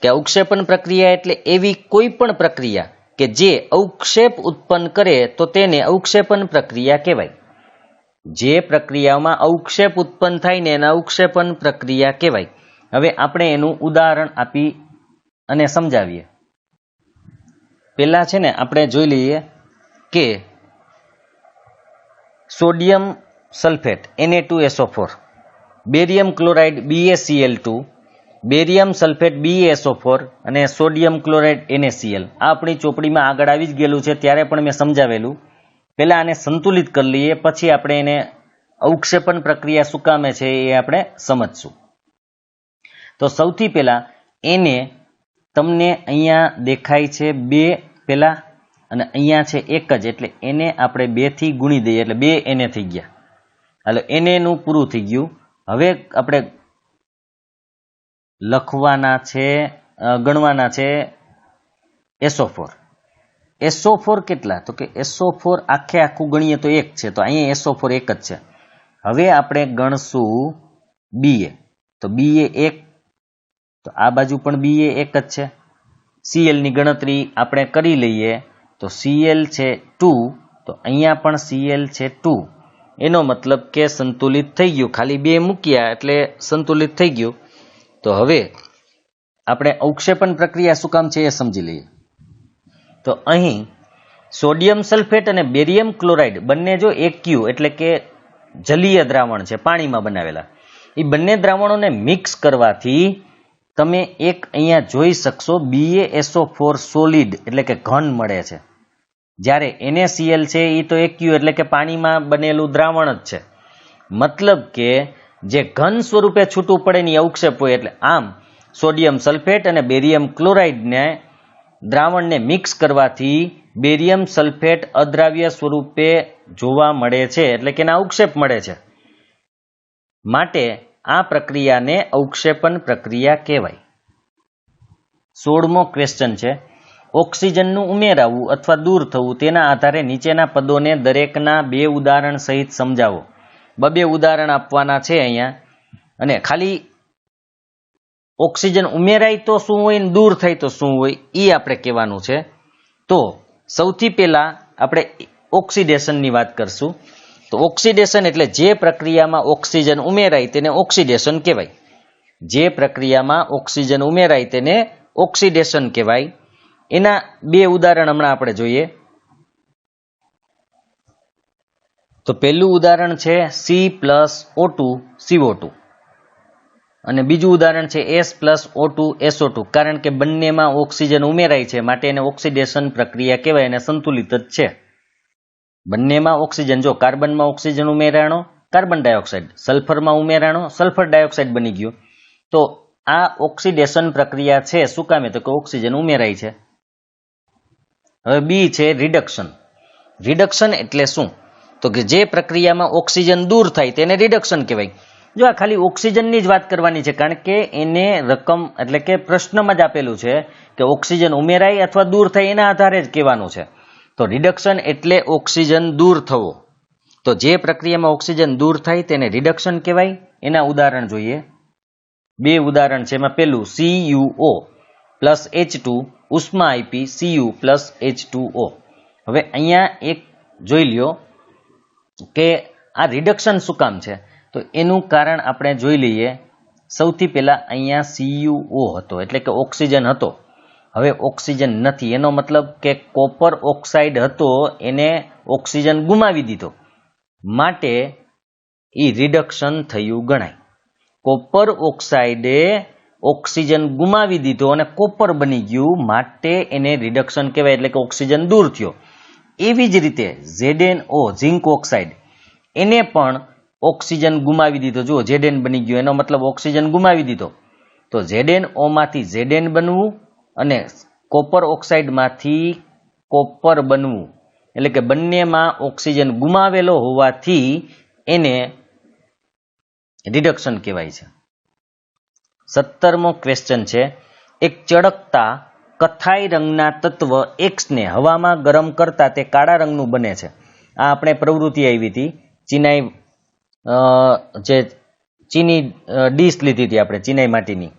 કે અવક્ષેપણ પ્રક્રિયા એટલે એવી કોઈ પણ પ્રક્રિયા કે જે અવક્ષેપ ઉત્પન્ન કરે તો તેને અવક્ષેપણ પ્રક્રિયા કહેવાય. જે પ્રક્રિયામાં અવક્ષેપ ઉત્પન્ન થાય ને એને અવક્ષેપણ પ્રક્રિયા કહેવાય. હવે આપણે એનું ઉદાહરણ આપી અને સમજાવીએ. પહેલા છે ને આપણે જોઈ લઈએ કે sodium sulphate Na2SO4, barium chloride BaCl2, barium sulphate BaSO4 અને સોડિયમ ક્લોરાઇડ NaCl. આ આપણી ચોપડીમાં આગળ આવી જ ગયેલું છે, ત્યારે પણ મેં સમજાવેલું. પહેલા આને સંતુલિત કરી લઈએ, પછી આપણે એને અવક્ષેપણ પ્રક્રિયા શું કામે છે એ આપણે સમજશું. તો સૌથી પહેલા એને તમને અહીંયા દેખાય છે 2 પહેલા અને અહીંયા છે 1 જ, એટલે એને આપણે 2 થી ગુણી દઈએ એટલે 2 Na થઈ ગયા. હાલો, Na નું પૂરું થઈ ગયું. હવે આપણે લખવાના છે, ગણવાના છે SO4. SO4 કેટલા? તો કે SO4 આખું ગણીએ તો 1 છે, તો અહીંયા SO4 1 જ છે. હવે આપણે ગણશું Ba, તો Ba 1, તો આ બાજુ પણ Ba 1 જ છે. Cl ની ગણતરી આપણે કરી લઈએ તો Cl છે 2, તો અહીંયા પણ Cl છે 2. એનો મતલબ કે સંતુલિત થઈ ગયું, ખાલી 2 મૂક્યા એટલે સંતુલિત થઈ ગયું. તો હવે આપણે અવક્ષેપણ પ્રક્રિયા શું કામ છે એ સમજી લઈએ. તો અહીં સોડિયમ સલ્ફેટ અને બેરિયમ ક્લોરાઇડ બંને જો એક્યુ એટલે કે જલીય દ્રાવણ છે, પાણીમાં બનાવેલા, એ બંને દ્રાવણોને મિક્સ કરવાથી તમે એક અહીંયા જોઈ શકશો BaSO4 સોલિડ એટલે કે ઘન મળે છે. જ્યારે NaCl છે એ તો એક્યુ એટલે કે પાણીમાં બનેલું દ્રાવણ જ છે. મતલબ કે જે ઘન સ્વરૂપે છૂટું પડે ની અવક્ષેપ હોય. એટલે આમ સોડિયમ સલ્ફેટ અને બેરિયમ ક્લોરાઇડને દ્રાવણને મિક્સ કરવાથી બેરિયમ સલ્ફેટ અદ્રાવ્ય સ્વરૂપે જોવા મળે છે, એટલે કે એના અવક્ષેપ મળે છે. માટે આ પ્રક્રિયાને અવક્ષેપણ પ્રક્રિયા કહેવાય. 16મો ક્વેશ્ચન છે, ઓક્સિજનનું ઉમેરાવું અથવા દૂર થવું તેના આધારે નીચેના પદોને દરેકના 2 ઉદાહરણ સહિત સમજાવો. 2 ઉદાહરણ આપવાના છે અહીંયા, અને ખાલી ઓક્સિજન ઉમેરાય તો શું હોય ને દૂર થાય તો શું હોય એ આપણે કહેવાનું છે. તો સૌથી પહેલા આપણે ઓક્સિડેશનની વાત કરશું. તો ઓક્સિડેશન એટલે જે પ્રક્રિયામાં ઓક્સિજન ઉમેરાય તેને ઓક્સિડેશન કહેવાય. જે પ્રક્રિયામાં ઓક્સિજન ઉમેરાય તેને ઓક્સિડેશન કહેવાય. એના 2 ઉદાહરણ હમણાં આપણે જોઈએ. તો પહેલું ઉદાહરણ છે C+O2 CO2 અને બીજું ઉદાહરણ છે S+O2 SO2. કારણ કે બંનેમાં ઓક્સિજન ઉમેરાય છે માટે એને ઓક્સિડેશન પ્રક્રિયા કહેવાય અને સંતુલિત જ છે. બંનેમાં ઓક્સિજન, જો કાર્બનમાં ઓક્સિજન ઉમેરાણો કાર્બન ડાયોક્સાઇડ, સલ્ફરમાં ઉમેરાણો સલ્ફર ડાયોક્સાઇડ બની ગયું. તો આ ઓક્સિડેશન પ્રક્રિયા છે શું કામે? તો કે ઓક્સિજન ઉમેરાય છે. હવે બી છે રિડક્શન. રિડક્શન એટલે શું? તો કે જે પ્રક્રિયામાં ઓક્સિજન દૂર થાય તેને રિડક્શન કહેવાય. જો આ ખાલી ઓક્સિજનની જ વાત કરવાની છે, કારણ કે એને રકમ એટલે કે પ્રશ્નમાં જ આપેલું છે કે ઓક્સિજન ઉમેરાય અથવા દૂર થાય એના આધારે જ કહેવાનું છે. તો રિડક્શન એટલે ઓક્સિજન દૂર થવો. તો જે પ્રક્રિયામાં ઓક્સિજન દૂર થાય તેને રિડક્શન કહેવાય. એના ઉદાહરણ જોઈએ. 2 ઉદાહરણ છે. એમાં પહેલું CuO પ્લસ H2 ઉષ્મા આપી Cu પ્લસ H2O. હવે અહીંયા એક જોઈ લ્યો કે આ રિડક્શન શું કામ છે? તો એનું કારણ આપણે જોઈ લઈએ. સૌથી પહેલા અહીંયા CuO હતો એટલે કે ઓક્સિજન હતો. હવે ઓક્સિજન નથી, એનો મતલબ કે કોપર ઓક્સાઇડ હતો એને ઓક્સિજન ગુમાવી દીધો, માટે એ રિડક્શન થયું ગણાય. કોપર ઓક્સાઇડે ઓક્સિજન ગુમાવી દીધો અને કોપર બની ગયું, માટે એને રિડક્શન કહેવાય, એટલે કે ઓક્સિજન દૂર થયો. એવી જ રીતે ZnO ઝિંક ઓક્સાઇડ એને પણ ઓક્સિજન ગુમાવી દીધો. જુઓ Zn બની ગયો, એનો મતલબ ઓક્સિજન ગુમાવી દીધો. તો ZnO માંથી Zn બનવું અને કોપર ઓક્સાઇડમાંથી કોપર બનવું, એટલે કે બંનેમાં ઓક્સિજન ગુમાવેલો હોવાથી એને રિડક્શન કહેવાય છે. 17મો ક્વેશ્ચન છે, એક ચળકતા કથાઈ રંગના તત્વ એક્સને હવામાં ગરમ કરતા તે કાળા રંગનું બને છે. આ આપણે પ્રવૃત્તિ આવી હતી, જે ચીની ડીશ લીધી હતી આપણે, ચીનાઈ માટીની.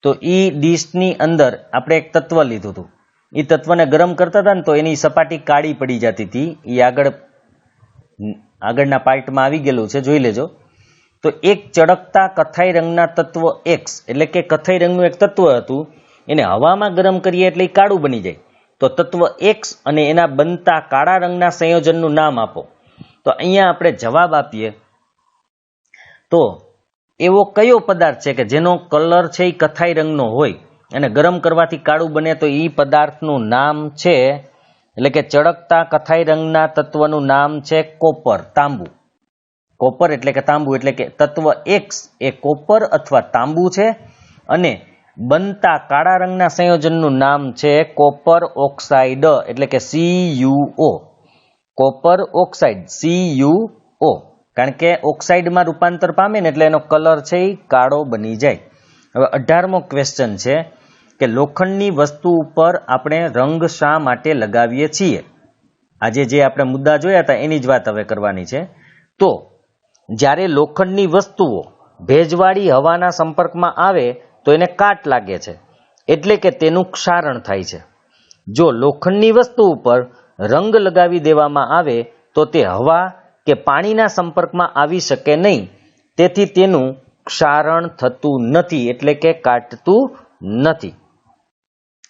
તો એ ડીશની અંદર આપણે એક તત્વ લીધું હતું. એ તત્વને ગરમ કરતા હતા ને તો એની સપાટી કાળી પડી જતી હતી. એ આગળના પાર્ટમાં આવી ગયેલું છે, જોઈ લેજો. તો એક ચળકતા કથાઈ રંગના તત્વ એક્સ, એટલે કે કથાઈ રંગનું એક તત્વ હતું, એને હવામાં ગરમ કરીએ એટલે એ કાળું બની જાય. તો તત્વ એક્સ અને એના બનતા કાળા રંગના સંયોજનનું નામ આપો. તો અહીંયા આપણે જવાબ આપીએ તો એવો કયો પદાર્થ છે કે જેનો કલર છે એ કથાઈ રંગનો હોય અને ગરમ કરવાથી કાળું બને? તો એ પદાર્થનું નામ છે, એટલે કે ચળકતા કથાઈ રંગના તત્વનું નામ છે કોપર, તાંબુ. કોપર એટલે કે તાંબુ, એટલે કે તત્વ એક્સ એ કોપર અથવા તાંબુ છે અને બનતા કાળા રંગના સંયોજનનું નામ છે કોપર ઓક્સાઇડ, એટલે કે CuO. Copper oxide, CuO. કારણ કે ઓક્સાઇડમાં રૂપાંતર પામે ને એટલે એનો કલર છે એ કાળો બની જાય. હવે 18મો ક્વેશ્ચન છે કે લોખંડની વસ્તુ ઉપર આપણે રંગ શા માટે લગાવીએ છીએ? આજે જે આપણે મુદ્દા જોયા હતા એની જ વાત હવે કરવાની છે. તો જ્યારે લોખંડની વસ્તુઓ ભેજવાળી હવાના સંપર્કમાં આવે તો એને કાટ લાગે છે, એટલે કે તેનું ક્ષારણ થાય છે. જો લોખંડની વસ્તુ ઉપર રંગ લગાવી દેવામાં આવે તો તે હવા કે પાણીના સંપર્કમાં આવી શકે નહીં, તેથી તેનું ક્ષારણ થતું નથી, એટલે કે કાટતું નથી.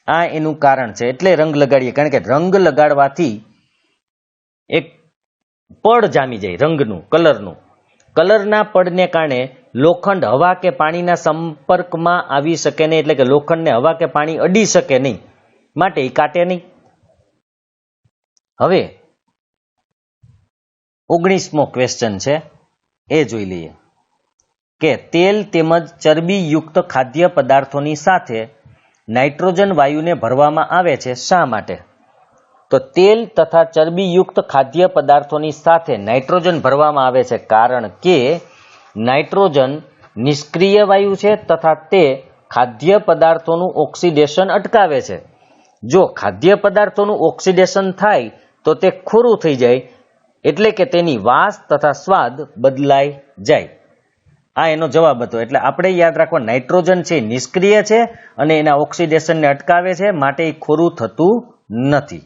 આ એનું કારણ છે, એટલે રંગ લગાડીએ. કારણ કે રંગ લગાડવાથી એક પડ જામી જાય રંગનું, કલરના પડને કારણે લોખંડ હવા કે પાણીના સંપર્કમાં આવી શકે નહીં, એટલે કે લોખંડને હવા કે પાણી અડી શકે નહીં, માટે એ કાટે નહીં. હવે 19મો ક્વેશ્ચન છે, એ જોઈ લઈએ કે તેલ તેમજ ચરબીયુક્ત ખાદ્ય પદાર્થોની સાથે નાઇટ્રોજન વાયુને ભરવામાં આવે છે, શા માટે? તો તેલ તથા ચરબીયુક્ત ખાદ્ય પદાર્થોની સાથે નાઇટ્રોજન ભરવામાં આવે છે કારણ કે નાઇટ્રોજન નિષ્ક્રિય વાયુ છે તથા તે ખાદ્ય પદાર્થોનું ઓક્સિડેશન અટકાવે છે. જો ખાદ્ય પદાર્થોનું ઓક્સિડેશન થાય તો તે ખોરું થઈ જાય, એટલે કે તેની વાસ તથા સ્વાદ બદલાઈ જાય. આ એનો જવાબ હતો. એટલે આપણે યાદ રાખવા, નાઇટ્રોજન છે નિષ્ક્રિય છે અને એના ઓક્સિડેશનને અટકાવે છે, માટે એ ખોરું થતું નથી.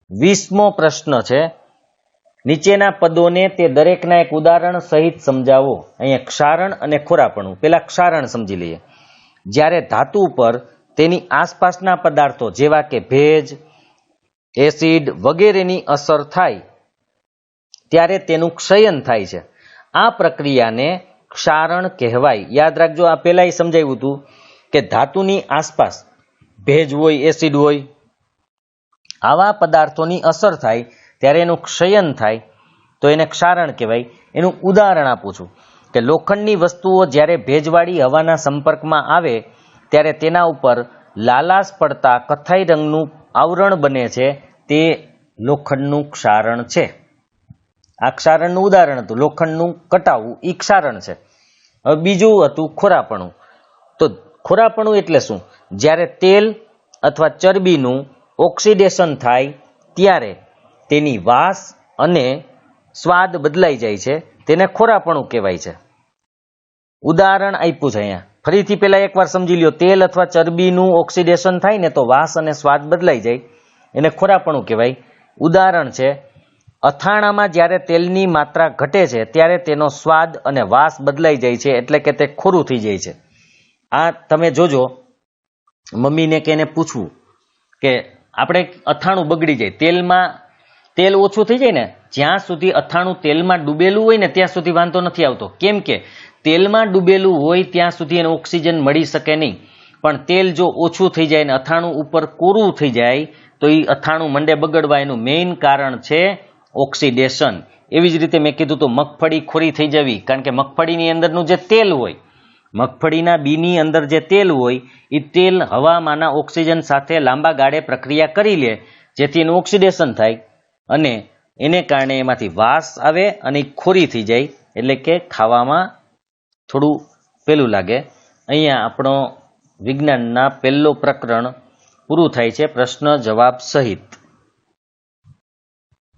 20મો પ્રશ્ન છે, નીચેના પદોને તે દરેકના એક ઉદાહરણ સહિત સમજાવો. અહીંયા ક્ષારણ અને ખોરાપણું. પેલા ક્ષારણ સમજી લઈએ. જ્યારે ધાતુ પર તેની આસપાસના પદાર્થો જેવા કે ભેજ, એસિડ વગેરેની અસર થાય ત્યારે તેનું ક્ષયન થાય છે. આ પ્રક્રિયાને ક્ષારણ કહેવાય. યાદ રાખજો, આ પહેલાં સમજાવ્યું હતું કે ધાતુની આસપાસ ભેજ હોય, એસિડ હોય, આવા પદાર્થોની અસર થાય ત્યારે એનું ક્ષયન થાય તો એને ક્ષારણ કહેવાય. એનું ઉદાહરણ આપું છું કે લોખંડની વસ્તુઓ જ્યારે ભેજવાળી હવાના સંપર્કમાં આવે ત્યારે તેના ઉપર લાલાશ પડતા કથ્થાઈ રંગનું આવરણ બને છે, તે લોખંડનું ક્ષારણ છે. આ ક્ષારણનું ઉદાહરણ હતું, લોખંડનું કટાવવું એ ક્ષારણ છે. હવે બીજું હતું ખોરાપણું. તો ખોરાપણું એટલે શું? જ્યારે તેલ અથવા ચરબીનું ઓક્સિડેશન થાય ત્યારે તેની વાસ અને સ્વાદ બદલાઈ જાય છે, તેને ખોરાપણું કહેવાય છે. ઉદાહરણ આપ્યું છે અહીંયા. ફરીથી પહેલા એકવાર સમજી લ્યો, તેલ અથવા ચરબીનું ઓક્સિડેશન થાય ને તો વાસ અને સ્વાદ બદલાઈ જાય, એને ખોરાપણું કહેવાય. ઉદાહરણ છે, અથાણામાં જ્યારે તેલની માત્રા ઘટે છે ત્યારે તેનો સ્વાદ અને વાસ બદલાઈ જાય છે, એટલે કે તે ખોરું થઈ જાય છે. આ તમે જોજો, મમ્મીને કે એને પૂછવું કે આપણે અથાણું બગડી જાય, તેલ ઓછું થઈ જાય ને, જ્યાં સુધી અથાણું તેલમાં ડૂબેલું હોય ને ત્યાં સુધી વાંધો નથી આવતો. કેમ કે તેલમાં ડૂબેલું હોય ત્યાં સુધી એને ઓક્સિજન મળી શકે નહીં. પણ તેલ જો ઓછું થઈ જાય ને અથાણું ઉપર કોરું થઈ જાય તો એ અથાણું મંડે બગડવા. એનું મેઇન કારણ છે ઓક્સિડેશન. એવી જ રીતે મેં કીધું તો મગફળી ખોરી થઈ જવી, કારણ કે મગફળીની અંદરનું જે તેલ હોય, મગફળીના બીની અંદર જે તેલ હોય એ તેલ હવામાંના ઓક્સિજન સાથે લાંબા ગાળે પ્રક્રિયા કરી લે, જેથી એનું ઓક્સિડેશન થાય અને એને કારણે એમાંથી વાસ આવે અને ખોરી થઈ જાય, એટલે કે ખાવામાં થોડું પેલું લાગે. અહીંયા આપણો વિજ્ઞાનના પહેલો પ્રકરણ પૂરું થાય છે પ્રશ્ન જવાબ સહિત.